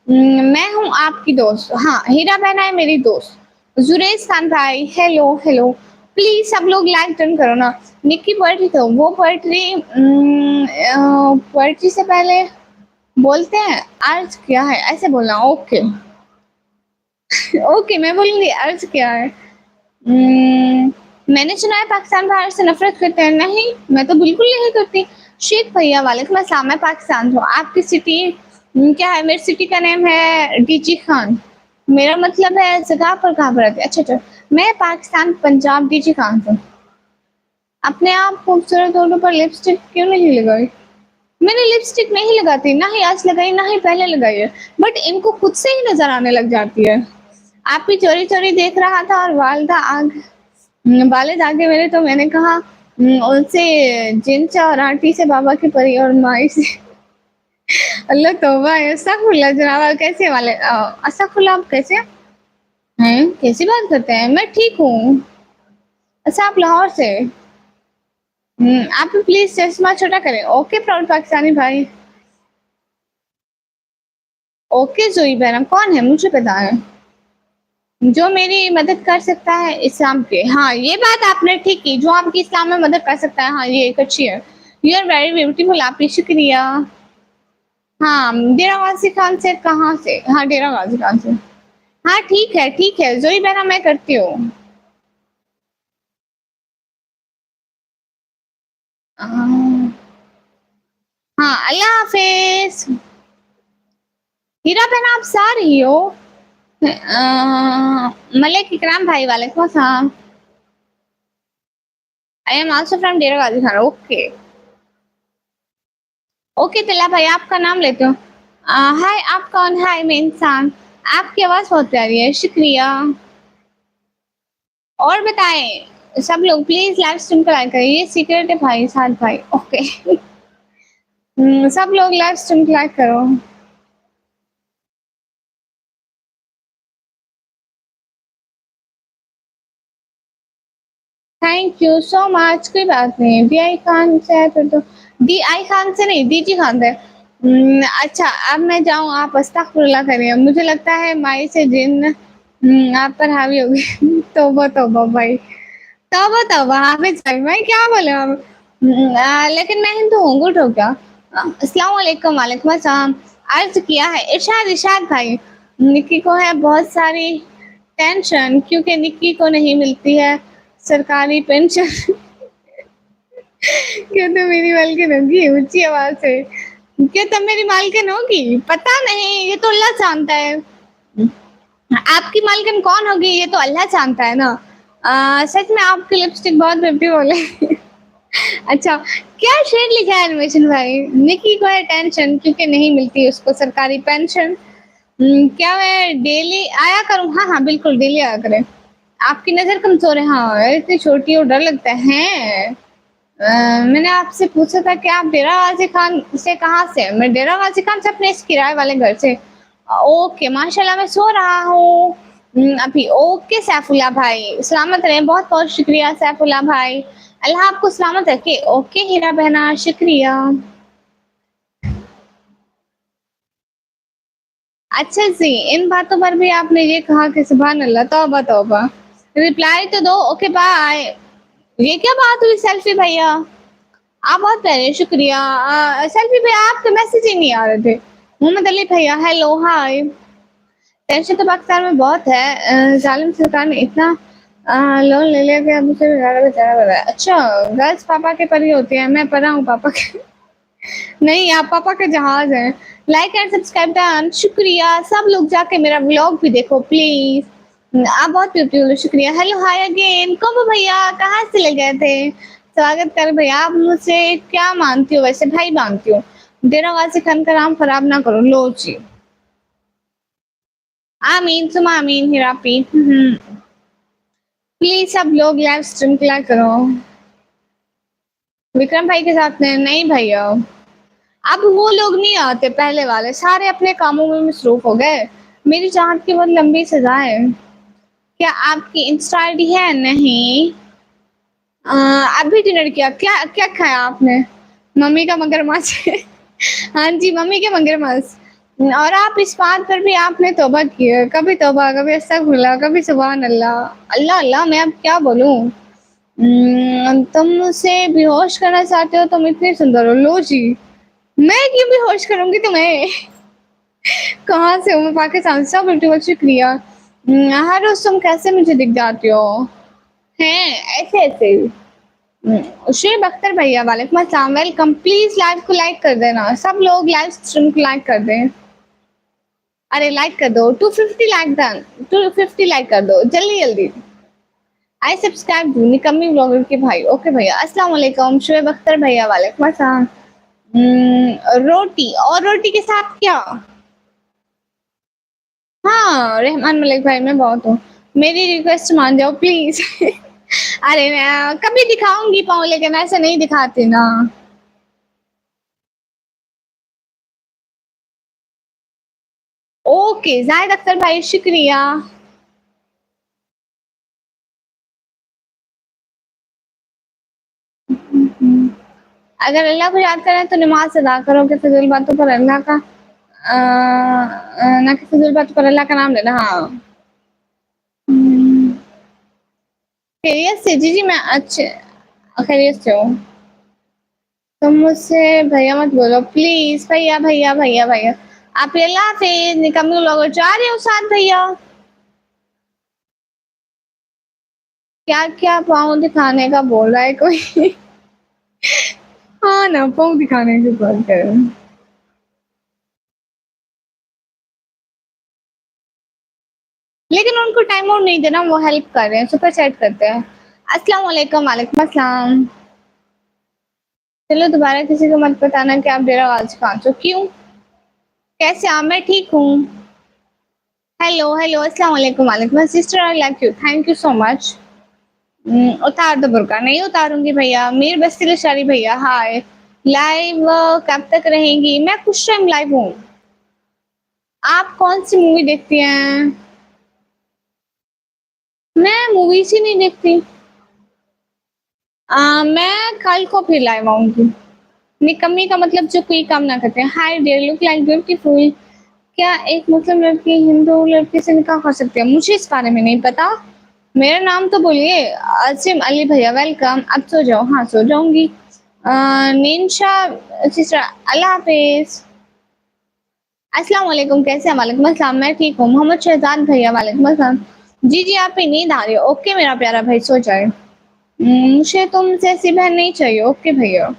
मैं हूँ आपकी दोस्त। हाँ, हीरा बहना है मेरी दोस्त। जुरेज खान भाई, हेलो हेलो। प्लीज सब लोग लाइक डन करो ना। निक्की पोएट्री, तो वो पोएट्री, पोएट्री से पहले बोलते हैं अर्ज क्या है, ऐसे बोलना। ओके ओके, मैं बोलूंगी अर्ज क्या है। मैंने सुना है पाकिस्तान भारत से नफरत करते हैं। नहीं, मैं तो बिल्कुल नहीं करती। शेख भैया वालेकुम अस्सलाम, मैं पाकिस्तान से हूँ। आपकी सिटी क्या है? मेरी सिटी का नेम है डीजी खान। मेरा मतलब है जगह पर कहाँ पर रहती है। अच्छा अच्छा, मैं पाकिस्तान पंजाब डीजी खान से हूँ। अपने आप खूबसूरत होने पर लिपस्टिक क्यों नहीं लगाई? मैंने लिपस्टिक नहीं लगाती, ना ही आज लगाई ना ही पहले लगाई है, बट इनको खुद से ही नजर आने लग जाती है। आप भी चोरी चोरी देख रहा था और वालिद आगे मेरे, तो मैंने कहा उनसे जिन चा और आंटी से बाबा की परी और माई से अल्लाह तौबा है। अस्तगफुरुल्लाह जनाब, आप कैसे वाले अस्तगफुरुल्लाह, आप कैसे हैं? कैसी बात करते हैं? मैं ठीक हूँ। अच्छा, आप लाहौर से? आप भी प्लीज चश्मा छोटा करें। ओके प्राउड पाकिस्तानी भाई। ओके जोई बैरम कौन है? मुझे पता है। जो मेरी मदद कर सकता है इस्लाम के। हाँ, ये बात आपने ठीक की, जो आपकी इस्लाम में मदद कर सकता है। हाँ, ये एक अच्छी है। यू आर वेरी ब्यूटीफुल, आपकी शुक्रिया। हाँ, डेरा गाजी खान से कहाँ से? हाँ, डेरा गाजी खान से। हाँ ठीक है जोई बहना, मैं करती हूँ। हाँ, अल्लाह हाफिज। हीरा बहना, आप सा रही हो? मलिक इकराम भाई वालेकुम अस्सलाम। I am also from Dera Ghazi Khan. Okay okay, तिला भाई आपका नाम लेते हो। हाय, आप कौन? हाय, मैं इंसान। आपकी आवाज बहुत प्यारी है, शुक्रिया। और बताएं सब लोग, प्लीज लाइव स्ट्रीम को लाइक करिए। ये सीक्रेट है भाई, साथ भाई। ओके सब लोग लाइव स्ट्रीम को लाइक करो। Thank you so much. कोई बात नहीं, डी आई खान से है फिर तो। डी आई खान से नहीं, डीजी खान से। अच्छा, अब मैं जाऊँ? आप अस्तगफुरुल्लाह करिए। मुझे लगता है माई से जिन आप पर हावी हो गई तौबा तौबा भाई, तौबा तौबा हाफिज भाई, मैं क्या बोले अब। लेकिन मैं हिंदू हूँ, गुड हो गया। अस्सलाम वालेकुम। वालेकुम अस्सलाम। अर्ज किया है इरशाद, इरशाद भाई। निक्की को है बहुत सारी टेंशन, क्योंकि निक्की को नहीं मिलती है सरकारी पेंशन क्या तुम मेरी मालकिन होगी? ऊंची आवाज से, क्या तुम मेरी मालकिन होगी? पता नहीं, ये तो अल्लाह जानता है। आपकी मालकिन कौन होगी ये तो अल्लाह जानता है ना। सच में आपकी लिपस्टिक बहुत ब्यूटीफुल है अच्छा, क्या शेर लिखा है एनिमेशन भाई? निकी को है टेंशन क्योंकि नहीं मिलती उसको सरकारी पेंशन। क्या मैं डेली आया करूँ? हाँ हाँ बिल्कुल, डेली आया करें। आपकी नजर कमजोर है। हाँ, इतनी छोटी और डर लगता है। मैंने आपसे पूछा था कि आप डेरा गाजी खान से कहाँ से हैं? मैं डेरा गाजी खान से, अपने इस किराए वाले घर से। ओके माशाल्लाह, मैं सो रहा हूँ अभी। ओके सैफुल्ला भाई, सलामत रहें। बहुत बहुत शुक्रिया सैफुल्ला भाई, अल्लाह आपको सलामत रखे। ओके हीरा बहना, शुक्रिया। अच्छा जी, इन बातों पर भी आपने ये कहा कि सुभान अल्लाह, तौबा तौबा। रिप्लाई तो दो। Okay bye. ये क्या बात हुई सेल्फी भैया? आप बहुत प्यारे, शुक्रिया। सेल्फी भैया, आपके मैसेज ही नहीं आ रहे थे। मोहम्मद अली भैया, हेलो हाय। टेंशन तो पाकिस्तान में बहुत है। जालिम सरकार ने इतना लोन ले लिया कि अब उसे बेचारा बेचारा बना है। अच्छा, गर्ल्स पापा के परी होती है, मैं परा हूँ पापा के नहीं, आप पापा के जहाज हैं। लाइक एंड सब्सक्राइब डन, शुक्रिया। सब लोग जाके मेरा व्लॉग भी देखो प्लीज। आप बहुत ब्यूटीफुल, शुक्रिया। Hello hi again. कब भैया कहाँ से ले गए थे? स्वागत कर भैया। आप मुझसे क्या मानती हो? वैसे भाई मानती हो। डेरा वासी खान का नाम खराब ना करो, लो जी। आमीन सुमा आमीन हिरापी। प्लीज सब लोग लाइव स्ट्रीम क्लिक करो। विक्रम भाई के साथ में नहीं भैया, अब वो लोग नहीं आते पहले वाले, सारे अपने कामों में मसरूफ हो गए। मेरी चाहत की बहुत लंबी सजा है। क्या आपकी इंस्टा आईडी है? नहीं। अभी डिनर किया? क्या क्या खाया आपने? मम्मी का मगरमच्छ। हाँ जी, मम्मी के मगरमच्छ। और आप इस बात पर भी आपने तौबा की है, कभी तौबा, कभी अस्तगफुरुल्लाह, कभी सुभान अल्लाह। अल्लाह अल्लाह, मैं अब क्या बोलूं। तुम मुझसे बेहोश करना चाहते हो, तुम इतनी सुंदर हो। लो जी, मैं क्यों बेहोश करूंगी तुम्हें? कहाँ से हो? मैं पाकिस्तान से। बिल्कुल बहुत शुक्रिया। हर रोज तुम कैसे मुझे दिख जाती हो? हैं ऐसे ऐसे। शुएब अख्तर भैया वालेकुम अस्सलाम, वेलकम। प्लीज लाइव को लाइक कर देना, सब लोग लाइव स्ट्रीम को लाइक कर दें। अरे लाइक कर दो, 250 लाइक डन, 250 लाइक कर दो जल्दी जल्दी। आई सब्सक्राइब टू निकम्मी ब्लॉगर के भाई। ओके भैया, अस्सलाम वालेकुम। शुएब अख्तर भैया वालेकुम अस्सलाम। रोटी, और रोटी के साथ क्या? हाँ रहमान मलिक भाई, मैं बहुत हूँ। मेरी रिक्वेस्ट मान जाओ प्लीज। अरे मैं कभी दिखाऊंगी पाऊँ, लेकिन ऐसे नहीं दिखाती ना। ओके जाहिद अख्तर भाई, शुक्रिया। अगर अल्लाह को याद करें तो नमाज अदा करो, कि फिजूल बातों पर अल्लाह का ना, कि फिजूल बातों पर अल्लाह का नाम लेना। हाँ। खैरियत से? जी जी मैं अच्छे खैरियत से हूँ। तुम मुझसे भैया मत बोलो प्लीज। भैया भैया भैया भैया। आप अल्लाह हाफिज। निकम्मी लोग जा रहे हो साथ भैया? क्या क्या पाँव दिखाने का बोल रहा है कोई? हाँ ना, पाँव दिखाने की बात कर रहे हैं। लेकिन उनको टाइम आउट नहीं देना, वो हेल्प कर रहे हैं, सुपर चैट करते हैं। अस्सलाम वालेकुम। वालेकुम अस्सलाम। चलो दोबारा किसी को मत बताना कि आप डेरा आवाज कहाँ हो। क्यों? कैसे आप? मैं ठीक हूँ। हेलो हेलो, अस्सलाम वालेकुम। वालेकुम sister, I love you, thank you so much. उतार दो बुर्का। नहीं उतारूंगी भैया। मीर बस्ती लशारी भैया हाय। लाइव कब तक रहेंगी? मैं कुछ टाइम लाइव हूँ। आप कौन सी मूवी देखती हैं? मैं मूवीज ही नहीं देखती। मैं कल को फिर लाइव आऊंगी। निकम्मी का मतलब जो कोई काम ना करते हैं। Hi dear, look like beautiful. क्या एक मुस्लिम लड़की हिंदू लड़के से निकाह कर सकती है? मुझे इस बारे में नहीं पता। मेरा नाम तो बोलिए। आसिम अली भैया वेलकम। अब सो जाओ। हाँ सो जाऊंगी। निंशा सिस्टर, अल्लाह हाफिज। अस्सलाम वालेकुम, कैसे हैं? वालेकुम अस्सलाम, मैं ठीक हूँ। मोहम्मद शहजाद भैया वालेकुम अस्सलाम। जी जी आप पे नींद आ रही है? ओके मेरा प्यारा भाई, सो जाए। मुझे तुमसे ऐसी बहन नहीं चाहिए। ओके भैया।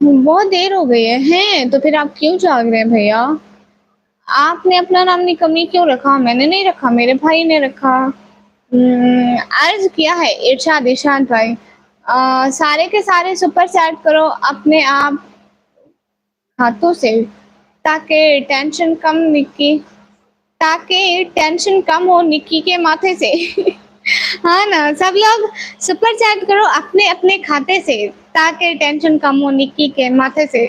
बहुत देर हो गई है। हैं तो फिर आप क्यों जाग रहे हैं भैया? आपने अपना नाम निकम्मी क्यों रखा? मैंने नहीं रखा, मेरे भाई ने रखा। अर्ज किया है इरशाद, इरशाद भाई। सारे के सारे सुपर चैट करो अपने आप हाथों से, ताकि टेंशन कम निक्की, ताकि टेंशन कम हो निक्की के माथे से। हाँ ना, सब लोग सुपर चैट करो अपने अपने खाते से, ताकि टेंशन कम हो निक्की के माथे से।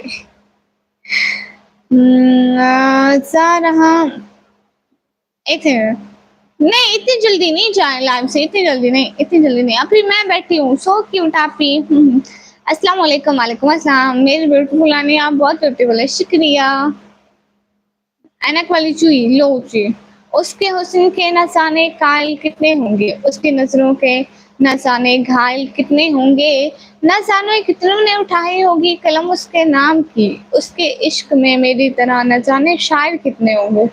जा रहा एक नहीं, इतनी जल्दी नहीं जाए लाइव से, इतनी जल्दी नहीं, इतनी जल्दी नहीं। अभी मैं बैठी हूँ। सो क्यूट आपी। अस्सलाम वालेकुम। वालेकुम अस्सलाम। मेरी ब्यूटीफुल आनी, आप बहुत ब्यूटीफुल है, शुक्रिया। ऐनक वाली चुई लो जी। उसके हुस्न के न जाने कायल कितने होंगे, उसकी नजरों के न जाने घायल कितने होंगे, न जाने कितनों ने उठाई होगी कलम उसके नाम की, उसके इश्क में मेरी तरह न जाने शायर कितने होंगे।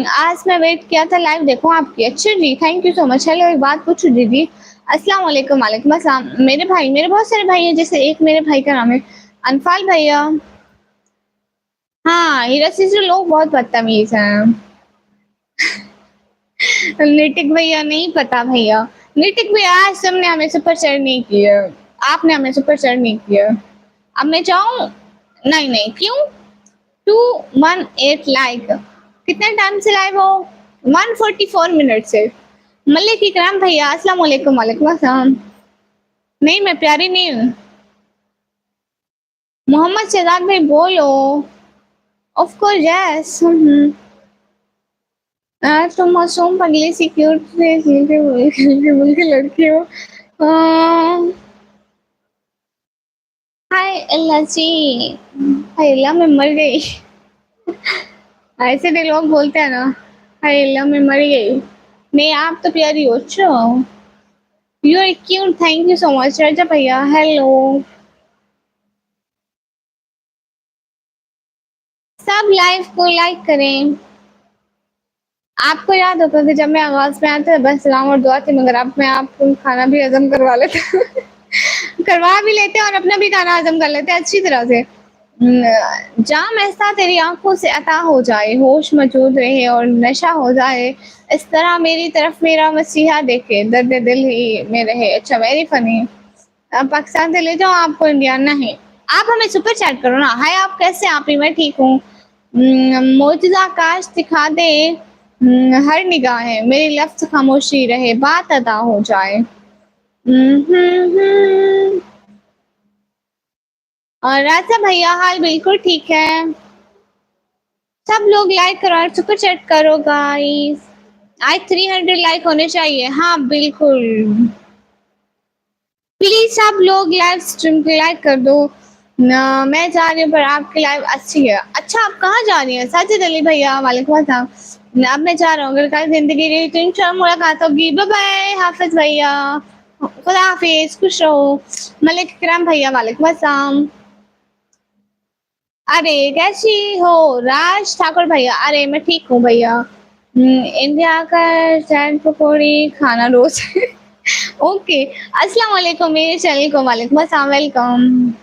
आज मैं वेट किया था लाइव देखो आपकी। अच्छा जी, thank you so much. Hello, एक बात पूछूं दीदी? अस्सलाम वालेकुम। वालेकुम अस्सलाम। मेरे भाई, मेरे बहुत सारे भाई हैं, जैसे एक मेरे भाई का नाम है अनफाल भैया। हाँ, हीरा सिस्टर लोग बहुत बदतमीज हैं। नितिक भैया नहीं पता भैया। नितिक भैया आज तुमने हमें सुपर शेयर नहीं किया। आपने हमें सुपर शेयर नहीं किया। अब मैं जाऊं? नहीं नहीं, क्यों? 218 लाइक। कितने टाइम से लाइव हो? 144 मिनट से। मलिक इकराम भैया अस्सलाम वालेकुम। वालेकुम अस्सलाम। नहीं मैं प्यारी नहीं हूँ। मोहम्मद शहजाद भाई बोलो। Of course yes. तुम मासूम पगली सी क्यूट से बिल्कुल की लड़की हो। हाय अल्लाह जी। हाय अल्लाह मैं मर गई। ऐसे भी लोग बोलते हैं ना, हाय अल्लाह मैं मर गई। नहीं आप तो प्यारी हो। अच्छा you are cute, thank you so much Raja भैया। हेलो सब लाइव को लाइक करें। आपको याद होता था जब मैं आवाज में आता था बस सलाम और दुआ थी, मगर अब मैं आपको खाना भी हजम करवा लेते करवा भी लेते हैं और अपना भी खाना हजम कर लेते हैं अच्छी तरह से। जाम ऐसा तेरी आंखों से अता हो जाए, होश मौजूद रहे और नशा हो जाए, इस तरह मेरी तरफ मेरा मसीहा देखे, दर्द दिल ही में रहे। अच्छा वेरी फनी। आप पाकिस्तान से ले जाओ, आपको इंडिया नहीं। आप हमें सुपर चैट करो ना। हाय आप कैसे? आप ही मैं ठीक हूँ। मोजज़ा काश दिखा दे। हर निगाहें मेरी लफ्ज़ खामोशी रहे, बात अदा हो जाए। हम्म। और राजा भैया हाल बिल्कुल ठीक है। सब लोग लाइक करो और सुपर चैट करो गाइस। आज 300 लाइक होने चाहिए। हाँ बिल्कुल। प्लीज सब लोग लाइव स्ट्रीम को लाइक कर दो ना। मैं जा रही हूँ पर आपकी लाइव अच्छी है। अच्छा आप कहाँ जा रही हैं? साजिद अली भैया वालेकुम अस्सलाम। अब मैं जा रहा हूँ, अगर कल जिंदगी रही तो इंशाल्लाह मुलाकात होगी। बाय बाय हाफिज भैया, खुदा हाफिज, खुश रहो। मलिक इकराम भैया वालेकुम अस्सलाम। अरे कैसी हो? राज ठाकुर भैया अरे मैं ठीक हूँ भैया। इंडिया का चैन पकौड़ी खाना रोज ओके। अस्सलाम वालेकुम, मेरे चैनल को वालेकुम अस्सलाम, वेलकम।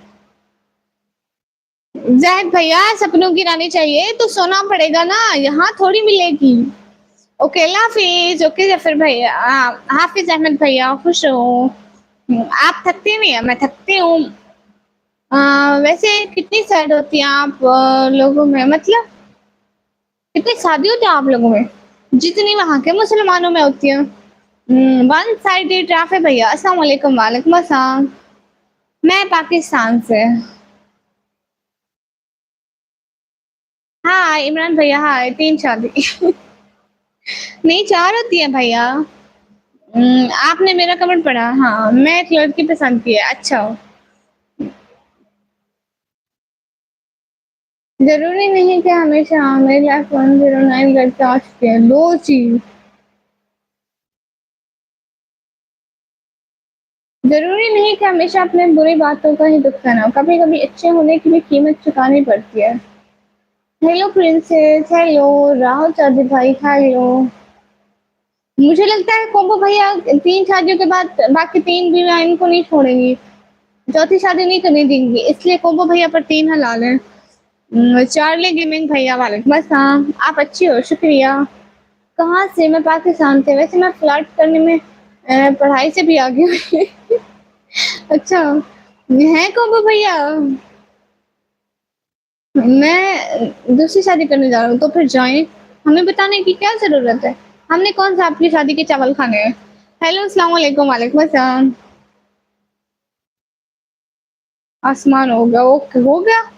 जैद भैया सपनों की रानी चाहिए तो सोना पड़ेगा ना, यहाँ थोड़ी मिलेगी। ओके अल्लाह हाफिज। ओके जफर भैया, हाफिज अहमद भैया खुश हो। आप थकते नहीं है? मैं थकती हूँ। वैसे कितनी साइड होती हैं आप लोगों में, मतलब कितनी शादी होती है आप लोगों में? जितनी वहाँ के मुसलमानों में होती है। वन साइडेड ट्रैफिक भैया। अस्सलाम वालेकुम। वालेकुम अस्सलाम। मैं पाकिस्तान से। हाँ इमरान भैया, हाँ 3 शादी नहीं 4 होती है भैया। आपने मेरा कमेंट पढ़ा? हाँ मैं एक लड़की पसंद की है। अच्छा जरूरी नहीं कि हमेशा। हाँ मेरी लाइफ 109 लड़के आ चुके हैं। 2 चीज जरूरी नहीं कि हमेशा अपने बुरी बातों का ही दुख सहना हो, कभी कभी अच्छे होने की भी कीमत चुकानी पड़ती है। Hello princess, hello Rahul Chaudhary भाई, हेलो। मुझे लगता है कोम्बो भैया 3 शादियों के बाद बाकी 3 भी इनको नहीं छोड़ेंगी, चौथी शादी नहीं करने देंगी, इसलिए कोम्बो भैया पर 3 हलाल है। चार्ली गेमिंग भैया वालेकुम अस्सलाम। आप अच्छी हो? शुक्रिया। कहाँ से? मैं पाकिस्तान से। वैसे मैं फ्लर्ट करने में पढ़ाई से भी आगे हुई अच्छा है कोम्बो भैया। मैं दूसरी शादी करने जा रहा हूँ तो फिर जाएं। हमें बताने की क्या जरूरत है? हमने कौन सा आपकी शादी के चावल खाने हैं? हेलो अस्सलाम वालेकुम। वालेकुम अस्सलाम। आसमान हो गया। ओके हो गया।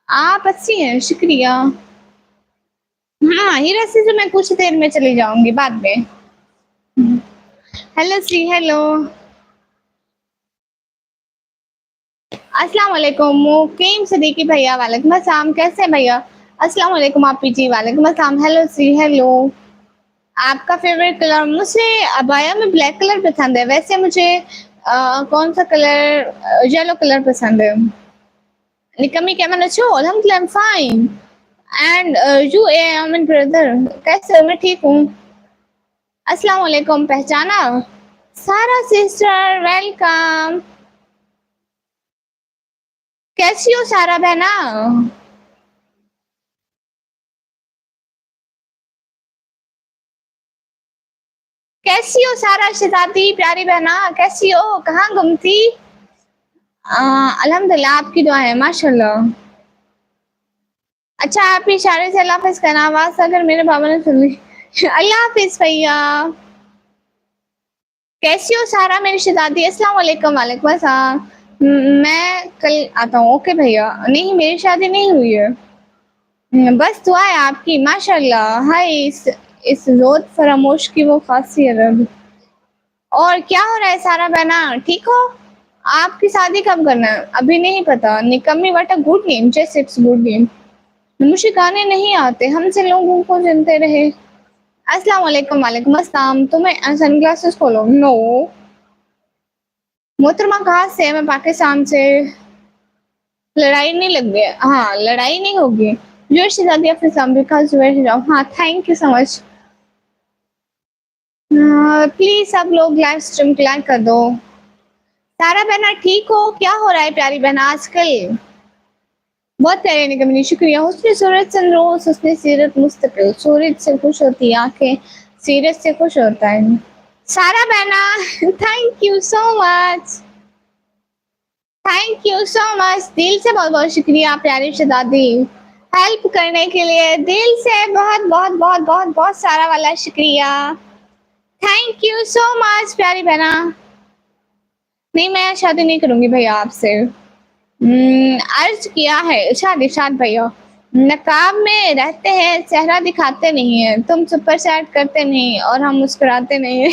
आप अच्छी हैं, शुक्रिया। हाँ हीरासी से मैं कुछ देर में चली जाऊंगी बाद में। Hello Shri, hello. अस्सलाम वालेकुम मुकीम सदीकी भैया, वालेकुम अस्सलाम। कैसे हैं भैया? अस्सलाम वालेकुम आपी जी, वालेकुम अस्सलाम। Hello Shri, hello. आपका फेवरेट कलर? मुझे अबाया में ब्लैक कलर पसंद है। वैसे मुझे कौन सा कलर, येलो कलर पसंद है। निकम्मी कैमन अच्छो अल्हम्दुलिल्लाह, I am fine. And U A Aman brother कैसे हो? मैं ठीक हूँ। अस्सलाम वालेकुम, पहचाना? सारा सिस्टर वेलकम। कैसी हो सारा बहना? कैसी हो सारा शहजादी प्यारी बहना? कैसी हो? कहाँ गुम थी? अल्हम्दुलिल्लाह आपकी दुआ है माशाल्लाह। अच्छा आप इशारे से अल्लाह हाफिज कहना, आवाज अगर मेरे बाबा ने सुन ली अल्लाह हाफिज भैया। कैसी हो सारा मेरी शहजादी? अस्सलाम वालेकुम। वालेकुम अस्सलाम। मैं कल आता हूँ। ओके भैया। नहीं, मेरी शादी नहीं हुई है। बस दुआ है आपकी। माशाल्लाह। हाय, इस रोज फरामोश की वो खासियत है। और क्या हो रहा है सारा बहना, ठीक हो? आपकी शादी कब करना है? अभी नहीं पता। निकम्मी but a good name, just it's good name. मुझे गाने नहीं आते, हमसे लोगों को सुनते रहे। अस्सलाम वालेकुम। वालेकुम अस्सलाम। तुम्हें सनग्लासेस खोलो। नो मोहतरमा, कहाँ से? मैं पाकिस्तान से। लड़ाई नहीं लग गई? हाँ, लड़ाई नहीं होगी। जो शहजादी अपने सामने का जुए जाओ। हाँ, thank you so much. Please सब लोग लाइव स्ट्रीम को लाइक कर दो। सारा बहना ठीक हो? क्या हो रहा है प्यारी बहना आजकल? बहुत प्यारे निगमनी, शुक्रिया। हुस्न सूरत सनरोज, हुस्न सीरत मुस्तकिल। सूरज से खुश होती आंखें, सीरत से खुश होता है सारा बहना। Thank you so much. Thank you so much. दिल से बहुत बहुत शुक्रिया प्यारी शहजादी, हेल्प करने के लिए दिल से बहुत बहुत बहुत बहुत बहुत सारा वाला शुक्रिया। थैंक यू सो मच प्यारी बहना। नहीं, मैं शादी नहीं करूंगी भैया आपसे। अर्ज किया है इरशाद। इरशाद भैया, नकाब में रहते हैं, चेहरा दिखाते नहीं है। तुम सुपर चैट करते नहीं और हम मुस्कुराते नहीं है।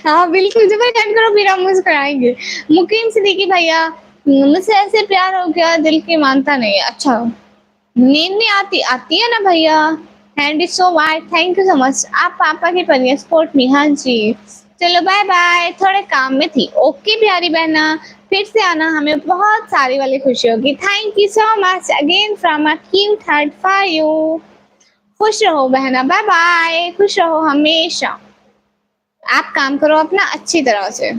हाँ बिल्कुल, सुपर चैट करो फिर हम मुस्कुराएंगे। मुकीम सिद्दीकी भैया, मुझसे ऐसे प्यार हो गया दिल की मानता नहीं। अच्छा, नींद नहीं आती? आती है ना भैया। Thank you so much. Thank you so much. आप पापा की परिए सपोर्ट मी। हाँ जी। चलो बाय बाय, थोड़े काम में थी। ओके प्यारी बहना, फिर से आना, हमें बहुत सारी वाली खुशी होगी। Thank you so much again from a cute heart for you. खुश रहो बहना, बाय बाय, खुश रहो हमेशा। आप काम करो अपना अच्छी तरह से।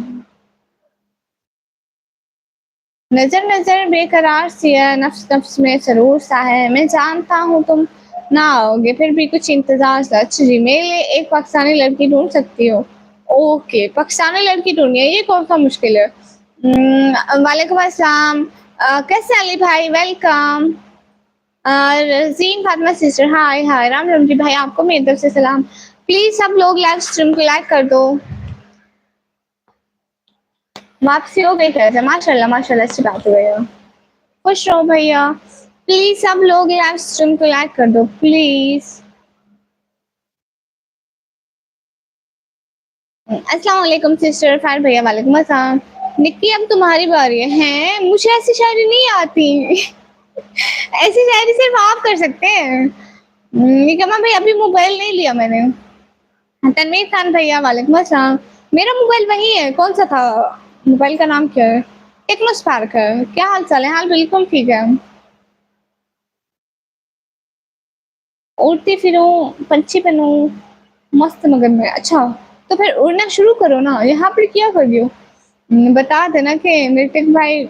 नजर नजर बेकरार सी है, नफ्स नफ्स में सरूर सा है। मैं जानता हूँ तुम ना आओगे, फिर भी कुछ इंतजार सा। अच्छा जी, मेरे लिए एक पाकिस्तानी लड़की ढूंढ सकती हो? ओके, पाकिस्तानी लड़की ढूंढनी है, ये कौन सा मुश्किल है। वालेकुम अस्सलाम। कैसे अली भाई? वेलकम। रजीन फातिमा सिस्टर, हाय हाय। राम राम जी भाई, आपको मेरी तरफ से सलाम। प्लीज सब लोग लाइव स्ट्रीम को लाइक कर दो। वापसी हो गई कैसे? माशाल्लाह माशाल्लाह, अच्छी बात है भैया। खुश रहो भैया। प्लीज सब लोग लाइव स्ट्रीम को लाइक कर दो प्लीज। अस्सलाम वालेकुम सिस्टर फायर भैया। वालेकुम अस्सलाम। निक्की, अब तुम्हारी बारी है। हैं? मुझे ऐसी शायरी नहीं आती। ऐसी शायरी सिर्फ आप कर सकते हैं। निकम्मा भाई, अभी मोबाइल नहीं लिया मैंने। तनवीर खान भैया, वालेकुम अस्सलाम। मेरा मोबाइल वही है, कौन सा था? मोबाइल का नाम क्या है? टेक्नो स्पार्क है। क्या हाल चाल है? हाल बिल्कुल ठीक है। उड़ती फिरूं, पंछी बनूं, मस्त मगन में। अच्छा, तो फिर उड़ना शुरू करो ना, यहाँ पर क्या कर रही हो? बता देना कि ऋतिक भाई,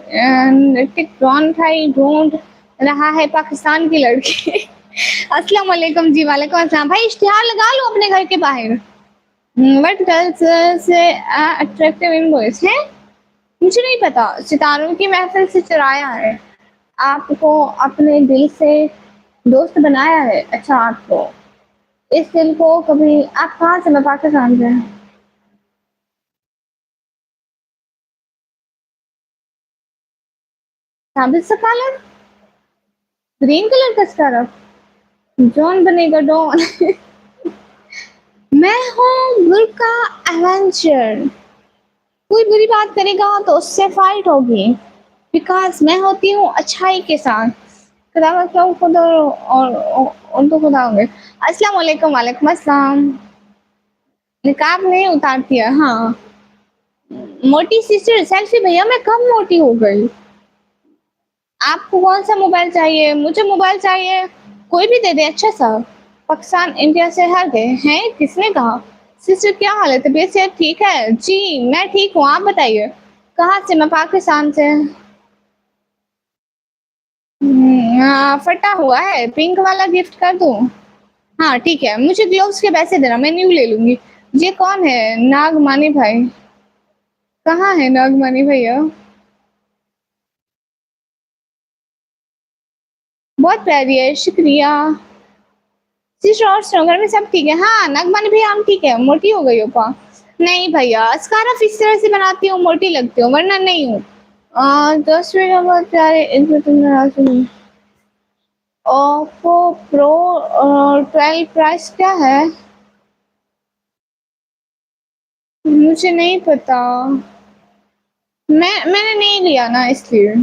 ऋतिक रॉन भाई ढूंढ रहा है पाकिस्तान की लड़की। अस्सलाम वालेकुम जी। वालेकुम अस्सलाम भाई, इश्तिहार लगा लो अपने घर के बाहर। व्हाट गर्ल्स से अट्रैक्टिव इन बॉयज हैं? मुझे नहीं पता, सितारों की महफिल से चुराया है, आपको अपने दिल से दोस्त बनाया है। अच्छा, आपको इस दिल को कभी, आप कहाँ से? मैं पाकिस्तान से। साबित सकालर, ग्रीन कलर का स्कार्फ। जॉन बनेगा डॉन। मैं हूँ बुर्का एवेंचर। कोई बुरी बात करेगा तो उससे फाइट होगी, बिकॉज मैं होती हूँ अच्छाई के साथ। खुदा क्यों खुद और तो खुदा होंगे। अस्सलाम वालेकुम। वालेकुम अस्सलाम। निकाब नहीं उतारती है? हाँ। मोटी सिस्टर सेल्फी भैया, मैं कब मोटी हो गई? आपको कौन सा मोबाइल चाहिए? मुझे मोबाइल चाहिए, कोई भी दे दे अच्छा सा। पाकिस्तान इंडिया से हट गए हैं? किसने कहा? सिस्टर क्या हाल है? तबीयत सेहत ठीक है? जी मैं ठीक हूँ, आप बताइए कहाँ से? मैं पाकिस्तान से। फटा हुआ है, पिंक वाला गिफ्ट कर दूँ? हाँ ठीक है, मुझे ग्लोव्स के पैसे देना, मैं न्यू ले लूंगी। ये कौन है? नागमानी भाई। कहाँ है नागमानी भैया? बहुत प्यारी है, शुक्रिया। सिस्टर और सुनो, घर में सब ठीक है? हाँ नागमानी भैया, हम ठीक है। मोटी हो गई हो पा? नहीं भैया, स्कार्फ इस तरह से बनाती हूँ मोटी लगती हूँ, वरना नहीं हूँ। 10 मिनट बहुत प्यारे इनको तुमने राशि ओप्पो प्रो 12 प्राइस क्या है? मुझे नहीं पता, मैंने नहीं लिया ना इसलिए।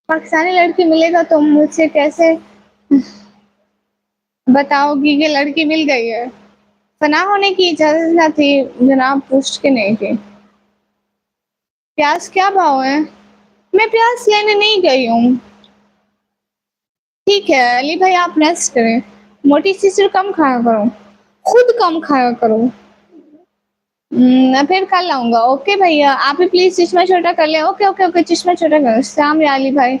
पाकिस्तानी लड़की मिलेगा तो मुझसे कैसे बताओगी कि लड़की मिल गई है? फना होने की इजाजत ना थी जनाब, पूछ के नहीं थी। प्याज क्या भाव है? मैं प्याज लेने नहीं गई हूँ। ठीक है अली भाई, आप रेस्ट करें, मोटी चीज कम खाया करो, खुद कम खाया करो। मैं फिर कल आऊंगा। ओके भैया, आप भी प्लीज चश्मा छोटा कर ले। ओके ओके ओके, चश्मा छोटा कर। शाम या अली भाई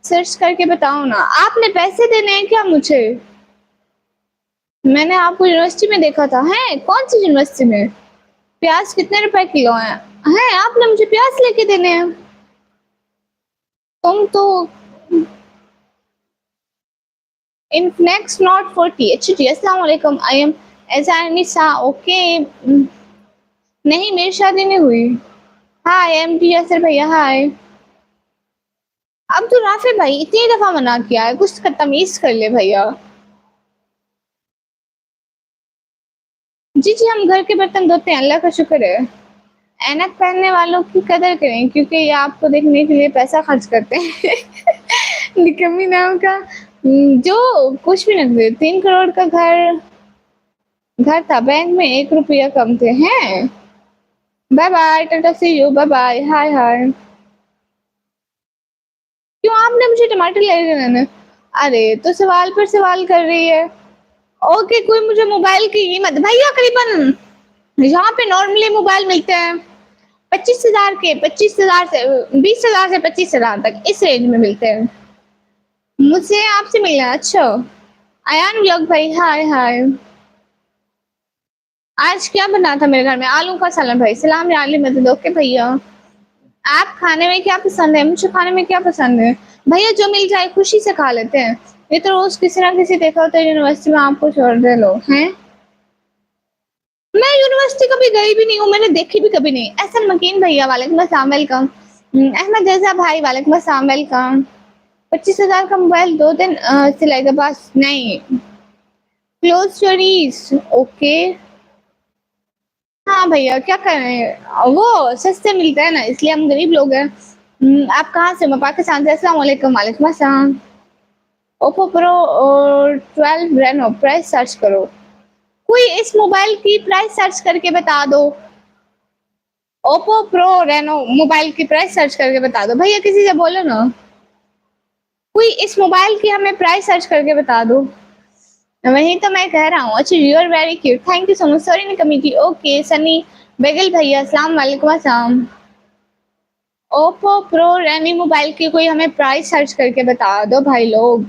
सर्च करके बताओ ना, आपने पैसे देने हैं क्या मुझे? मैंने आपको यूनिवर्सिटी में देखा था। है कौन सी यूनिवर्सिटी में? प्याज कितने रुपए किलो है आपने मुझे प्याज लेके देने हैं? तुम तो इनफ्लेक्स नॉट 40। अच्छा जी, अस्सलाम वालेकुम। आई एम एजानिसा। ओके। नहीं मेरी शादी नहीं हुई। हाय एम टी असर भैया हाय। अब तो राफे भाई इतनी दफा मना किया है, कुछ तमीज कर ले भैया। जी जी, हम घर के बर्तन धोते हैं, अल्लाह का शुक्र है। ऐनक पहनने वालों की कदर करें क्योंकि ये आपको देखने के लिए पैसा खर्च करते हैं। निकम्मी नाम का। जो कुछ भी नहीं दे, 3 करोड़ का घर घर था, बैंक में 1 रुपया कम थे। हैं bye bye, tata see you, bye bye, hi hi. क्यों आपने मुझे टमाटर ले लेना? अरे तो सवाल पर सवाल कर रही है। ओके, कोई मुझे मोबाइल की कीमत भैया करीबन यहाँ पे नॉर्मली मोबाइल मिलते हैं 25,000 के, 25,000 से 20,000 से 25,000 तक, इस रेंज में मिलते हैं। मुझसे आपसे मिलना। अच्छा अयान व्लॉग भाई हाय हाय। आज क्या बना था मेरे घर में? आलू का सालन भाई, सलाम याली मदद। ओके भैया, आप खाने में क्या पसंद है? मुझे खाने में क्या पसंद है भैया, जो मिल जाए खुशी से खा लेते हैं। ये तो रोज किसी ना किसी देखा होता है यूनिवर्सिटी में, आपको छोड़ दे लो हैं। मैं यूनिवर्सिटी कभी गई भी नहीं हूँ, मैंने देखी भी कभी नहीं। एहसन मकीन भैया वालेकुम अस्सलाम, वेलकम। अहमद रजा भाई वालेकुम अस्सलाम, वेलकम। 25,000 का मोबाइल 2 दिन सिलाएगा बस? नहीं, क्लोज स्टोरीज। ओके। हाँ भैया क्या करें, वो सस्ते मिलते हैं ना, इसलिए हम गरीब लोग हैं। आप कहाँ से? मैं पाकिस्तान से। अस्सलाम वालेकुम। वालेकुम अस्सलाम। ओप्पो प्रो और 12 रेनो प्राइस सर्च करो। कोई इस मोबाइल की प्राइस सर्च करके बता दो। ओप्पो प्रो रेनो मोबाइल की प्राइस सर्च करके बता दो भैया, किसी से बोलो ना। कोई इस मोबाइल की हमें प्राइस सर्च करके बता दो। वही तो मैं कह रहा हूँ। अच्छा you are very cute, thank you so much, sorry नहीं कमी थी। ओके सनी बेगल भैया अस्सलाम वालेकुम अस्सलाम। ओप्पो प्रो रेनी मोबाइल की कोई हमें प्राइस सर्च करके बता दो भाई लोग।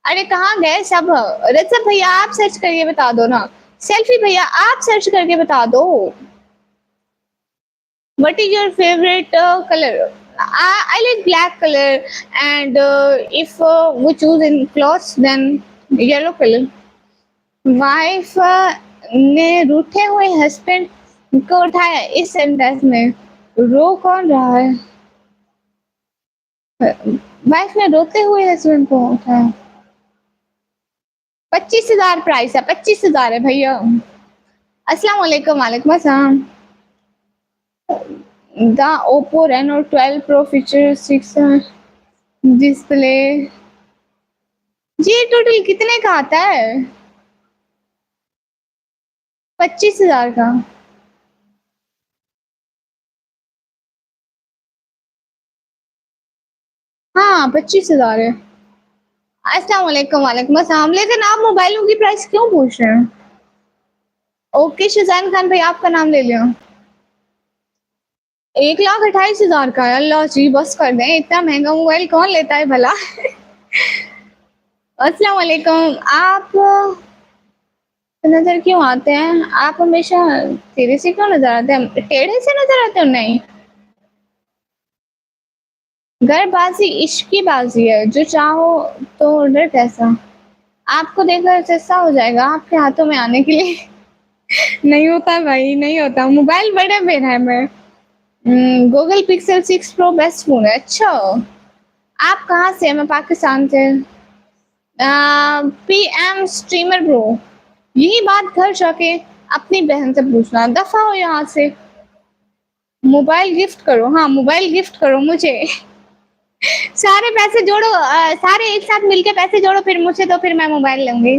अरे कहाँ गए सब? रजब भैया आप सर्च करके बता दो ना। सेल्फी भैया आप सर्च करके बता दो। What is your favorite color? I like black color, and if we choose in clothes, then yellow color. Wife ने रूठे हुए हस्बैंड को उठाया इस सेंटेंस में, रो कौन रहा है? वाइफ ने रोते हुए हस्बैंड को उठाया। 25,000 प्राइस है, 25,000 है भैया। अस्सलाम वालेकुम। वालेकुम अस्सलाम। The Oppo Reno 12 pro feature 6 display. जी टोटल कितने का आता है? 25,000 का। हाँ 25,000 है। अस्सलाम वालेकुम। वालेकुम अस्सलाम। लेकिन आप मोबाइलों की प्राइस क्यों पूछ रहे हैं? ओके शुजैन खान भाई आपका नाम ले लिया। 1,28,000 का है? अल्लाह जी बस कर दें, इतना महंगा मोबाइल कौन लेता है भला? अस्सलाम वालेकुम। आप नजर क्यों आते हैं? आप हमेशा तेरे से क्यों नजर आते हैं? टेढ़े से नजर आते हो? नहीं, घरबाजी इश्क की बाजी है, जो चाहो तो डर कैसा। आपको देखकर सस्ता हो जाएगा आपके हाथों में आने के लिए। नहीं होता भाई, नहीं होता, मोबाइल बड़े बेरहम है। Google pixel 6 pro best phone है। अच्छा, आप कहाँ से हैं? मैं पाकिस्तान से। पीएम स्ट्रीमर ब्रो, यही बात घर जाके अपनी बहन से पूछना, दफ़ा हो यहाँ से। मोबाइल गिफ्ट करो, हाँ, मोबाइल गिफ्ट करो मुझे। सारे पैसे जोड़ो, सारे एक साथ मिलके पैसे जोड़ो फिर मुझसे, तो फिर मैं मोबाइल लूँगी।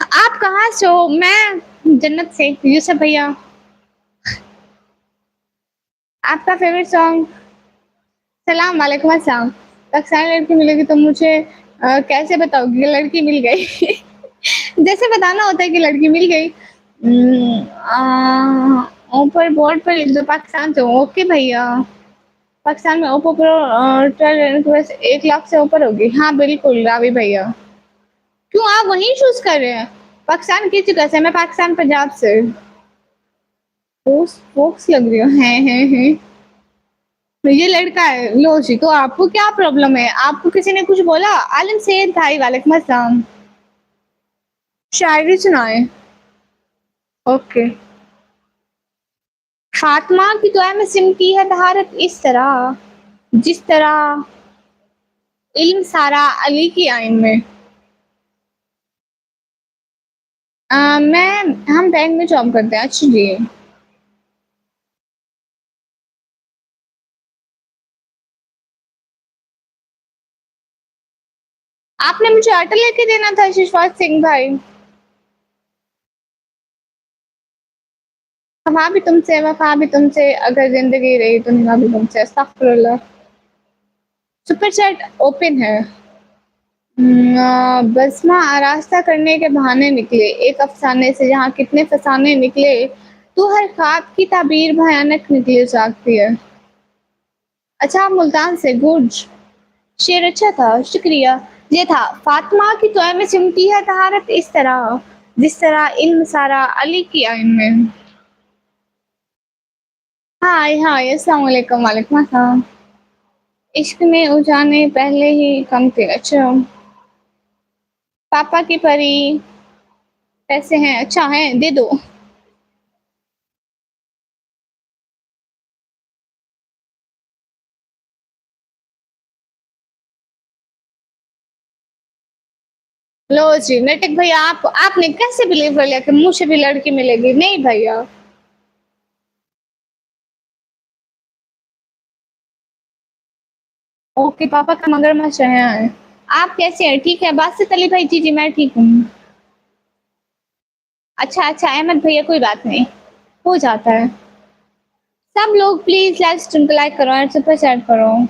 आप कहाँ से हो? मैं जन्नत से, यूसुफ भैया। आपका फ़ेवरेट सॉन्ग? सलाम वालेकुम अस्सलाम। पाकिस्तानी लड़की मिलेगी तो मुझे कैसे बताओगी कि लड़की मिल गई? जैसे बताना होता है कि लड़की मिल गई। ऊपर बोर्ड पर लिख दो पाकिस्तान से हूँ। ओके भैया। पाकिस्तान में ओप्पो प्रो 12 रिक्वेस्ट 1 लाख से ऊपर होगी। हाँ, बिल्कुल रावी भैया। क्यों आप वहीं चूज़ कर रहे हैं? पाकिस्तान किस जगह से? मैं पाकिस्तान पंजाब से। फोक्स लग रही हो। हैं। ये लड़का है। लो जी, तो आपको क्या प्रॉब्लम है? आपको किसी ने कुछ बोला? आलिम सैयद भाई वालेकुम अस्सलाम। शायरी सुनाए। ओके। फातिमा की दुआ में सिमटी है तहारत इस तरह, जिस तरह इल्म सारा अली की आइन में। मैं हम बैंक में जॉब करते हैं। अच्छा जी। आपने मुझे ऑटो लेके देना था शिशवाज सिंह भाई। वफा भी तुमसे, वफा भी तुमसे, अगर जिंदगी रही तो निभा भी तुमसे। अस्तगफुरुल्लाह। सुपर चैट ओपन है। बसमा आरास्ता करने के बहाने निकले एक अफसाने से, जहाँ कितने फसाने निकले, तो हर ख्वाब की ताबीर भयानक निकली जागती है। अच्छा, आप मुल्तान से। गुड। शेर अच्छा था, शुक्रिया। ये था, फातिमा की तोय में सिमटी है तहारत इस तरह, जिस तरह इल्म सारा अली की आइन में। हाय हाय, अस्सलाम वालेकुम। वालेकुम अस्सलाम। इश्क में उलझाने पहले ही कम थे। अच्छा। पापा की परी। पैसे हैं? अच्छा है, दे दो। लो जी नटिक भैया, आपने कैसे बिलीव कर लिया कि मुझे भी लड़की मिलेगी? नहीं भैया। ओके, पापा का मगरमच्छ है। आप कैसे हैं? ठीक है बासित अली भाई? जी जी, मैं ठीक हूँ। अच्छा अच्छा, अहमद भैया कोई बात नहीं, हो जाता है। सब लोग प्लीज लाइक करो और सुपर चैट करो।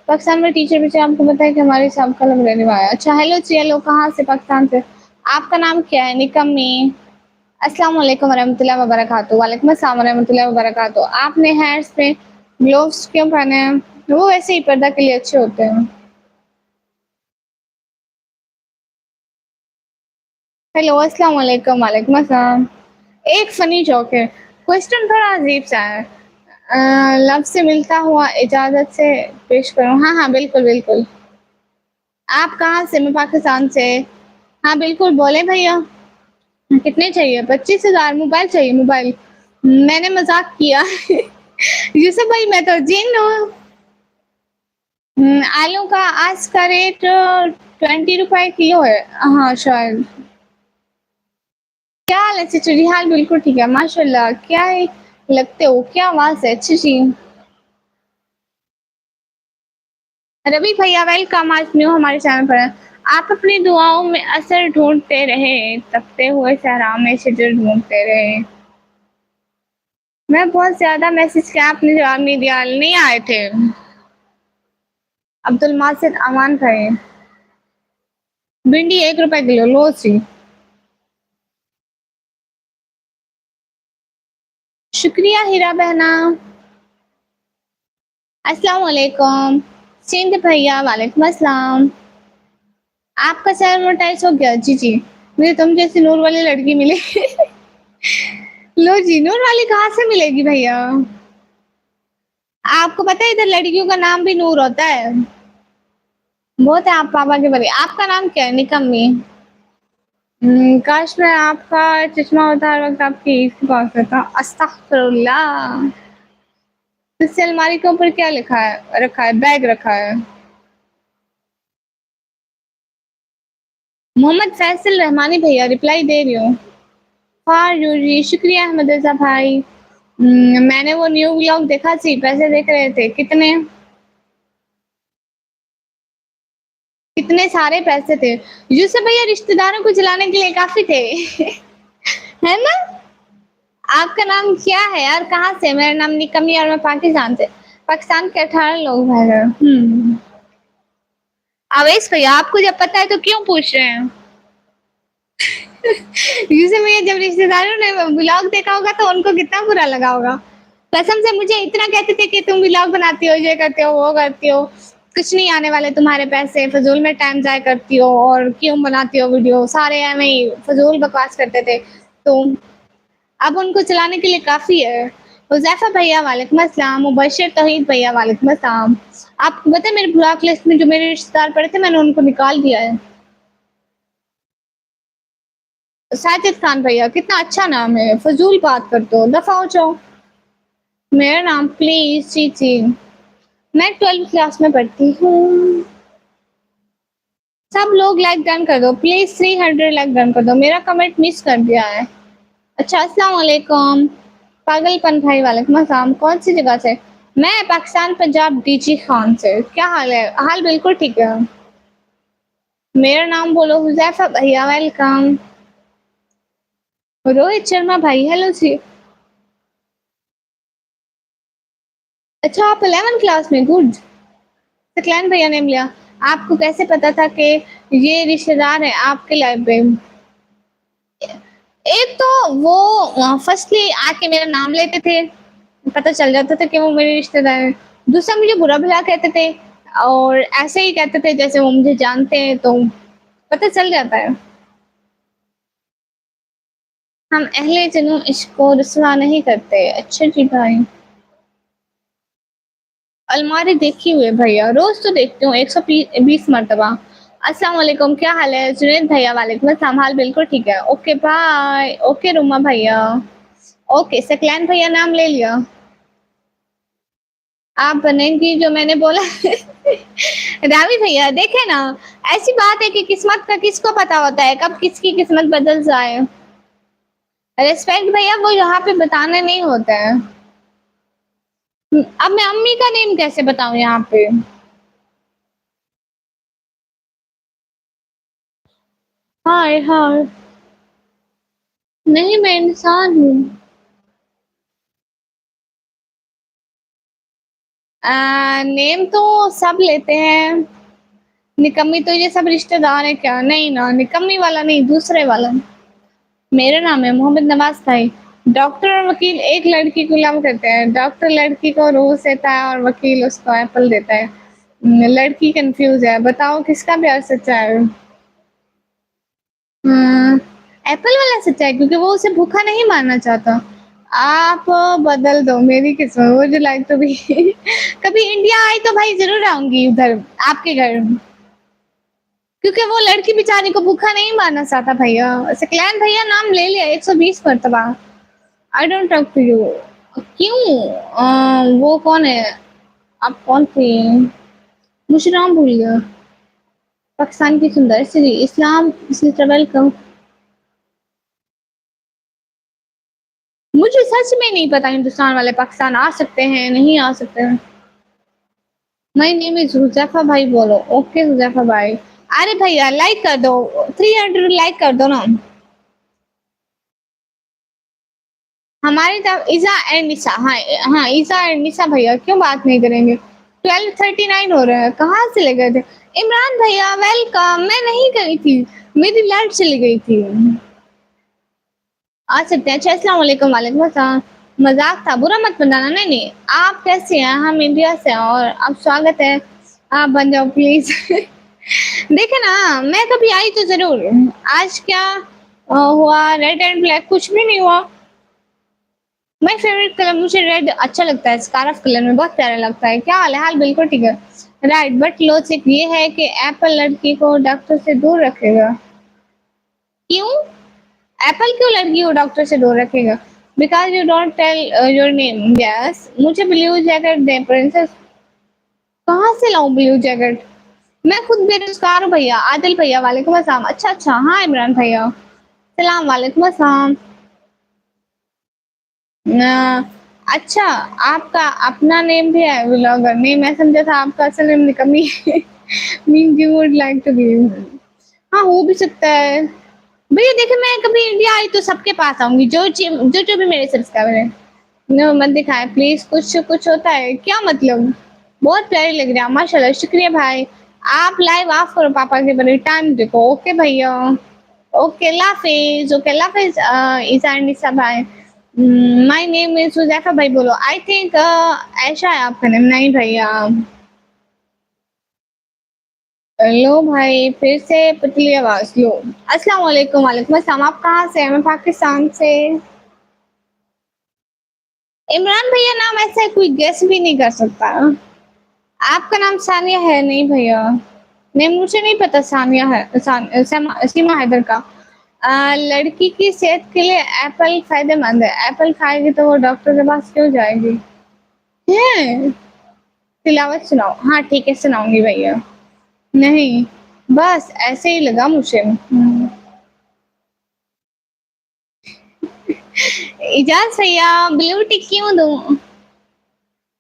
पाकिस्तान में टीचर पीछे आपको पता है कि हमारे हिसाब का लग रहने वाला है। अच्छा, हेलो जी, हेलो, कहाँ से? पाकिस्तान से। आपका नाम क्या है? निकम्मी। अस्सलाम वालेकुम वरहमतुल्लाहि वबरकातुहू। वालेकुम अस्सलाम वरहमतुल्लाहि वबरकातुहू। आपने हैंड्स पे ग्लोव्स क्यों पहने हैं? वो वैसे ही पर्दा के लिए अच्छे होते हैं। हेलो, अस्सलाम वालेकुम। वालेकुम अस्सलाम। एक फनी जोक है, क्वेश्चन थोड़ा अजीब सा है। लव से मिलता हुआ इजाज़त से पेश करूँ? हाँ, हाँ, बिल्कुल, बिल्कुल। आप कहाँ से? मैं पाकिस्तान से। हाँ, बिल्कुल, बोले भैया। कितने चाहिए? 25,000 मोबाइल चाहिए, मोबाइल। मैंने मज़ाक किया। यूसुफ भाई, मैं तो जिन हूँ। आलू का आज का रेट 20 रुपए किलो है। हाँ, शायद। क्या हाल है चचू जी? हाल बिल्कुल ठीक है, माशाल्लाह। क्या है लगते हो? क्या आवाज़ है? अच्छी जी। रवि भैया वेलकम, आज न्यू हमारे चैनल पर हैं। आप अपनी दुआओं में असर ढूँढते रहे, तपते हुए सहरा में शिजर ढूँढते रहे। मैं बहुत ज़्यादा मैसेज किया, आपने जवाब नहीं दिया। नहीं आए थे। अब्दुल मासिद अमान भाई। भिंडी 1 रुपए किलो, लो सी। शुक्रिया हीरा बहना। अस्सलाम वालेकुम। सिंध भैया वालेकुम अस्सलाम। आपका चैनल मोनेटाइज हो गया? जी जी, मुझे तुम जैसी नूर वाली लड़की मिली। लो जी, नूर वाली कहाँ से मिलेगी भैया? आपको पता है इधर लड़कियों का नाम भी नूर होता है। बहुत है आप पापा के बड़े। आपका नाम क्या है? निकम्मी। काश मैं आपका चश्मा होता हर वक़्त आपकी इसके पास रहता। अस्तग़फिरुल्लाह! इस अलमारी के ऊपर क्या लिखा है रखा है? बैग रखा है। मोहम्मद फैसल रहमानी भैया रिप्लाई दे रही हूँ। हाँ जी, शुक्रिया अहमद रज़ा भाई। मैंने वो न्यू व्लॉग देखा थी, पैसे देख रहे थे। कितने? कितने सारे पैसे थे। यूसुफ भैया रिश्तेदारों को जलाने के लिए काफ़ी थे। है ना? आपका नाम क्या है यार? कहाँ से? मेरा नाम निकमी और मैं पाकिस्तान से। पाकिस्तान के 18 लोग हैं। अवेश भैया आपको जब पता है तो क्यों पूछ रहे हैं? यूसुफ भैया जब रिश्तेदारों ने व्लॉग देखा होगा तो उनको कितना बुरा लगा होगा। कसम से मुझे इतना कहते थे कि तुम व्लॉग बनाती हो, ये करते हो, वो करती हो, कुछ नहीं आने वाले तुम्हारे पैसे, फजूल में टाइम जाया करती हो और क्यों बनाती हो वीडियो, सारे एवं ही फजूल बकवास करते थे। तो अब उनको चलाने के लिए काफ़ी है। हुज़ैफ़ा भैया वालेकुम अस्सलाम, मुबशिर तौहीद भैया वालेकुम अस्सलाम। आपको पता है मेरे ब्लॉक लिस्ट में जो मेरे रिश्तेदार पड़े थे मैंने उनको निकाल दिया है। साजिद खान भैया कितना अच्छा नाम है, फजूल बात करते हो, दफ़ा हो जाओ। मेरा नाम प्लीज़ चीची। मैं 12th क्लास में पढ़ती हूँ। सब लोग लाइक डन कर दो प्लीज़, 300 लाइक डन कर दो। मेरा कमेंट मिस कर दिया है। अच्छा अस्सलाम वालेकुम। पागलपन भाई वालेकुम अस्सलाम। कौन सी जगह से? मैं पाकिस्तान पंजाब डीजी खान से। क्या हाल है? हाल बिल्कुल ठीक है। मेरा नाम बोलो हुज़ैफ़ा भैया वेलकम। रोहित शर्मा भाई हेलो जी। अच्छा आप 11th क्लास में, गुड। सकलैन भैया ने लिया। आपको कैसे पता था कि ये रिश्तेदार है आपके लाइफ में? एक तो वो फर्स्टली आके मेरा नाम लेते थे, पता चल जाता था कि वो मेरे रिश्तेदार हैं। दूसरा मुझे बुरा-भला कहते थे और ऐसे ही कहते थे जैसे वो मुझे जानते हैं तो पता चल जाता है। हम अहले जुनून इश्क को रुसवा नहीं करते। अच्छा जी भाई। अलमारी देखी हुई है भैया, रोज़ तो देखती हूँ 120 मर्तबा। अस्सलाम वालेकुम, क्या हाल है? जुनैद भैया वालेकुम अस्सलाम, हाल बिल्कुल ठीक है। Okay bye. ओके रुमा भैया। ओके सकलैन भैया नाम ले लिया। आप बनेंगी जो मैंने बोला। रावी भैया देखे ना, ऐसी बात है कि किस्मत का किसको पता होता है कब किसकी किस्मत बदल जाए। रिस्पेक्ट भैया वो यहाँ पे बताने नहीं होता है। अब मैं अम्मी का नेम कैसे बताऊँ यहाँ पे? हाय हाय। नहीं मैं इंसान हूँ। नेम तो सब लेते हैं। निकम्मी तो ये सब रिश्तेदार है क्या? नहीं ना, निकम्मी वाला नहीं, दूसरे वाला। मेरा नाम है मोहम्मद नवाज भाई। डॉक्टर और वकील एक लड़की को लव करते हैं। डॉक्टर लड़की को रोज देता है और वकील उसको एप्पल देता है। लड़की कंफ्यूज है, बताओ किसका प्यार सच्चा है? हम्म, एप्पल वाला सच्चा है क्योंकि वो उसे भूखा नहीं मारना चाहता। आप बदल दो मेरी किस्मत, would you like to be. कभी इंडिया आई तो भाई ज़रूर आऊँगी उधर आपके घर, क्योंकि वो लड़की बेचारी को भूखा नहीं मारना चाहता भैया। सकलैन भैया नाम ले लिया 120 मर्तबा। I don't talk to you. क्यों? वो कौन है? आप कौन थे? मुझे नाम भूल गया। पाकिस्तान की सुंदर सी इस्लाम वेलकम। मुझे सच में नहीं पता हिंदुस्तान वाले पाकिस्तान आ सकते हैं नहीं आ सकते हैं। माय नेम इज हुजैफा भाई बोलो। ओके हुजैफा भाई। अरे भैया लाइक कर दो, 300 लाइक कर दो ना। हमारी तरफ ईसा एंड निशा। हाँ हाँ ईसा एंड निशा भैया क्यों बात नहीं करेंगे? 12:39 हो रहे हैं, कहाँ से ले गए थे? इमरान भैया वेलकम। मैं नहीं गई थी, मेरी लाइट चली गई थी। आ सकते हैं। अच्छा अस्सलाम वालेकुम। वालेकुम अस्सलाम। मजाक था, बुरा मत बनाना। नहीं नहीं, आप कैसे हैं? हम इंडिया से हैं और अब स्वागत है, आप बन जाओ प्लीज। देखे ना, मैं कभी आई तो जरूर। आज क्या हुआ? रेड एंड ब्लैक कुछ भी नहीं हुआ। माय फेवरेट कलर, मुझे रेड अच्छा लगता है, स्कार्फ कलर में बहुत प्यारा लगता है। क्या हाल है? हाल बिल्कुल ठीक है। राइट बट लॉजिक ये है कि एप्पल लड़की को डॉक्टर से दूर रखेगा। क्यों? एप्पल क्यों लड़की को डॉक्टर से दूर रखेगा? Because you don't tell your name. Yes, मुझे ब्लू जैकेट दे प्रिंसेस। कहाँ से लाऊं ब्लू जैकेट? मैं खुद बेरोजगार हूँ भैया। आदिल भैया वालेकुम अस्सलाम। अच्छा अच्छा, हाँ इमरान भैया सलाम वालेकुम अस्सलाम। अच्छा, आपका अपना नेम भी है व्लॉगर? नहीं, मैं समझा था आपका असल नेम निकम्मी है। Mean you would like to give. हाँ, हो भी सकता है भैया। देखिए, मैं कभी इंडिया आई तो सबके पास आऊंगी, जो भी मेरे सब्सक्राइबर है। नो मत दिखाए प्लीज। कुछ कुछ होता है क्या मतलब? बहुत प्यारे लग रहे हैं माशाल्लाह। शुक्रिया भाई। आप लाइव ऑफ करो पापा के बड़े टाइम देखो। ओके भैया, ओके लाफिज। ओके लाफिज ईजान निसा भाई। माय नेम इज हुजैफा भाई। बोलो आई थिंक ऐशा है आपका नेम। नहीं भैया। लो भाई, फिर से पतली आवाज लो। अस्सलाम वालेकुम। वालेकुम अस्सलाम। आप कहाँ से हैं? मैं पाकिस्तान से। इमरान भैया नाम ऐसा है कोई गेस भी नहीं कर सकता। आपका नाम सानिया है? नहीं भैया, नहीं मुझे नहीं पता सानिया है। सीमा हैदर का। लड़की की सेहत के लिए एप्पल फायदेमंद है। एप्पल खाएगी तो वो डॉक्टर के पास क्यों जाएगी? है, तिलावत सुनाओ। हाँ ठीक है, सुनाऊंगी भैया। नहीं, बस ऐसे ही लगा मुझे। इजाज भैया ब्लू टिक क्यों दूं?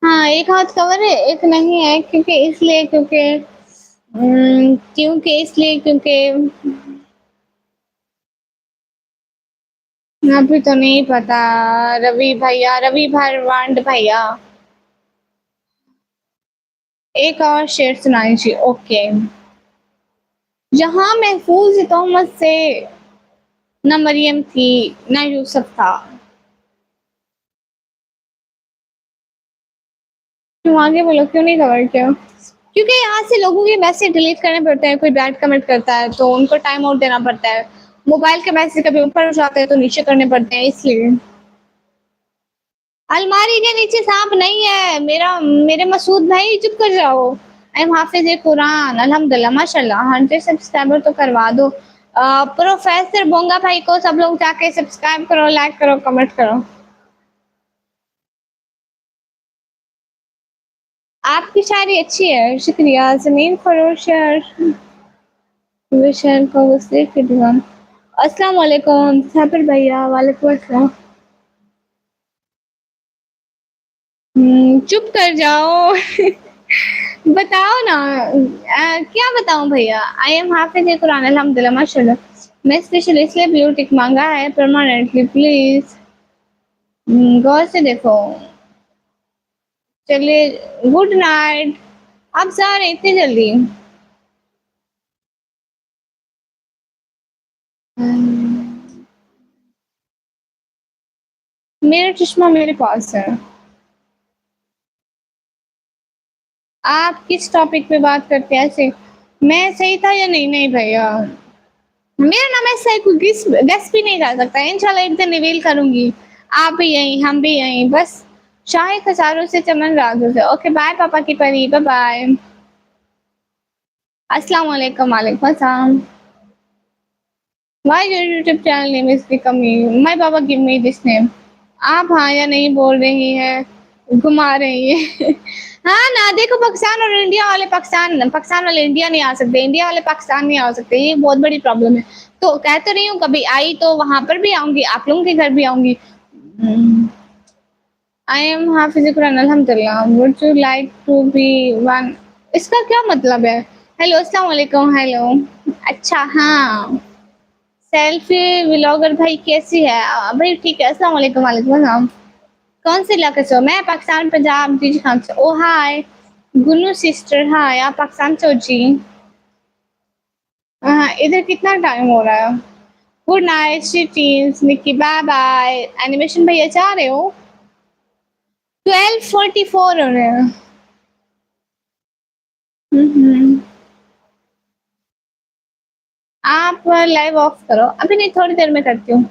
हाँ, एक हाथ कवर है एक नहीं है, क्योंकि इसलिए क्योंकि क्योंकि इसलिए क्योंकि अभी तो नहीं पता। रवि भैया, रवि भरवांड भैया। एक और शेर सुनाई जी। ओके। जहां महफूज तोहमत से न मरियम थी न यूसुफ था। क्यों आगे बोलो, क्यों नहीं कवर किया? क्योंकि यहाँ से लोगों के मैसेज डिलीट करने पड़ते हैं। कोई बैड कमेंट करता है तो उनको टाइम आउट देना पड़ता है। मोबाइल के मैसेज कभी ऊपर जाते हैं तो नीचे करने पड़ते हैं, इसलिए। अलमारी के नीचे सांप नहीं है मेरा। मेरे मसूद भाई चुप कर जाओ। आई एम हाफिज कुरान अल्हम्दुलिल्लाह माशाल्लाह। 100 सब्सक्राइबर तो करवा दो। प्रोफेसर बोंगा भाई को सब लोग जाके सब्सक्राइब करो, लाइक करो, कमेंट करो। आपकी शायरी अच्छी है, शुक्रिया। जमीन फरोश विशन को गुस्से के दीवान। अस्सलाम वालेकुम साबिर भैया। वालेकुम अस्सलाम। चुप कर जाओ। बताओ ना। क्या बताऊं भैया? आई एम हाफिज कुरान अल्हम्दुलिल्लाह माशाल्लाह। मैं स्पेशल इसलिए ब्लू टिक मांगा है परमानेंटली, प्लीज गौर से देखो। चलिए गुड नाइट। आप जा रहे हैं इतनी जल्दी? मेरा चश्मा मेरे पास है। आप किस टॉपिक पे बात करते हैं ऐसे? मैं सही था या नहीं? नहीं भैया, मेरा नाम ऐसा है कोई गेस गेस भी नहीं कर सकता। इंशाल्लाह एक दिन रिवील करूंगी। आप भी यहीं, हम भी यहीं, बस शाही खसारों से चमन राजों से। ओके बाय पापा की परी, बाय बाय। अस्सलाम वालेकुम। वालेकुम अस्सलाम। Why your YouTube channel name is becoming? My Baba give me this name. आप हाँ या नहीं बोल रही हैं, घुमा रही है। हाँ ना, देखो पाकिस्तान और इंडिया वाले पाकिस्तान पाकिस्तान वाले इंडिया नहीं आ सकते, इंडिया वाले पाकिस्तान नहीं आ सकते। ये बहुत बड़ी प्रॉब्लम है। तो कह तो रही हूँ कभी आई तो वहां पर भी आऊंगी, आप लोगों के घर भी आऊंगी। आई एम हाफिज कुरान अल्हम्दुलिल्लाह। Would you like to be one? इसका क्या मतलब है? हेलो अस्सलाम वालेकुम। हेलो। अच्छा हाँ, सेल्फी व्लॉगर भाई कैसी है? भाई ठीक है। अस्सलाम वालेकुम। वालेकुम अस्सलाम। कौन से इलाके से हो? मैं पाकिस्तान पंजाब जी खान से। ओ हाय गुनू सिस्टर। हाय, आप पाकिस्तान से हो जी? हाँ, इधर कितना टाइम हो रहा है? गुड नाइट स्वीटीज निकी, बाय बाय। एनिमेशन भैया जा रहे हो? 12:44 हो रहे हैं। हम्म। आप लाइव ऑफ करो। अभी नहीं, थोड़ी देर में करती हूँ।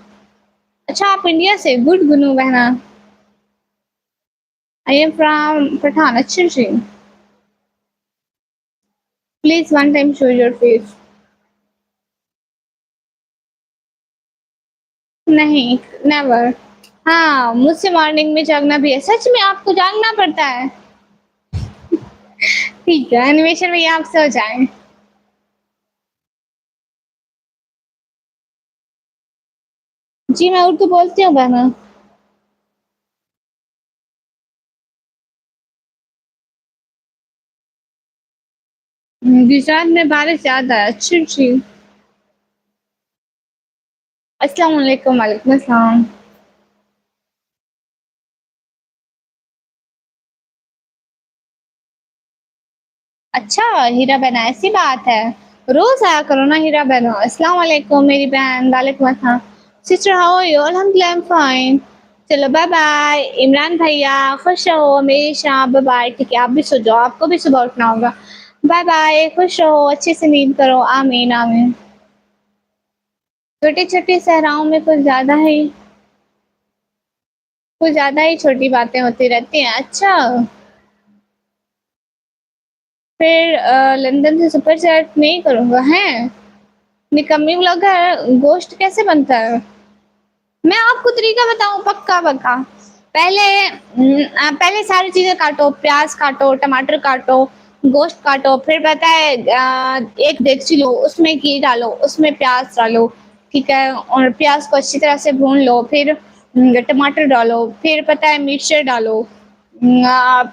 अच्छा, आप इंडिया से? गुड गुनू बहना। I am from Pathan. अच्छा जी। Please one time show your face. नहीं, नेवर। हाँ, मुझसे मॉर्निंग में जागना भी है। सच में आपको जागना पड़ता है? ठीक है, एनिमेशन भैया आप सो जाएँ। जी, मैं उर्दू बोलती हूँ बहना। गुजरात में बारिश ज़्यादा है। अच्छी जी। अस्सलाम वालेकुम, वालेकुम अस्सलाम। अच्छा, हीरा बहन ऐसी बात है। रोज़ आया करो ना हीरा बहन। अस्सलाम वालेकुम मेरी बहन, वालेकुम अस्सलाम। Sister how are you? अल्हम्दुलिल्लाह आई एम फाइन। चलो बाय बाय। इमरान भैया खुश रहो हमेशा। Bye bye. ठीक है, आप भी सो जाओ, आपको भी सुबह उठना होगा। बाय बाय, खुश रहो, अच्छे से नींद करो। आमीन, आमीन। छोटी-छोटी सहराओं में कुछ ज़्यादा ही छोटी बातें होती रहती हैं। अच्छा, फिर लंदन से सुपर चैट नहीं करूँगा, हैं? निकम्मी व्लॉगर, गोश्त कैसे बनता है? मैं आपको तरीका बताऊँ पक्का-पक्का। पहले सारी चीज़ें काटो, प्याज़ काटो, टमाटर काटो, गोश्त काटो, फिर पता है एक डेगची लो, उसमें घी डालो, उसमें प्याज़ डालो, ठीक है? और प्याज़ को अच्छी तरह से भून लो, फिर टमाटर डालो, फिर पता है मिर्च डालो,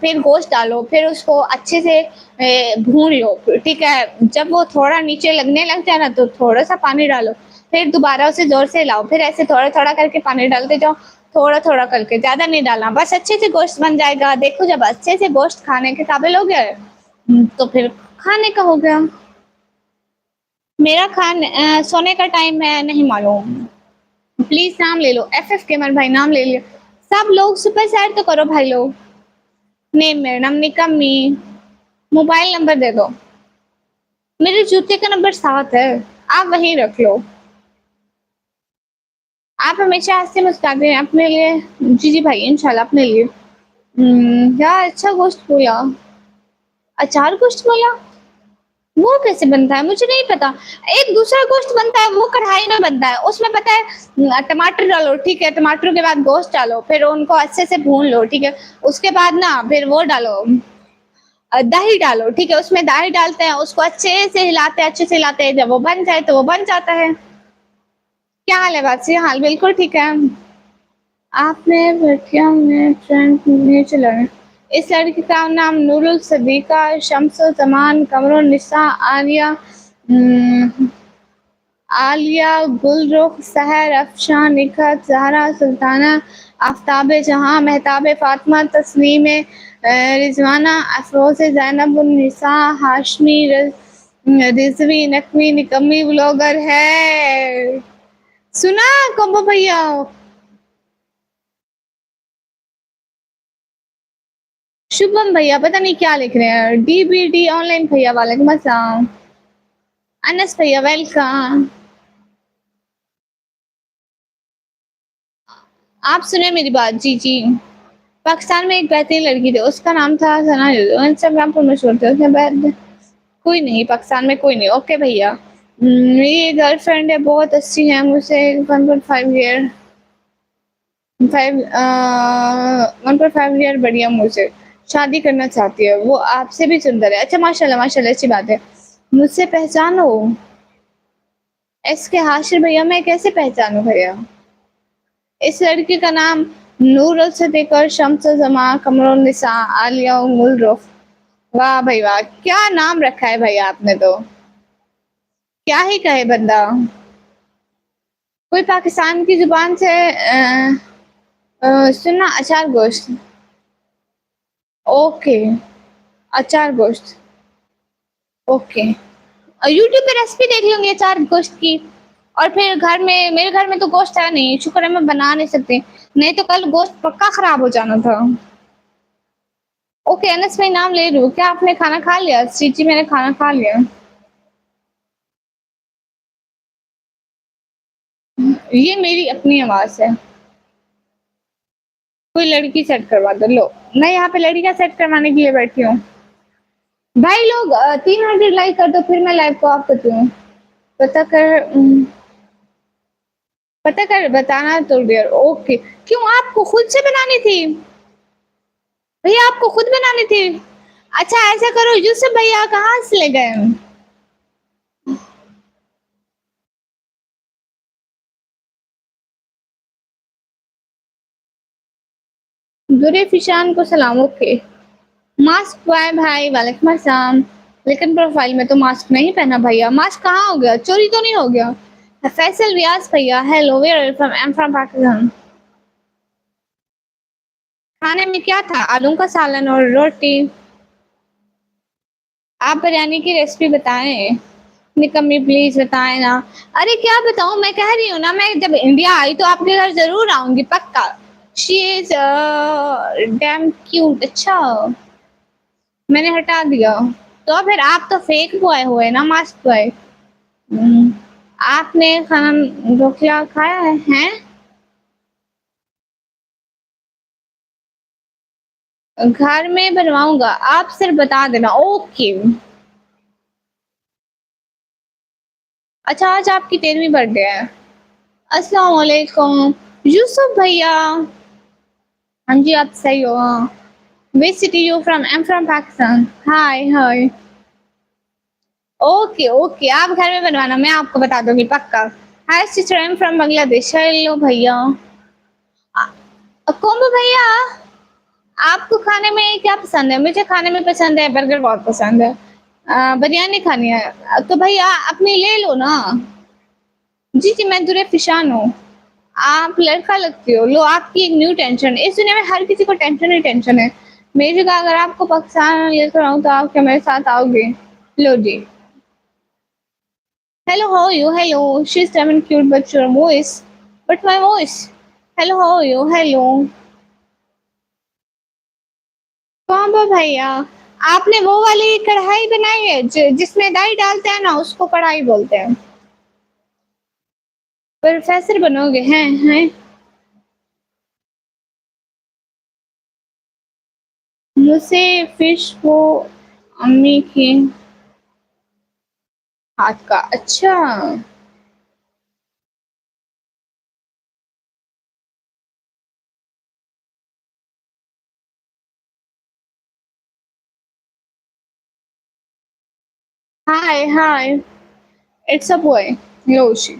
फिर गोश्त डालो, फिर उसको अच्छे से भून लो, ठीक है? जब वो थोड़ा नीचे लगने लग जाए ना, तो थोड़ा-सा पानी डालो, फिर दोबारा उसे ज़ोर से हिलाओ, फिर ऐसे थोड़ा-थोड़ा करके पानी डालते जाओ, थोड़ा-थोड़ा करके, ज़्यादा नहीं डालना, बस अच्छे से गोश्त बन जाएगा। देखो जब अच्छे से गोश्त खाने के काबिल हो गया है, तो फिर खाने का हो गया। मेरा सोने का टाइम है नहीं मालूम। प्लीज़ नाम ले लो, एफएफ गेमर भाई नाम ले लियो। सब लोग सुपर सैर तो करो भाई लोग। नेम मेरा नाम निकम्मी। मोबाइल नंबर दे दो। मेरे जूते का नंबर 7 है, आप वहीं रख लो। आप हमेशा हँसते मुस्कुराते हैं अपने लिए। जी, जी भाई इंशाल्लाह अपने लिए। यार अच्छा गोश्त बोला। अचार गोश्त बोला? वो कैसे बनता है? मुझे नहीं पता। एक दूसरा गोश्त बनता है, वो कढ़ाई में बनता है। उसमें पता है टमाटर डालो, ठीक है? टमाटर के बाद गोश्त डालो, फिर उनको अच्छे से भून लो, ठीक है? उसके बाद ना फिर वो डालो दही डालो, ठीक है? उसमें दही डालते हैं, उसको अच्छे से हिलाते हैं, जब वो बन जाए तो वो बन जाता है। क्या हाल है बाजी? हाल बिल्कुल ठीक है। आपने भटिया में ट्रेंड नहीं चलाया। इस लड़की का नाम नूरुल सदीका, शम्सुल जमान, कमरुन्निसा, आलिया, गुलरुख, सहर, अफशान, निखत, ज़हरा, सुल्ताना, आफ्ताब जहाँ, महताब फातिमा, तस्नीम रिजवाना, अफरोज़ ज़ैनब उन्निसा, हाशमी, रिजवी, नकवी, निकम्मी ब्लॉगर है। सुना कम्बो भैया? शुभम भैया पता नहीं क्या लिख रहे हैं। डीबीडी ऑनलाइन भैया वालेकुम अस्सलाम। अनस भैया वेलकम। आप सुने मेरी बात? जी जी। पाकिस्तान में एक बेहतरीन लड़की थी, उसका नाम था सना। इंस्टाग्राम पर मशहूर थे, उसने बाद कोई नहीं, पाकिस्तान में कोई नहीं। ओके भैया। मेरी गर्लफ्रेंड है, बहुत अच्छी है, मुझसे 1.5 ईयर 1.5 ईयर बढ़िया मुझसे शादी करना चाहती है। वो आपसे भी सुंदर है। अच्छा माशाल्लाह माशाल्लाह, अच्छी बात है। मुझसे पहचानो? इसके हाशिर भैया मैं कैसे पहचानूं भैया? इस लड़की का नाम नूर सदीक और शम्स जमा, कमरुन्निसा, आलिया, गुलरुख। वाह भाई वाह, क्या नाम रखा है भैया आपने तो। क्या ही कहे बंदा। कोई पाकिस्तान की जुबान से सुनना अचार गोश्त। ओके, अचार गोश्त। ओके। यूट्यूब पे रेसिपी देख लूंगी अचार गोश्त की। और फिर घर में, मेरे घर में तो गोश्त है नहीं, शुक्र है मैं बना नहीं सकती, नहीं तो कल गोश्त पक्का खराब हो जाना था। ओके अनस भाई नाम ले रही हूँ। क्या आपने खाना खा लिया? जी जी मैंने खाना खा लिया। ये मेरी अपनी आवाज है। कोई लड़की सेट करवा दो। लो मैं यहाँ पे लड़की का सेट करवाने के लिए बैठी हूँ। भाई लोग 300 लाइक कर दो, फिर मैं लाइव को ऑफ करती हूँ। पता कर पता कर बताना तो डियर। ओके, क्यों आपको खुद से बनानी थी भैया? आपको खुद बनानी थी? अच्छा ऐसा करो, यूसुफ भैया कहाँ से ले गए? दुरे फिशान को सलाम। ओके, मास्क वाय भाई, वालेकुम अस्सलाम। लेकिन प्रोफाइल में तो मास्क नहीं पहना भैया। मास्क कहाँ हो गया? चोरी तो नहीं हो गया? फैसल रियाज भैया, hello, where from? I am from Pakistan. खाने में क्या था? आलू का सालन और रोटी। आप बिरयानी की रेसिपी बताएं। निकम्मी प्लीज बताएं ना। अरे क्या बताऊं, मैं कह रही हूँ ना, मैं जब इंडिया आई तो आपके घर जरूर आऊंगी पक्का। She is damn cute. अच्छा, मैंने हटा दिया। तो फिर आप तो फेक बॉय हुए ना, मास्क बॉय। आपने खाना ढोकला खाया है, हैं? घर में बनवाऊंगा, आप सिर्फ बता देना। ओके। अच्छा, आज आपकी 13वीं बर्थडे है। अस्सलाम वालेकुम यूसुफ भैया। हाँ जी, आप सही हो। हाँ, which city you from? I am from Pakistan. Hi hi. Okay okay, आप घर में बनवाना, मैं आपको बता दूंगी पक्का। हाय sister, I am from Bangladesh. Hello भैया। कोमो भैया, आपको खाने में क्या पसंद है? मुझे खाने में पसंद है बर्गर, बहुत पसंद है। बिरयानी खानी है तो भैया अपनी ले लो ना। जी जी, मैं दुरे फिशान हूँ। आप लड़का लगते हो। लो, आपकी एक न्यू टेंशन। इस दुनिया में हर किसी को टेंशन ही टेंशन है। मेरी जगह अगर आपको पाकिस्तान लेकर आऊँ तो आप क्या मेरे साथ आओगे? लो जी। Hello, how are you? Hello. She's damn cute, but your voice. But my voice. Hello, how are you? Hello. कौन बा भैया? आपने वो वाली कढ़ाई बनाई है जिसमें दाई डालते हैं ना, उसको कढ़ाई बोलते हैं। प्रोफेसर बनोगे? हैं? मुझसे फिश वो अम्मी के हाथ का। अच्छा। Hi hi, it's a boy. योशी।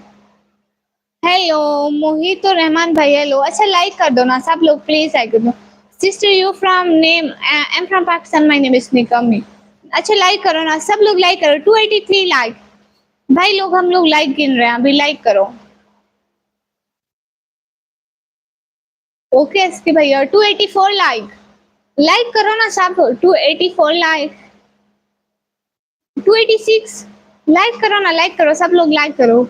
हेलो मोहित और रहमान भाई, हेलो। अच्छा लाइक कर दो ना सब लोग, प्लीज लाइक कर दो। Sister you from name? I am from Pakistan, my name is निकमी। अच्छा लाइक करो ना सब लोग, लाइक करो। 283 लाइक भाई लोग, हम लोग लाइक गिन रहे हैं अभी, लाइक करो। ओके एसके भैया, 284 लाइक। लाइक करो ना सब। 284 लाइक। 286 लाइक करो ना, लाइक करो सब लोग, लाइक करो।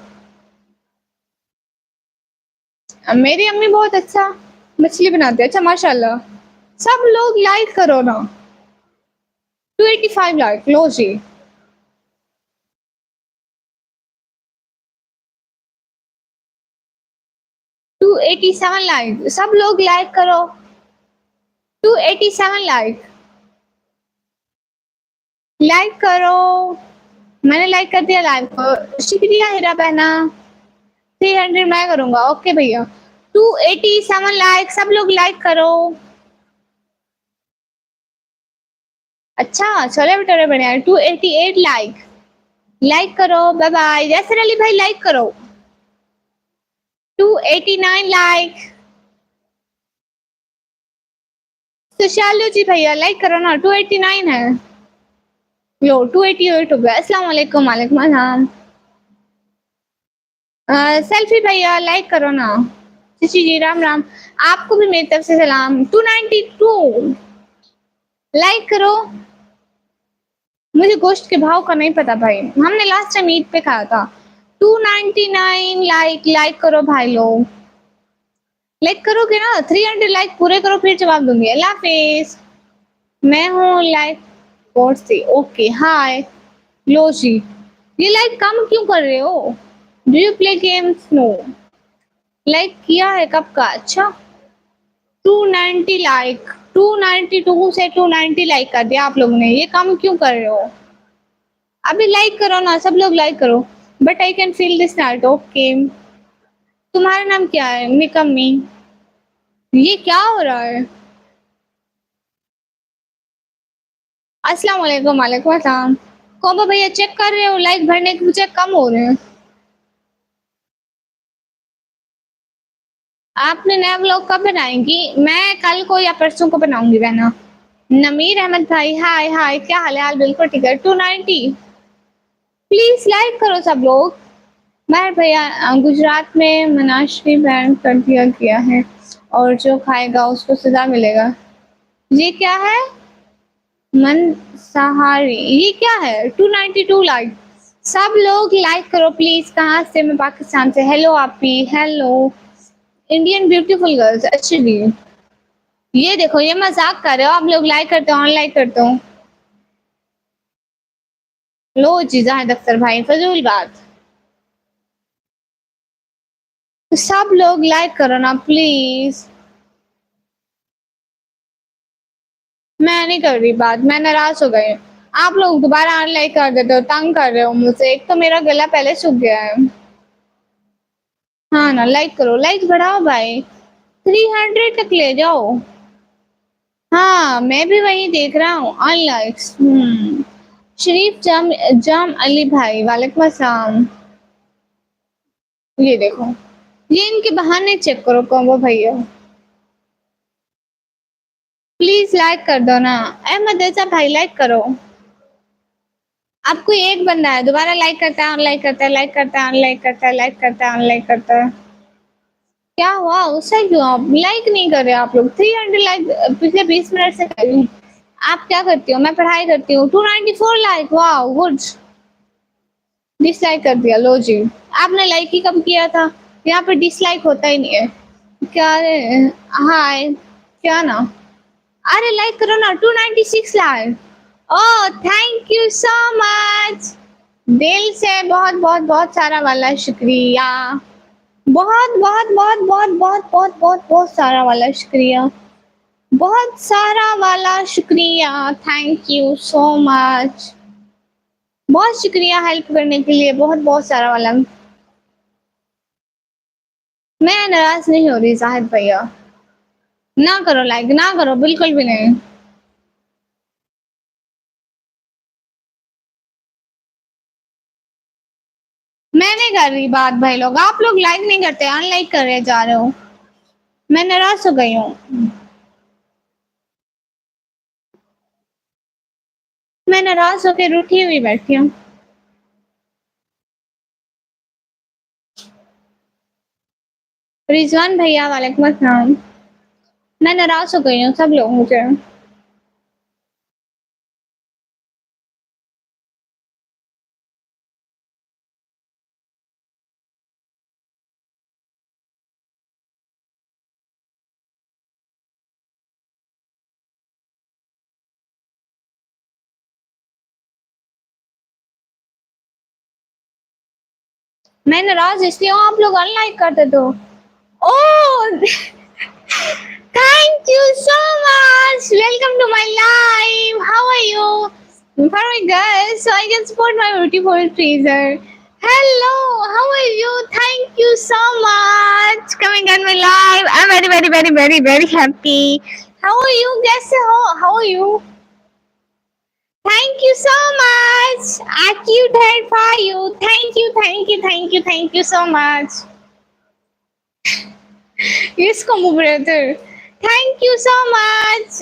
मेरी अम्मी बहुत अच्छा मछली बनाती है। अच्छा माशाल्लाह, सब लोग लाइक करो ना। 285 लाइक, लो जी। 287 लाइक, सब लोग लाइक करो। 287 लाइक, लाइक करो। मैंने लाइक कर दिया लाइक को। शुक्रिया हीरा बहना। 300 मैं करूंगा। ओके भैया, 287 लाइक, सब लोग लाइक करो। अच्छा, छोले भटूरे बढ़िया। 288 लाइक, लाइक करो। Bye bye. जैसर अली भाई लाइक करो। 289 लाइक। सुशालू जी भैया लाइक करो ना, 289 है। लो 288 हो गया। अस्सलाम वालेकुम। वालेकुम अस्सलाम। सेल्फी भैया लाइक करो ना। जी जी, राम राम। आपको भी मेरी तरफ से सलाम। 292 लाइक करो। मुझे गोश्त के भाव का नहीं पता भाई, हमने लास्ट टाइम ईद पे खाया था। 299 लाइक, लाइक करो भाई लोग। लाइक करोगे ना? 300 लाइक पूरे करो, फिर जवाब दूंगी। अल्लाह हाफिज। मैं हूँ लाइक कोर्ट से। Okay hi. लो जी, ये लाइक कम क्यों कर रहे हो? Do you play games? No. Like किया है कब का? अच्छा, 290 लाइक। 292 से 290 लाइक कर दिया आप लोगों ने, ये कम क्यों कर रहे हो? अभी लाइक करो ना सब लोग, लाइक करो। But I can feel this night. Okay, तुम्हारा नाम क्या है? मिकम्मी। ये क्या हो रहा है? अस्सलाम वालेकुम। वालेकुम अस्सलाम। कोबा भैया चेक कर रहे हो लाइक भरने के मुझे कम हो रहे हैं। आपने नया व्लॉग कब बनाएंगी? मैं कल को या परसों को बनाऊंगी बहना। नमीर अहमद भाई हाय हाय, क्या हाल है? हाल बिल्कुल ठीक है। 290 प्लीज लाइक करो सब लोग। महर भैया गुजरात में मनाशरी बैन कर दिया गया है और जो खाएगा उसको सजा मिलेगा। ये क्या है? मंसाहारी ये क्या है? 292 लाइक। सब लोग लाइक करो प्लीज। कहाँ से? मैं पाकिस्तान से। हेलो आपी। Hello Indian beautiful girls. Actually ये देखो, ये मजाक कर रहे हो आप लोग? लाइक करते हो, अनलाइक करते हो। लो जी जाहिद अख्तर भाई, फजूल बात। तो सब लोग लाइक करो ना प्लीज। मैं नहीं कर रही बात, मैं नाराज हो गई हूँ। आप लोग दोबारा अनलाइक कर देते हो, तंग कर रहे हो मुझसे। एक तो मेरा गला पहले सूख गया है। हाँ ना, लाइक करो, लाइक बढ़ाओ भाई। 300 तक ले जाओ। हाँ मैं भी वही देख रहा हूँ अनलाइक्स। शरीफ जाम जाम अली भाई वालेकुम अस्सलाम। ये देखो, ये इनके बहाने चेक करो कॉम्बो भैया। प्लीज लाइक कर दो ना। अहमद ऐसा भाई लाइक करो। आपको एक बंदा है दोबारा लाइक करता है, अनलाइक करता है, लाइक करता है, अनलाइक करता है, लाइक करता है, अनलाइक करता है। क्या हुआ? उससे क्यों आप लाइक नहीं कर रहे? आप लोग 300 लाइक पिछले 20 मिनट से कर रही हूँ। आप क्या करती हो? मैं पढ़ाई करती हूँ। 294 लाइक, वाह गुड। डिसलाइक कर दिया, लो जी। आपने लाइक ही कब किया था? यहाँ पे डिसलाइक होता ही नहीं है। क्या रे? हाय। क्या ना? अरे लाइक करो ना। 296 like. Oh thank you so much. दिल से बहुत बहुत बहुत सारा वाला शुक्रिया। बहुत बहुत बहुत बहुत बहुत बहुत बहुत बहुत सारा वाला शुक्रिया। बहुत सारा वाला शुक्रिया। Thank you so much. बहुत शुक्रिया हेल्प करने के लिए, बहुत बहुत सारा वाला। मैं नाराज नहीं हो रही जाहिद भैया। ना करो लाइक, ना करो बिल्कुल भी नहीं। मैं नहीं कर रही बात भाई लोग। आप लोग लाइक नहीं करते, अनलाइक कर रहे जा रहे हो। मैं नाराज हो गई हूँ। मैं नाराज होकर रूठी हुई बैठी हूँ। रिजवान भैया वालेकुम अस्सलाम। मैं नाराज हो गई हूँ सब लोगों से। मैं नाराज इसलिए हूँ आप लोग अनलाइक कर देते हो। ओह thank you so much. Welcome to my life. How are you? Very good. So I can support my beautiful freezer. Hello, how are you? Thank you so much. Coming on my live. I'm very, very, very, very, very happy. How are you? Guess how are you? Thank you so much. I cute head for you. Thank you, thank you, thank you, thank you so much. Yes, Kombu brother. Thank you so much.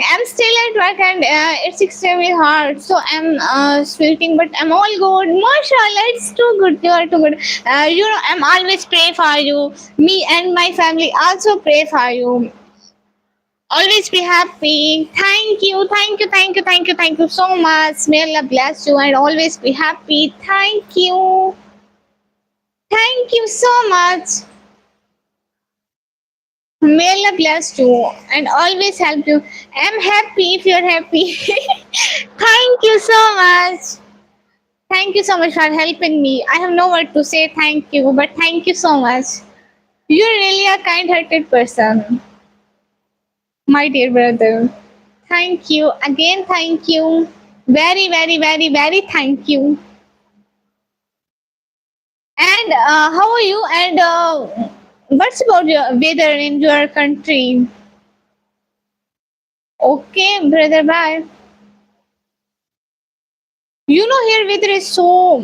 I'm still at work and it's extremely hard. So I'm sweating, but I'm all good. Mashallah, it's too good. You are too good. I'm always pray for you. Me and my family also pray for you. Always be happy. Thank you, thank you, thank you, thank you, thank you so much. May Allah bless you and always be happy. Thank you. Thank you so much. May Allah bless you and always help you. I'm happy if you're happy. Thank you so much. Thank you so much for helping me. I have no word to say thank you, but thank you so much. You're really a kind hearted person, my dear brother. Thank you. Again, thank you. Very, very, very, very thank you. And how are you? And what's about your weather in your country? Okay, brother, bye. You know here weather is so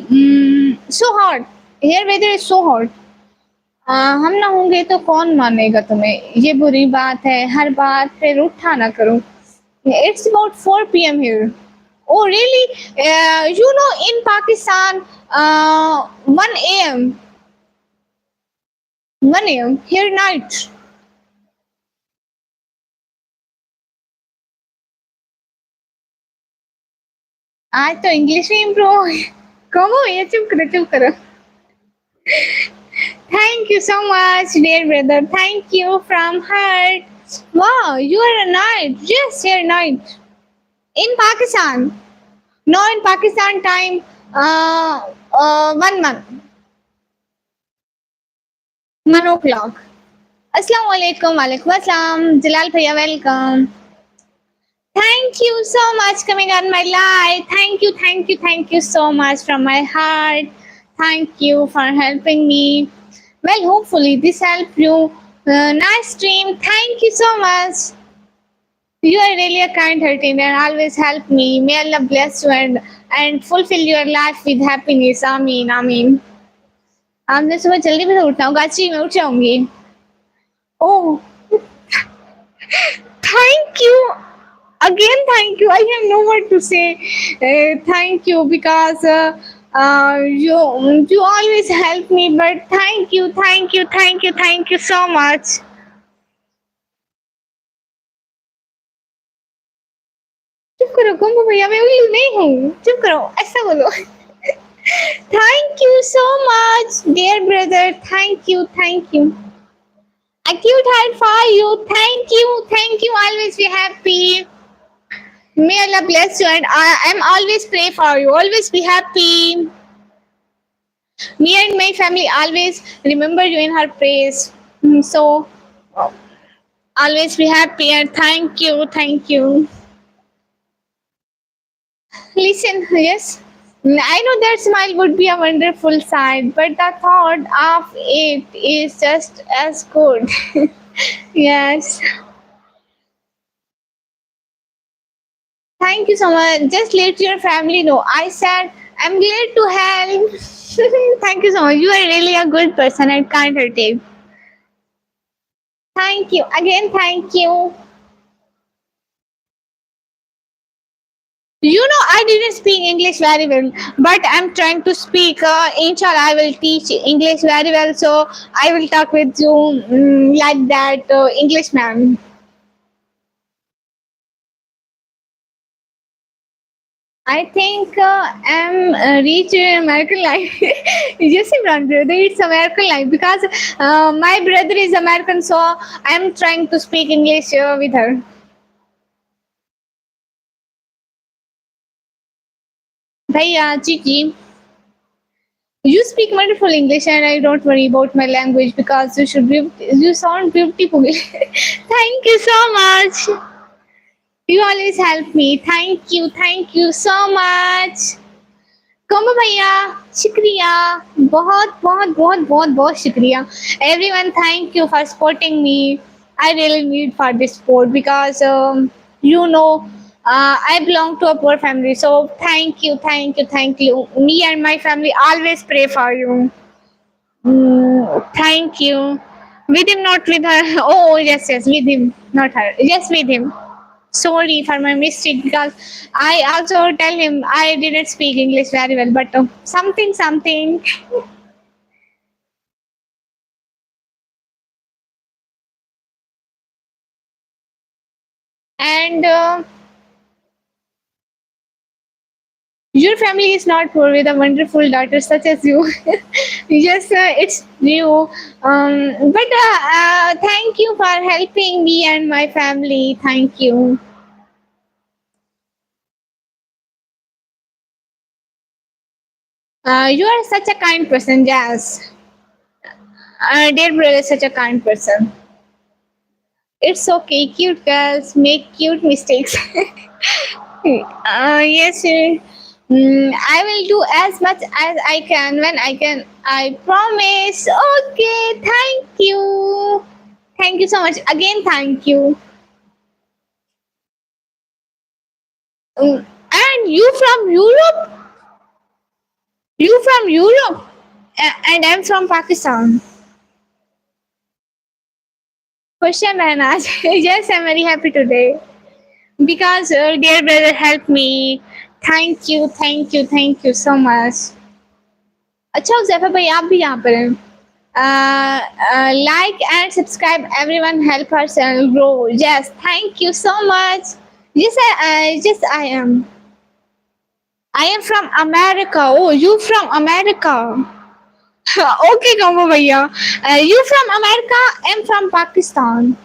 hot. Here weather is so hot. हम ना होंगे तो कौन मानेगा तुम्हें? ये बुरी बात है. हर बात पे रूठा ना करो. It's about 4 p.m. here. Oh, really? You know, in Pakistan, 1 a.m. 1 a.m. here night. आज तो इंग्लिश में इम्प्रूव हो गया. कहो ये चुप करो. Thank you so much, dear brother. Thank you from heart. Wow, you are a night. Yes, you're night. In Pakistan. No, in Pakistan time, 1 month. 1 o'clock. Assalamu alaikum. Walaikum assalam. Jalal bhaiya, welcome. Thank you so much coming on my live. Thank you so much from my heart. Thank you for helping me. Well, hopefully this helped you. Nice stream. Thank you so much. You are really a kind-hearted and always help me. May Allah bless you and fulfill your life with happiness. Ameen, ameen. आज मैं सुबह जल्दी भी उठना हूँ. गाची में उठ जाऊंगी. Oh, thank you. Again, thank you. I have no word to say. Thank you because you always help me. But thank you so much. चुप करो कुंभू भैया, मैं उल्लू नहीं हूँ. चुप करो, ऐसा बोलो. Thank you so much, dear brother. Thank you. A cute heart for you. Thank you. Always be happy. May Allah bless you, and I am always pray for you. Always be happy. Me and my family always remember you in her praise. So always be happy and thank you. Listen, yes. I know that smile would be a wonderful sight, but the thought of it is just as good. Yes. Thank you so much. Just let your family know. I said I'm glad to help. Thank you so much. You are really a good person and kind-hearted. Thank you. Again, thank you. You know, I didn't speak English very well, but I'm trying to speak. Inshallah, I will teach English very well, so I will talk with you like that, English ma'am. I think I'm reaching American life. Yes, Imran brother, it's American life because my brother is American, so I'm trying to speak English with her. Bhaiya, Chichi. You speak wonderful English, and I don't worry about my language because you sound beautiful. Thank you so much. You always help me. Thank you so much. कोमल भैया शुक्रिया. बहुत शुक्रिया. Everyone, thank you for supporting me. I really need for this support because you know I belong to a poor family. So thank you. Me and my family always pray for you. Thank you. With him, not with her. Oh, yes, with him, not her. Yes, with him. Sorry for my mistake because I also tell him I didn't speak English very well, but something. And your family is not poor with a wonderful daughter such as you. Yes, it's you. But thank you for helping me and my family. Thank you. You are such a kind person, Jazz. Dear brother, such a kind person. It's okay. Cute girls make cute mistakes. Yes, I will do as much as I can when I can. I promise. Okay, thank you. Thank you so much. Again, thank you. And you from Europe? You from Europe? And I'm from Pakistan. Question Maharaj. Yes, I'm very happy today. Because dear brother helped me. Thank you, thank you so much. अच्छा उज़ैफा भाई आप भी यहाँ पर हैं. Like and subscribe everyone help our channel grow. Yes, thank you so much. Yes I am. I am from America. Oh, you from America. Okay, Kambo भैया. You from America? I'm from Pakistan.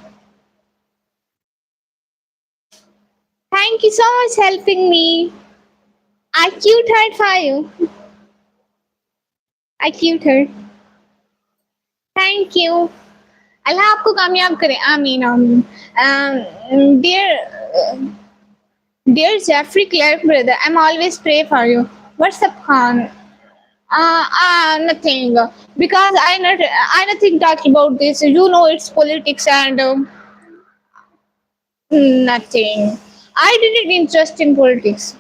Thank you so much helping me. I cute heart for you. I cute heart. Thank you. अल्लाह आपको कामयाब करे. आमीन आमीन. Dear dear Jeffrey Clark brother, I'm always pray for you. What's up, Khan? Nothing. Because I nothing talk about this. You know it's politics and nothing. I didn't interest in politics.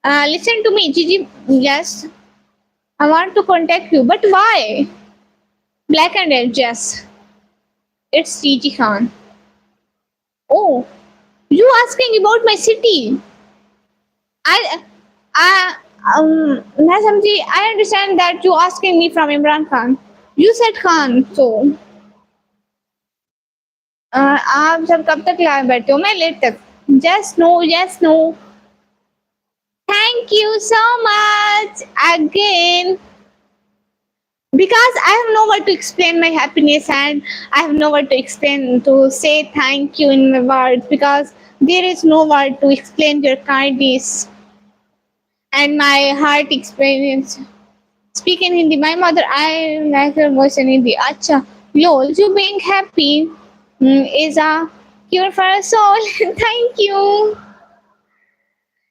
Listen to me, Gigi. Yes, I want to contact you, but why? Black and red. Yes, it's Gigi Khan. Oh, you asking about my city? I, I, मैं समझी. I understand that you asking me from Imran Khan. You said Khan, so आप सब कब तक लाए बैठे हो? मैं लेट तक. Yes, no, yes, no. Thank you so much again. Because I have no word to explain my happiness and I have no word to explain to say thank you in my words because there is no word to explain your kindness and my heart experience. Speak in Hindi. My mother, I like her voice in Hindi. Acha, lol, you being happy is a cure for a soul. Thank you.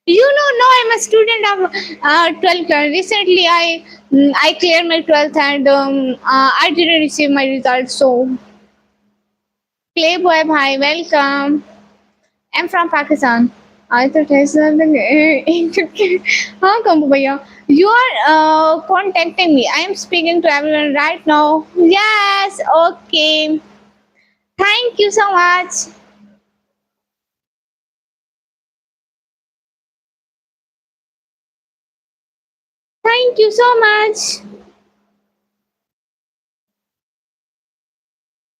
You know, no, I'm a student of 12th class. Recently, I cleared my 12th and I didn't receive my results. So, Playboy bhai, welcome. I'm from Pakistan. I thought I said हाँ कंबू भैया. You are contacting me. I am speaking to everyone right now. Yes, okay. Thank you so much. Thank you so much.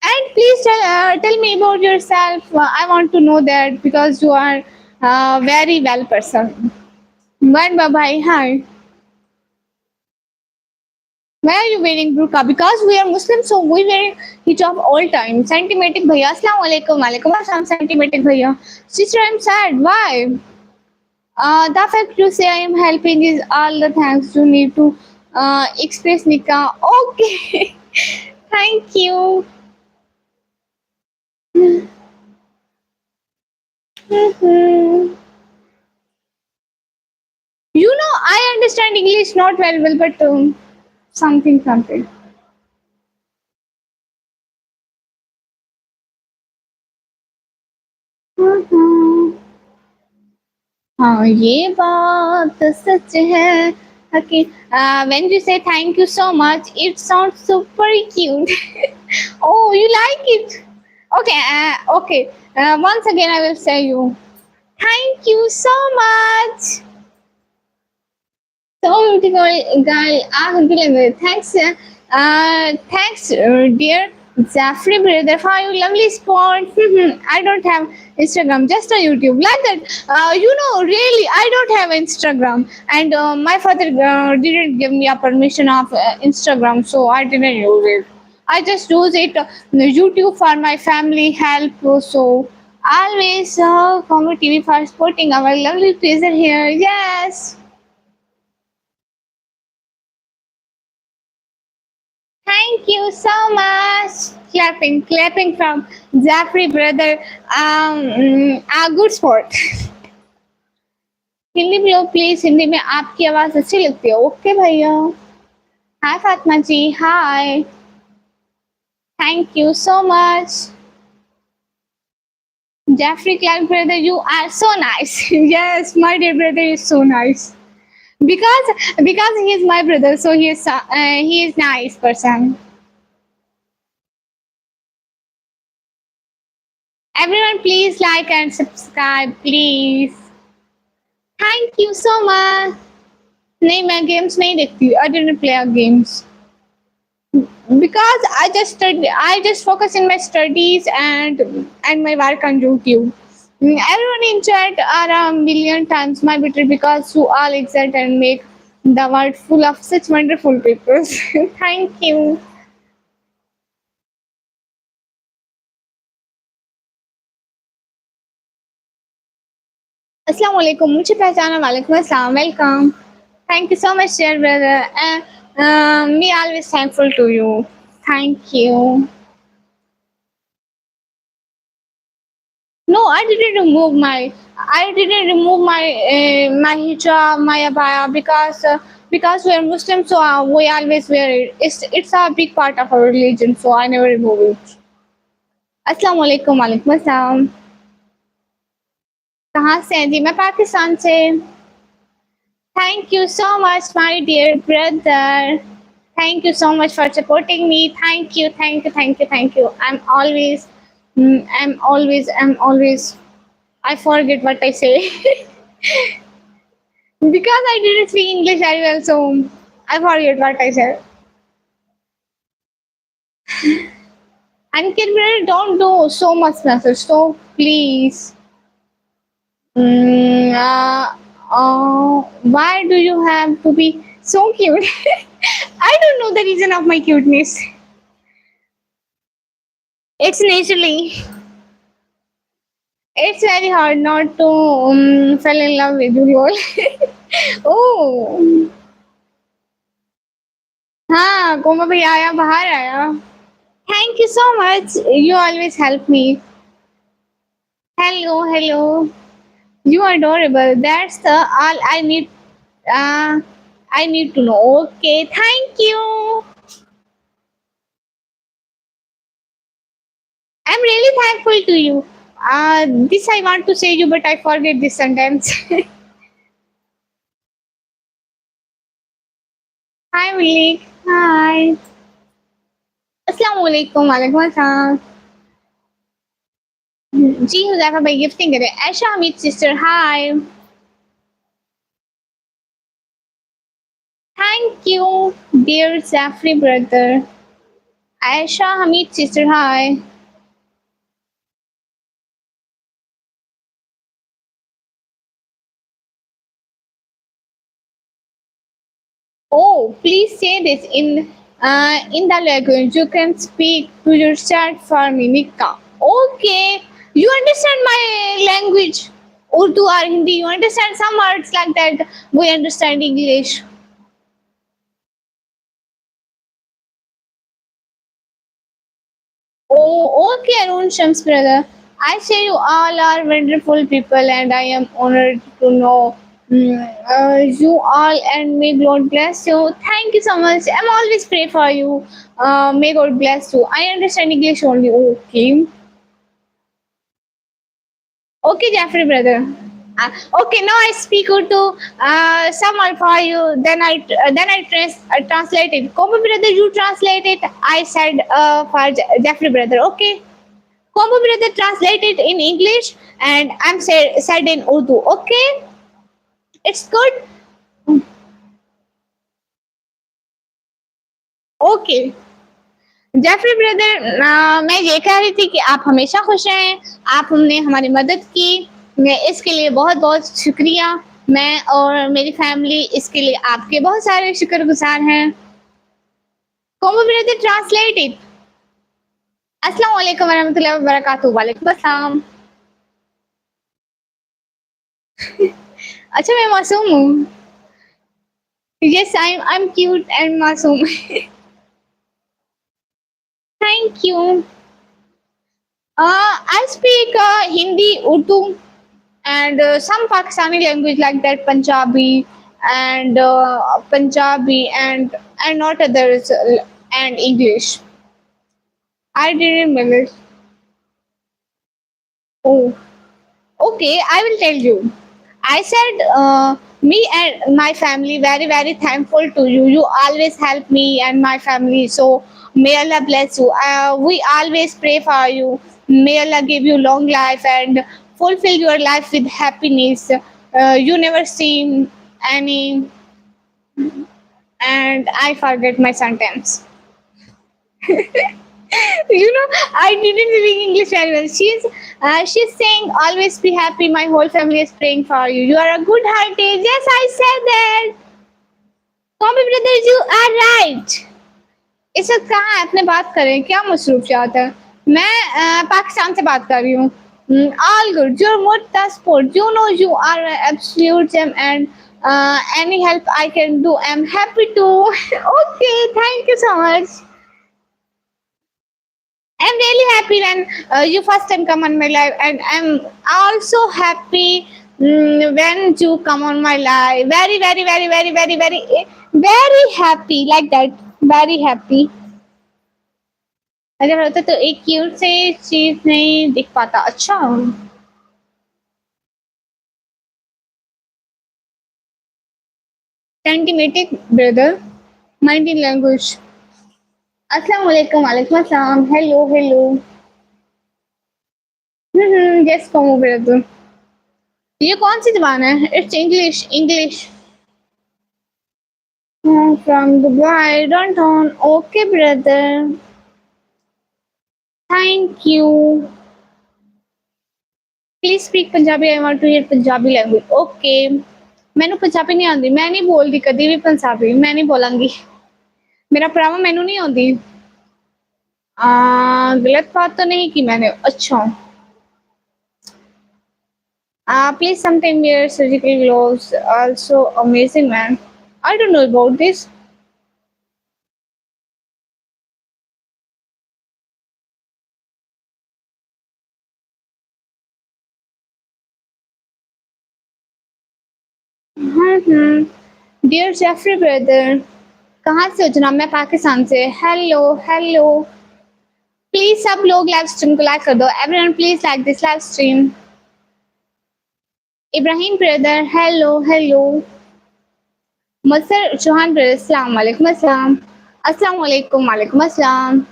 And please tell me about yourself. I want to know that because you are a very well person. But bye bye. Hi. Why are you wearing burqa? Because we are Muslims, so we wear hijab all time. Sentimental bhaiya. Assalamu alaikum. Alaikum assalam. Sentimental bhaiya. Sister, I'm sad. Why? The fact you say I am helping is all the thanks you need to express nikah. Okay. Thank you. Mhm. You know, I understand English not very well, but something, something. Mhm. हाँ ये बात सच है. Okay. When you say thank you so much, it sounds super cute. Oh, you like it? Okay. Okay. Once again, I will say you. Thank you so much. So beautiful girl. Thanks. Thanks, dear Jeffrey brother, for your lovely sport. I don't have Instagram, just a YouTube. Like that. Really, I don't have Instagram, and my father didn't give me a permission of Instagram, so I didn't use it. I just use it YouTube for my family help. So always Congo TV for supporting our lovely pleasure here. Yes. Thank you so much. Clapping, clapping from Jeffrey brother. A good sport. Hindi में लो please, Hindi में आपकी आवाज़ अच्छी लगती है। Okay भैया। Hi Fatima जी, hi. Thank you so much. Jeffrey Clark brother, you are so nice. Yes, my dear brother is so nice. Because he is my brother, so he is nice person. Everyone, please like and subscribe, please. Thank you so much. नहीं मैं games नहीं देखती. I didn't play games because I just focus in my studies and my work on YouTube. Everyone in chat are a million times my better because you all excite and make the world full of such wonderful people. Thank you. Assalamu alaikum. मुझे पहचाना वालेकुम अस्सलाम. Welcome. Thank you so much, dear brother. Me always thankful to you. Thank you. No, I didn't remove my hijab, my abaya because we are Muslim, so we always wear it. It's a big part of our religion, so I never remove it. अस्सलाम वालेकुम वालेकुम अस्सलाम. कहाँ से हैं जी? मैं पाकिस्तान से. Thank you so much, my dear brother. Thank you so much for supporting me. Thank you, thank you, thank you, thank you. I'm always. I forget what I say. Because I didn't speak English very well, so I forget what I said. And Kirby, don't do so much message, so please. Why do you have to be so cute? I don't know the reason of my cuteness. It's naturally. It's very hard not to fall in love with you all. Oh, हाँ coma भैया आया बाहर आया. Thank you so much. You always help me. Hello, hello. You are adorable. That's the all I need. Uh, I need to know. Okay, thank you. I'm really thankful to you. This I want to say you, but I forget this sentence. Hi, Malik. Hi. Assalamu alaikum. Walaikum assalam. जी हुज़ैफा भाई gifting करें. Aisha Hamid sister hi. Thank you dear Jeffrey brother. Aisha Hamid sister hi. Oh, please say this in the language you can speak to your chat for me, Nikka. Okay, you understand my language, Urdu or Hindi. You understand some words like that. We understand English. Oh, okay, Arun Shams brother. I say you all are wonderful people, and I am honored to know you all. And may God bless you. Thank you so much. I'm always pray for you. May God bless you. I understand English only. Okay, okay, Jeffrey brother. Okay, now I speak Urdu. Someone for you. Then I translate it. Combo brother, you translate it. I said for Jeffrey brother. Okay. Combo brother translated in English and I'm said in Urdu. Okay, it's good. Okay Jeffrey brother, मैं ये कह रही थी कि आप हमेशा खुश रहें. आप हमने हमारी मदद की. मैं इसके लिए बहुत बहुत शुक्रिया. मैं और मेरी फैमिली इसके लिए आपके बहुत सारे शुक्रगुजार हैं. Combo brother translate it. अस्सलाम वालेकुम वरहमतुल्लाहि वबरकातुहू. वालेकुम अस्सलाम. अच्छा मैं मासूम हूँ. Yes I am cute and मासूम. Thank you. I speak Hindi, Urdu, and some Pakistani language like that Punjabi and not others and English. I didn't know. Oh, okay, I will tell you. I said, me and my family very thankful to you. You always help me and my family. So may Allah bless you. We always pray for you. May Allah give you long life and fulfill your life with happiness. You never seem any, and I forget my sentence. I didn't speak English very well. She's saying always be happy. My whole family is praying for you. You are a good hearted. Yes, I said that. Tommy brothers, you are right. इस वक्त कहाँ है अपने बात करें क्या मसरूफियात है मैं पाकिस्तान से बात कर रही हूँ all good your more sport you know you are absolute gem and any help I can do I'm happy to okay thank you so much I'm really happy when you first time come on my live, and I'm also happy when you come on my live. Very happy like that. Very happy. अगर होता तो एक cute से चीज नहीं दिख पाता अच्छा सेंटीमेटिक ब्रदर माइंड इन लैंग्वेज अस्सलाम वालेकुम वालेकुम अस्सलाम हेलो हेलो यस कहो ब्रदर ये कौन सी जबान है it's English English from Dubai, downtown. Okay, brother. Thank you. Please speak Punjabi. I want to hear Punjabi language. Okay. मैनू पंजाबी नहीं आती मैं नहीं बोलती कभी भी पंजाबी मैं नहीं बोलांगी मेरा भरावा मैनू नहीं आती गलत बात तो नहीं की मैंने अच्छा please sometime wear surgical gloves also amazing man I don't know about this dear Jeffrey brother कहाँ से हो जनाब मैं पाकिस्तान से हेलो हेलो प्लीज सब लोग लाइव स्ट्रीम को लाइक कर दो everyone please like this live stream Ibrahim brother hello hello मसर चौहान ब्रदर अस्सलाम वालेकुम अस्सलाम अस्सलाम वालेकुम वालेकुम अस्सलाम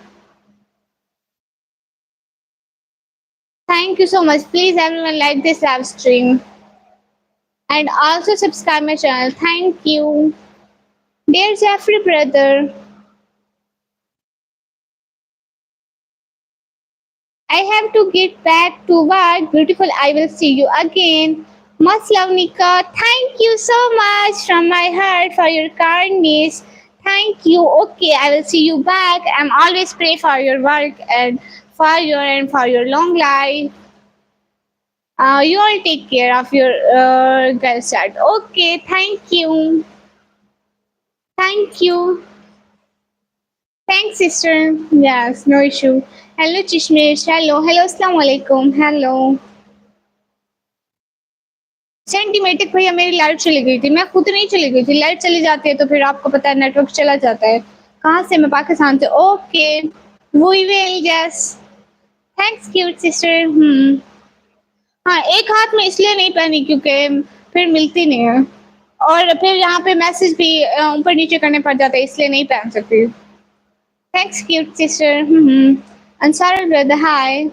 thank you so much please everyone like this live stream and also subscribe my channel thank you dear Jeffrey brother I have to get back to work. Beautiful. I will see you again. Much love, Nika. Thank you so much from my heart for your kindness. Thank you. Okay, I will see you back. I'm always pray for your work and for your long life. You all take care of your girl child. Okay, thank you. Thank you. Thanks, sister. Yes, no issue. Hello, Chishmesh. Hello. Hello, Assalamu alaikum. Hello. सेंटीमेटिक भैया मेरी light चली गई थी मैं खुद नहीं चली गई थी लाइट चली जाती है तो फिर आपको पता है नेटवर्क चला जाता है कहाँ से मैं पाकिस्तान से okay we will yes thanks cute sister हाँ एक हाथ में इसलिए नहीं पहनी क्योंकि फिर मिलती नहीं है और फिर यहाँ पे मैसेज भी ऊपर नीचे करने पड़ जाते हैं इसलिए नहीं पहन सकती thanks cute sister Ansar brother हाय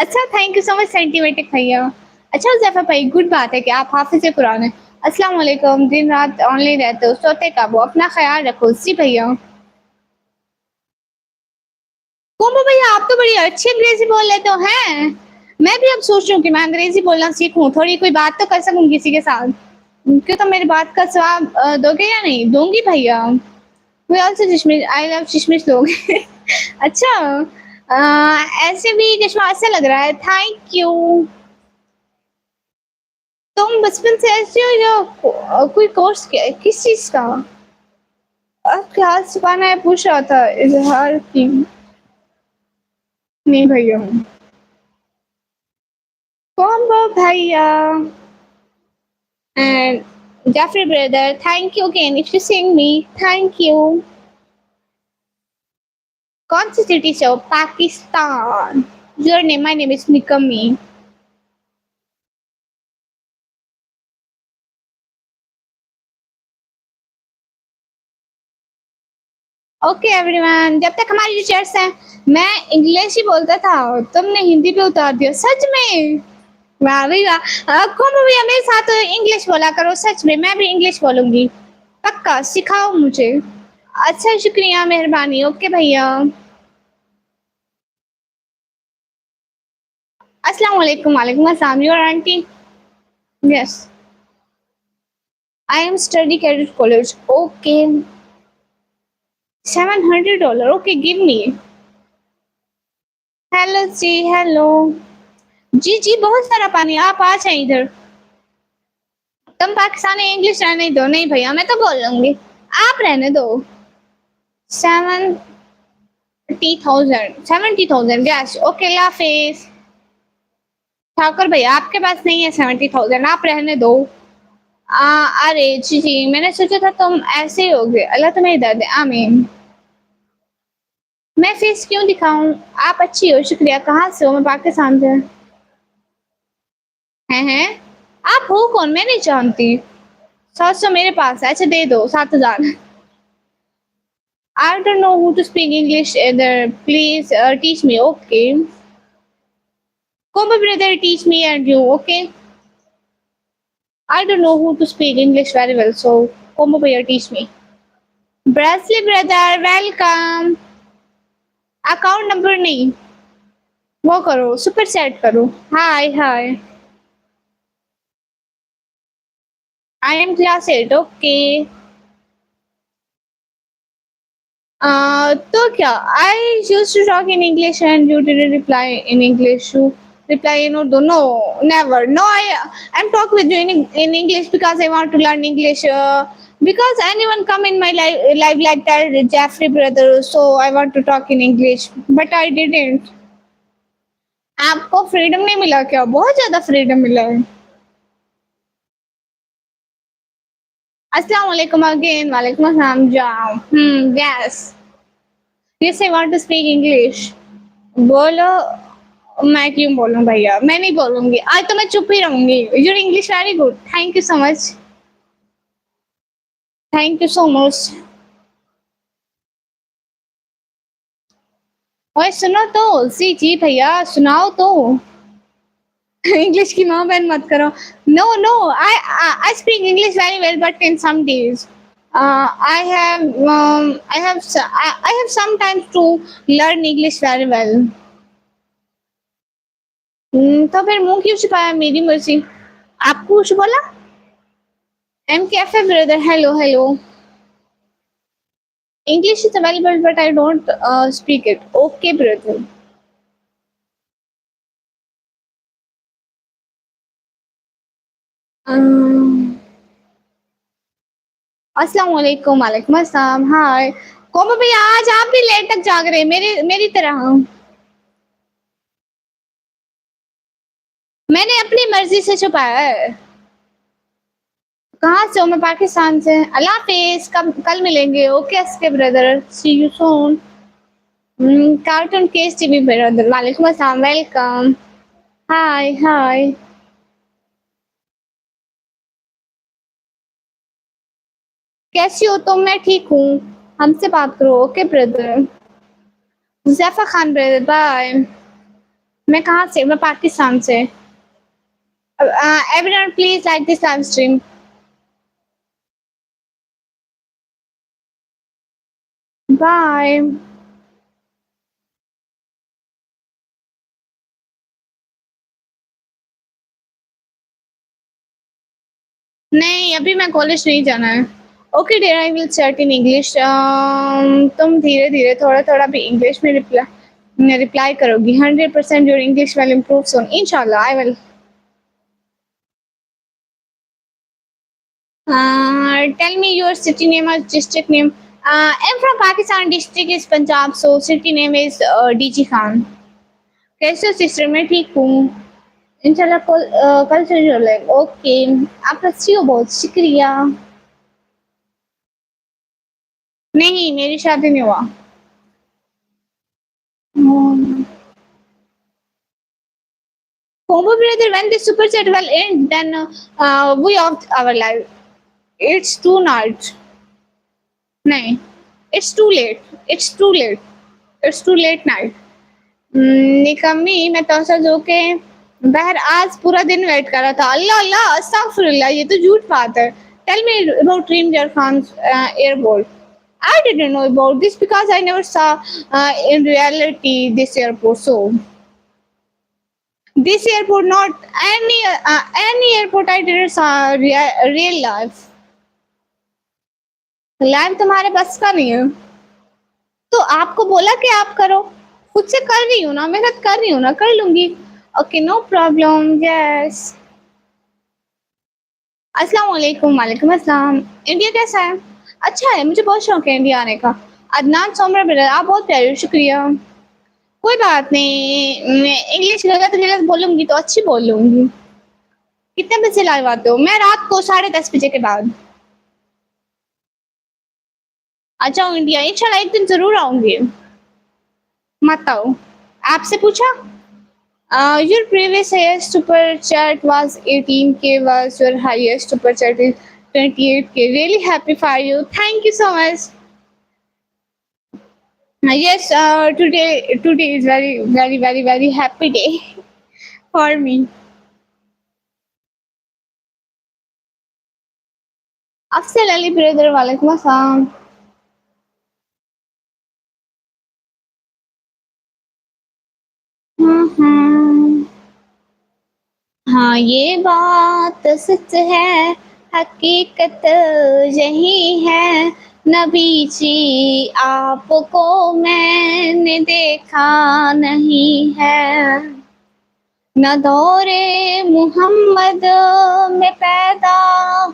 अच्छा थैंक यू सो मच सेंटीमेटिक भैया अच्छा जैफा भाई गुड बात है कि आप हाफिज कुरान है अस्सलाम वालेकुम दिन रात ऑनलाइन रहते हो सोते कब हो अपना ख्याल रखो जी भैया कोमो भैया आप तो बड़ी अच्छी अंग्रेजी बोल लेते हो हैं मैं भी अब सोच रही हूँ कि मैं अंग्रेजी बोलना सीखूं थोड़ी कोई बात तो कर सकूं किसी के साथ क्यों तो मेरी बात का जवाब दोगे या नहीं दूंगी भैया वी आल्सो चिशमिश आई लव चिशमिश लोग अच्छा ऐसे भी चश्मा अच्छा लग रहा है थैंक यू तुम बचपन से ऐसे हो या कोई कोर्स किया है किस चीज का अब क्या छुपाना है पूछ रहा था इजहार की नहीं भैया Combo Bhaiya and Jeffrey brother, thank you again. If you sing me, thank you. कौन सी सिटी से हो? Pakistan. Your name, my name is Nikami. Okay everyone, जब तक हमारी टीचर्स हैं, मैं इंग्लिश ही बोलता था, तुमने हिंदी पे उतार दिया. सच में? वाह भाई वाह. कुंभ भैया मेरे साथ इंग्लिश बोला करो. सच में मैं भी इंग्लिश बोलूंगी. पक्का सिखाओ मुझे. अच्छा शुक्रिया मेहरबानी. ओके भैया. अस्सलाम वालेकुम. वालेकुम अस्सलाम. Your aunty. Yes. I am study cadet college. Okay. $700. Okay give me. Hello जी. हेलो. जी जी बहुत सारा पानी. आप आ जाए इधर. तुम पाकिस्तानी इंग्लिश रहने दो. नहीं भैया मैं तो बोल लूंगी. आप रहने दो. 70,000. यस. ओके हाफिज. ठाकुर भैया आपके पास नहीं है 70,000. आप रहने दो. अरे जी जी मैंने सोचा था तुम ऐसे ही होगे. अल्लाह तुम्हें हिदायत दे. आमीन. मैं फेस क्यों दिखाऊं? आप अच्छी हो. शुक्रिया. कहाँ से हो? मैं पाकिस्तान से. हैं? आप हो कौन? मैं नहीं जानती. 700 मेरे पास है. अच्छा दे दो 7,000. I don't know who to speak English either. Please teach me. Okay. Combo brother, teach me and you. Okay. I don't know who to speak English very well, so Combo brother, teach me. Brasley brother, welcome. Account number नहीं, वो करो super chat करो. Hi hi. I am class 8. Okay. तो क्या? I used to talk in English and you didn't reply in English. You reply in Urdu. No, never. No, I'm talk with you in English because I want to learn English. Because anyone come in my life like that, Jeffrey brother, so I want to talk in English, but I didn't. आपको freedom नहीं मिला क्या? बहुत ज्यादा freedom मिला है. अस्सलाम वालेकुम अगेन. वालेकुम अस्सलाम. जाओ. Yes. Yes I want to speak English. बोलो. मैं क्यों बोलूं भैया? मैं नहीं बोलूंगी आज तो. मैं चुप ही रहूंगी. Your English very good. Thank you so much. Thank you so much. ओए सुनो तो. सी जी भैया सुनाओ तो. इंग्लिश की माँ बहन मत करो. No no. I speak English very well but in some days. I have sometimes to learn English very well. तो फिर मुंह क्यों छिपाया? मेरी मर्जी. आपको कुछ बोला? M cafe brother. Hello hello. English is available but I don't speak it. Okay brother. अस्सलाम वालेकुम. वालेकुम अस्सलाम. हाय. कोमल भैया आज आप भी लेट तक जाग रहे हैं मेरी मेरी तरह. मैंने अपनी मर्जी से छुपाया है. कहाँ से हो? मैं पाकिस्तान से. अल्लाह हाफिज. कल मिलेंगे. Okay SK brother. See you soon. Cartoon case TV brother. वालेकुम अस्सलाम. वेलकम. Hi hi. कैसी हो तुम? मैं ठीक हूँ. हमसे बात करो. Okay brother. Jaifa Khan brother. Bye. मैं कहाँ से? मैं पाकिस्तान से. Everyone please like this live stream. Bye. नहीं अभी मैं कॉलेज नहीं जाना है. Okay dear I will start in English. तुम धीरे धीरे थोड़ा थोड़ा भी इंग्लिश में रिप्लाई करोगी. 100% योर इंग्लिश विल इम्प्रूव सून. इंशाल्लाह I will. Tell me your city name or district name. I'm from Pakistan. District is Punjab. So city name is DG Khan. कैसे हो सिस्टर? मैं ठीक हूँ. इंशाल्लाह कल से जो ले ओके। आप अच्छी हो, बहुत शुक्रिया। नहीं, मेरी शादी नहीं हुआ। Homo brother, when the super chat will end, then we off our life. It's too night. नहीं, it's too late. It's too late. It's too late night. निकम्मी, मैं तो ऐसा जो के बहर आज पूरा दिन वेट कर रहा था। अल्लाह अल्लाह अस्तगफिरुल्लाह, ये तो झूठ बात है। Tell me about Dream Khan's airport. I didn't know about this because I never saw in reality this airport. So this airport, not any airport I didn't saw real life. Live तुम्हारे बस का नहीं है, तो आपको बोला कि आप करो। खुद से कर रही हूँ ना, मेहनत कर रही हूँ ना, कर लूंगी। Okay, no problem. यस। अस्सलाम वालेकुम। वालेकुम अस्सलाम। इंडिया कैसा है? अच्छा है, मुझे बहुत शौक है इंडिया आने का। अदनान सोमर ब्रदर, आप बहुत प्यारे हो, शुक्रिया। कोई बात नहीं, मैं इंग्लिश गलत गलत बोलूंगी तो अच्छी बोल लूंगी। कितने बजे लाइव आते हो? मैं रात को 10:30 बजे के बाद आ जाऊँ इंडिया। इंशाल्लाह एक दिन जरूर आऊंगी। मत आओ। आपसे पूछा? Your previous highest super chat was 18K, was your highest super chat is 28K. Really happy for you. Thank you so much. Yes, today is very happy day for me. Afzal Ali brother, walaikum assalam. हम्म। हाँ, ये बात सच है, हकीकत यही है। नबी जी आपको मैंने देखा नहीं है, न दौरे मोहम्मद में पैदा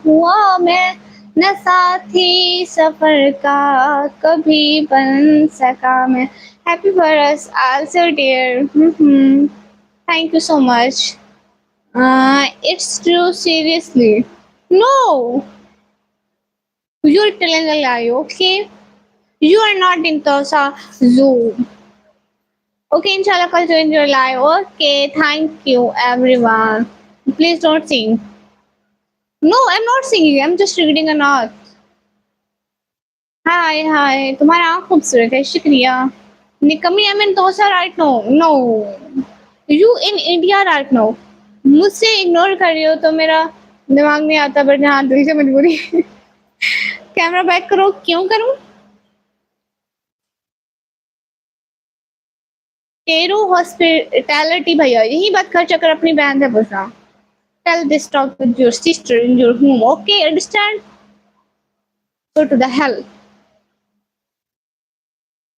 हुआ मैं, न साथी सफर का कभी बन सका मैं। Happy for us also dear. Thank you so much. It's true, seriously. No, you're telling a lie, okay? You are not in Tosa Zoo. Okay, inshallah, I'll join your live. Okay, thank you, everyone. Please don't sing. No, I'm not singing. I'm just reading a note. Hi, hi. तुम्हारा आँख खूबसूरत है, शुक्रिया। निकम्मी, I'm in Tosa right now. No. You in India right now. मुझसे ignore कर रही हो तो मेरा दिमाग नहीं आता, बट हाँ दिल से मजबूरी। कैमरा बैक करो। क्यों करूं? टेरू हॉस्पिटैलिटी भैया, यही बात कर चक्कर अपनी बहन से पूछना। Tell this talk with your sister in your home. Okay, understand? Go to the hell.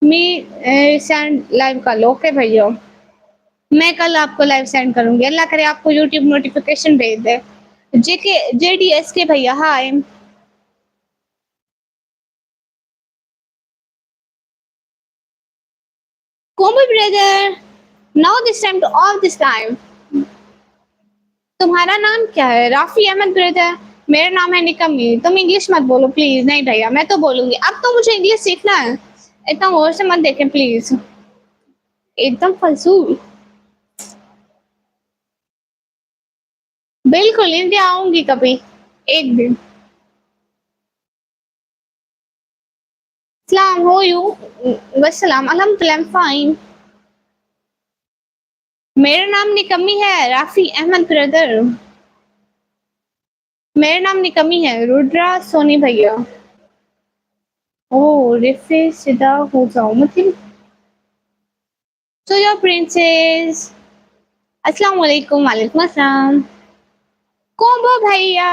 Me send live कर लो। ओके भैया, मैं कल आपको लाइव सेंड करूंगी। अल्लाह करे आपको यूट्यूब नोटिफिकेशन भेज दे। जेके जेडीएस के भैया, hi. Komal brother, now this time to off this time. तुम्हारा नाम क्या है? राफी अहमद ब्रदर। मेरा नाम है निकम्मी। तुम इंग्लिश मत बोलो प्लीज। नहीं भैया, मैं तो बोलूंगी। अब तो मुझे इंग्लिश सीखना है, इतना और से मत देखें प्लीज। एकदम फजूल। बिल्कुल, इंडिया आऊंगी कभी एक दिन। सलाम हो यू। वसलाम, अल्हम्दुलिल्लाह, फाइन। मेरा नाम निकम्मी है, राफी अहमद ब्रदर। मेरा नाम निकम्मी है, रुद्रा सोनी भैया। ओह, रिफ्रे सीधा हो जाओ मतलब। So your princess. अस्सलाम वालेकुम। वालेकुम अस्सलाम। कोम्बो भैया,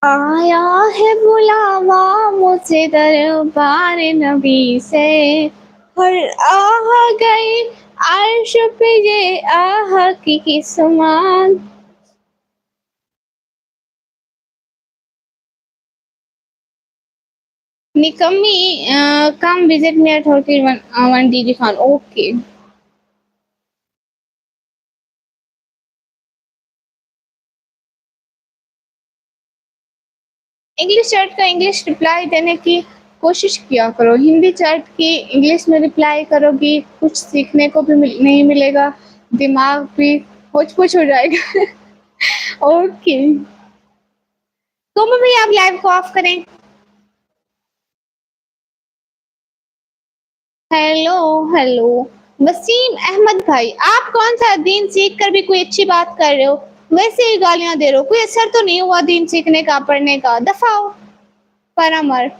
आया है बुलावा मुझे दरबार नबी से, और आह गई अर्श पे ये आह की किस्मत। निकम्मी, come visit me at hotel one D G Khan. Okay. English chat का इंग्लिश रिप्लाई देने की कोशिश किया करो। हिंदी चैट की इंग्लिश में रिप्लाई करोगी, कुछ सीखने को भी नहीं मिलेगा, दिमाग भी होच-पोच हो जाएगा। ओके। तो मम्मी आप लाइव को ऑफ करें। Hello, hello. वसीम अहमद भाई, आप कौन-सा दीन सीख कर भी कोई अच्छी बात कर रहे हो? वैसे ही गालियाँ दे रहे हो। कोई असर तो नहीं हुआ दीन सीखने का, पढ़ने का? दफ़ा हो। परअमर।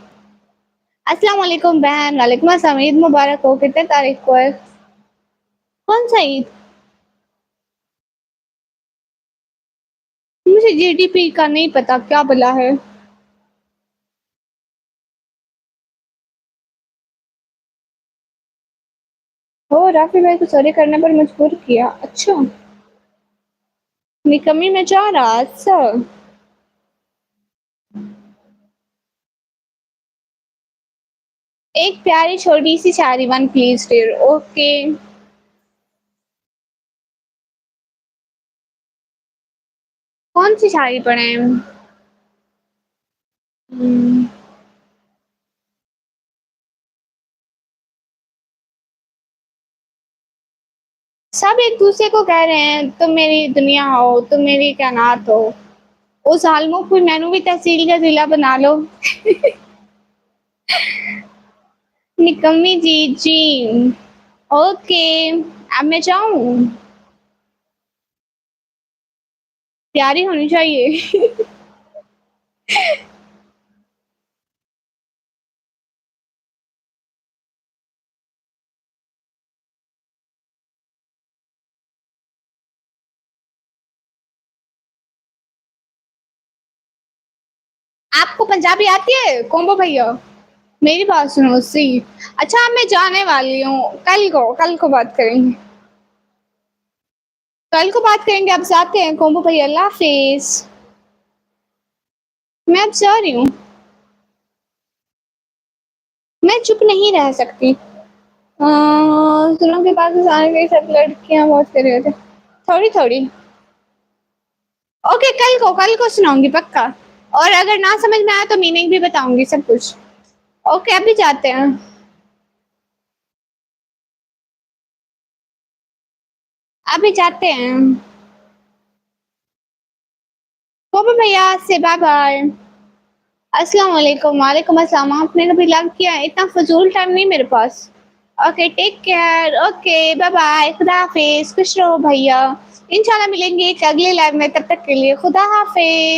अस्सलाम वालेकुम बहन। वालेकुम अस्सलाम। ईद मुबारक हो। कितने तारीख को है? कौन-सा ईद? मुझे जीडीपी का नहीं पता, क्या भला है? ओह! राफ़ी भाई को सॉरी करने पर मजबूर किया। अच्छा। निकम्मी में जा रहा। अच्छा। एक प्यारी छोटी-सी शायरी वन प्लीज़ डियर। ओके। कौन-सी शायरी पढ़ें? हुँ। सब एक-दूसरे को कह रहे हैं, तुम मेरी दुनिया हो, तुम मेरी कायनात हो। उस आलमों को मैनू भी तहसील का ज़िला बना लो। निकम्मी जी, जी। ओके, अब मैं जाऊँ? प्यारी होनी चाहिए। आपको पंजाबी आती है कोम्बो भैया? मेरी बात सुनो सी। अच्छा अब मैं जाने वाली हूँ, कल को बात करेंगे। कल को बात करेंगे, अब जाते हैं कोम्बो भैया, अल्लाह हाफ़िज़। मैं अब जा रही हूँ। मैं चुप नहीं रह सकती। सुनो के पाकिस्तान की सब लड़कियाँ बहुत कर रहे थे। थोड़ी-थोड़ी। ओके कल को सुनाऊँगी पक्का। और अगर ना समझ में आया तो मीनिंग भी बताऊँगी सब कुछ। ओके अभी जाते हैं। अभी जाते हैं। कोम्बो भैया से बाय-बाय। अस्सलाम वालेकुम, वालेकुम अस्सलाम। आपने कभी लव किया है? इतना फ़िज़ूल टाइम नहीं मेरे पास। Okay take care. Okay bye bye, खुदा हाफ़िज़, खुश रहो भैया। इंशाल्लाह मिलेंगे एक अगले लाइव में, तब तक के लिए खुदा हाफ़िज़।